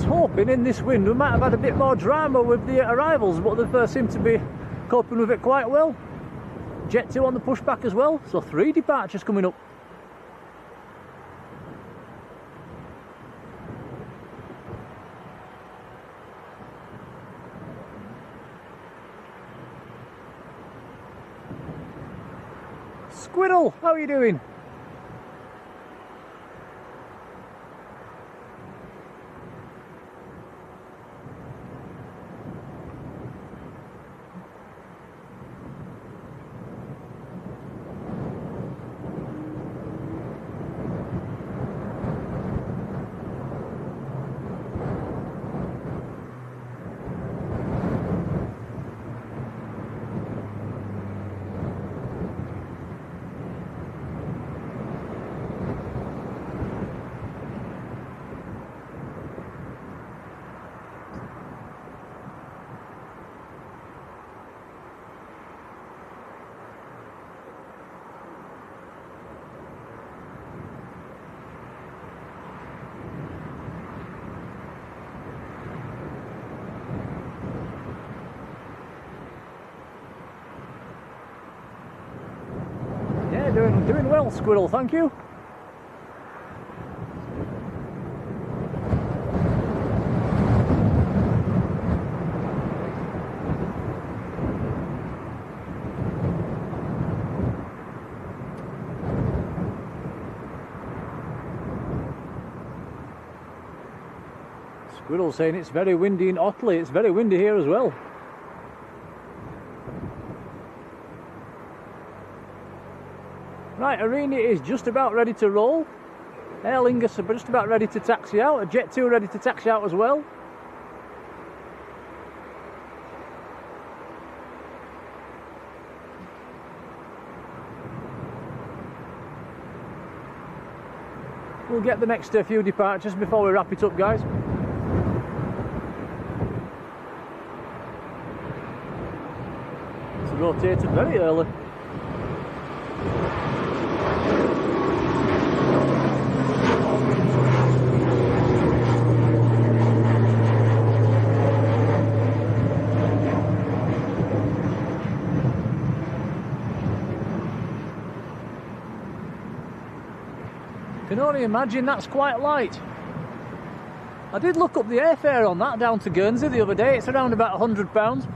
Hoping in this wind we might have had a bit more drama with the arrivals, but they seem to be coping with it quite well. Jet2 on the pushback as well, so 3 departures coming up. Squirrel, how are you doing? Doing well, Squirrel, thank you. We're all saying it's very windy in Otley. It's very windy here as well. Right, Arena is just about ready to roll. Aer Lingus are just about ready to taxi out. A Jet2 ready to taxi out as well. We'll get the next few departures before we wrap it up, guys. It's rotated very early. Can only imagine that's quite light. I did look up the airfare on that down to Guernsey the other day. It's around about £100.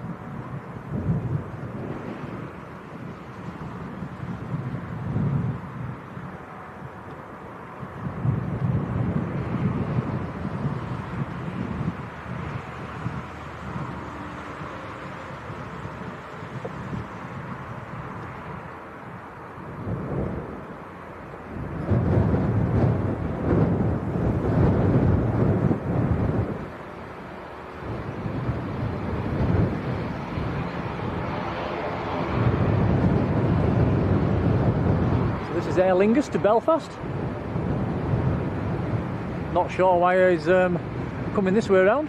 Aer Lingus to Belfast. Not sure why he's coming this way around.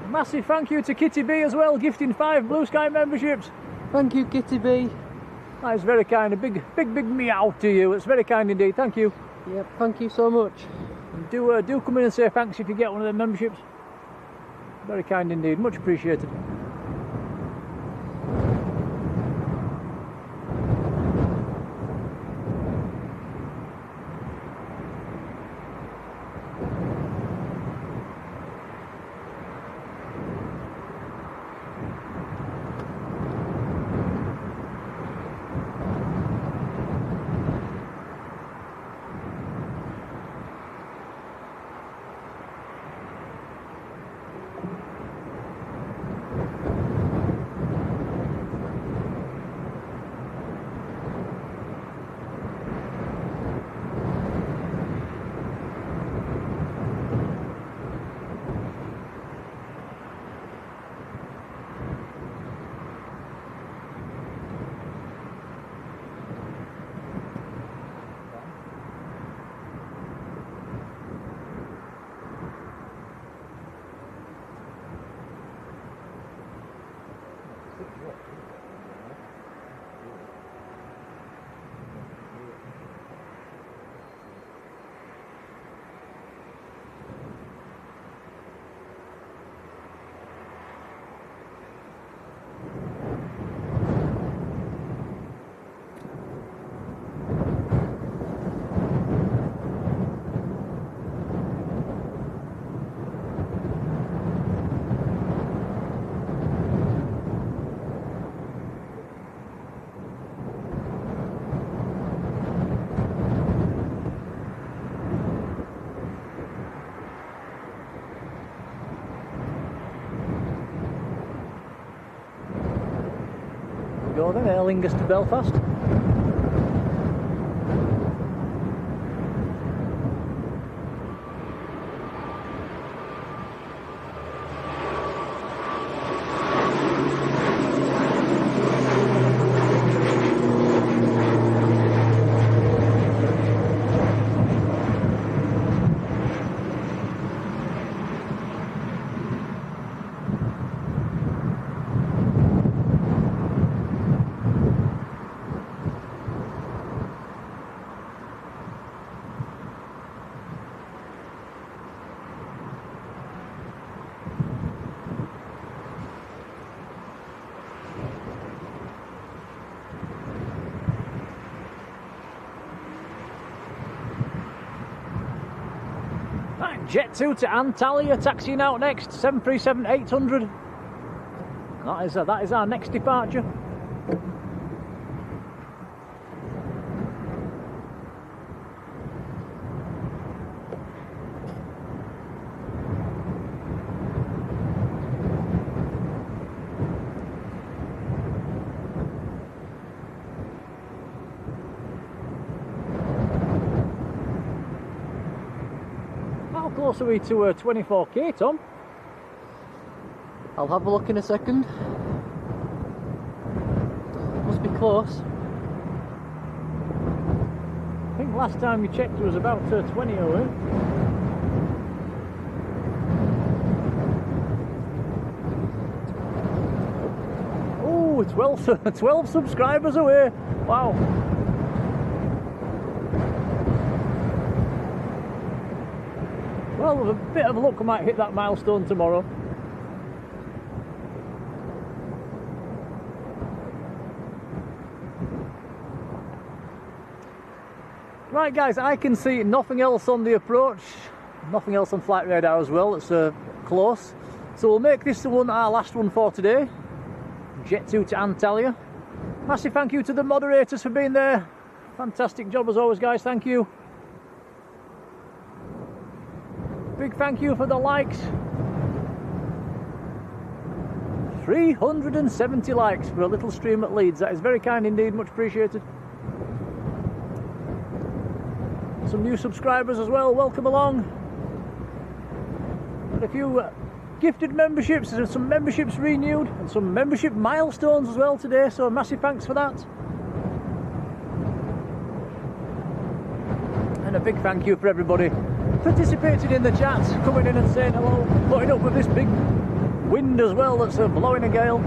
Massive thank you to Kitty B as well, gifting 5 Blue Sky memberships. Thank you, Kitty B. That is very kind. A big meow to you. It's very kind indeed. Thank you. Yep, thank you so much. And do come in and say thanks if you get one of the memberships. Very kind indeed. Much appreciated. Go then, Aer Lingus to Belfast. Jet2 to Antalya, taxiing out next, 737-800. That is our next departure. How close are we to 24k, Tom? I'll have a look in a second. Must be close. I think last time we checked it was about 20 away. Oh, 12 subscribers away. Wow. Well, with a bit of luck, I might hit that milestone tomorrow. Right guys, I can see nothing else on the approach, nothing else on flight radar as well. It's close, so we'll make this our last one for today. Jet2 to Antalya. Massive thank you to the moderators for being there. Fantastic job as always, guys. Thank you. Big thank you for the likes. 370 likes for a little stream at Leeds. That is very kind indeed, much appreciated. Some new subscribers as well, welcome along. And a few gifted memberships, there's some memberships renewed and some membership milestones as well today, so massive thanks for that. And a big thank you for everybody participating in the chat, coming in and saying hello, putting up with this big wind as well that's blowing a gale.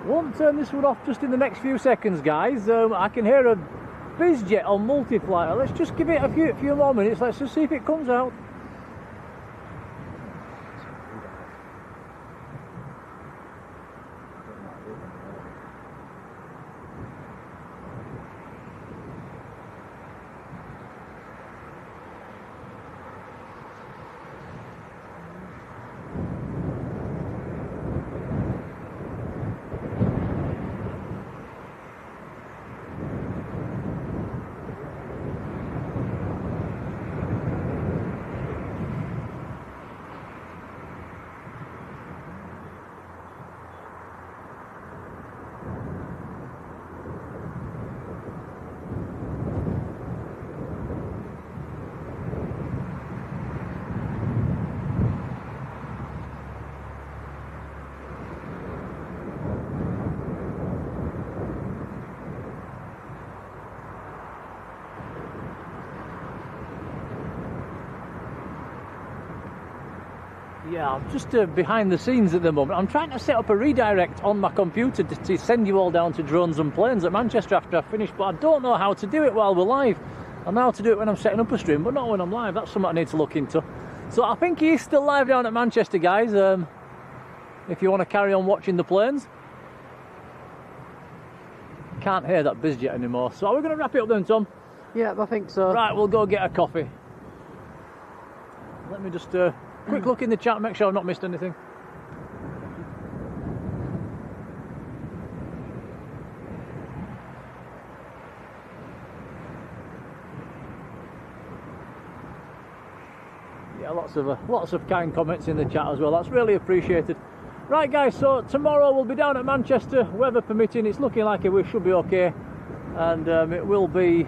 Won't turn this one off just in the next few seconds, guys. I can hear a BizJet on multi-flight. Let's just give it a few more minutes. Let's just see if it comes out. Yeah, I'm just behind the scenes at the moment. I'm trying to set up a redirect on my computer to send you all down to Drones and Planes at Manchester after I finish, but I don't know how to do it while we're live. I know how to do it when I'm setting up a stream, but not when I'm live. That's something I need to look into. So I think he's still live down at Manchester, guys, if you want to carry on watching the planes. Can't hear that bizjet anymore. So are we going to wrap it up then, Tom? Yeah, I think so. Right, we'll go get a coffee. Let me just quick look in the chat, make sure I've not missed anything. Yeah, lots of kind comments in the chat as well. That's really appreciated. Right, guys. So tomorrow we'll be down at Manchester, weather permitting. It's looking like it should be okay, and it will be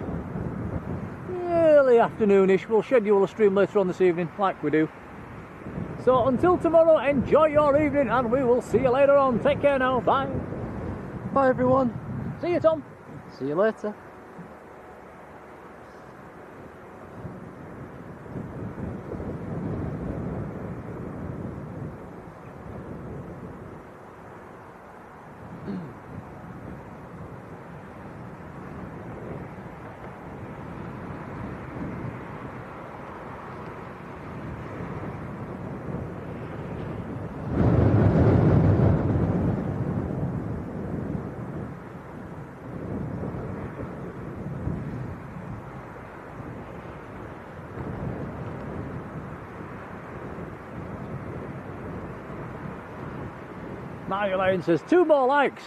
early afternoonish. We'll schedule a stream later on this evening, like we do. So until tomorrow, enjoy your evening, and we will see you later on. Take care now. Bye. Bye, everyone. See you, Tom. See you later. Marjolein says 2 more likes.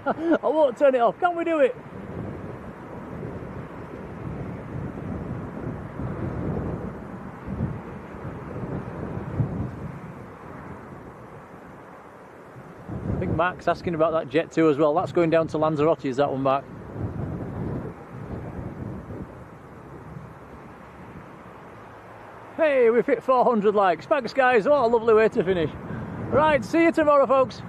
I won't turn it off. Can we do it? I think Mark's asking about that Jet2 as well. That's going down to Lanzarote, is that one, Mark? Hey, we've hit 400 likes. Thanks, guys. What a lovely way to finish. Right, see you tomorrow, folks.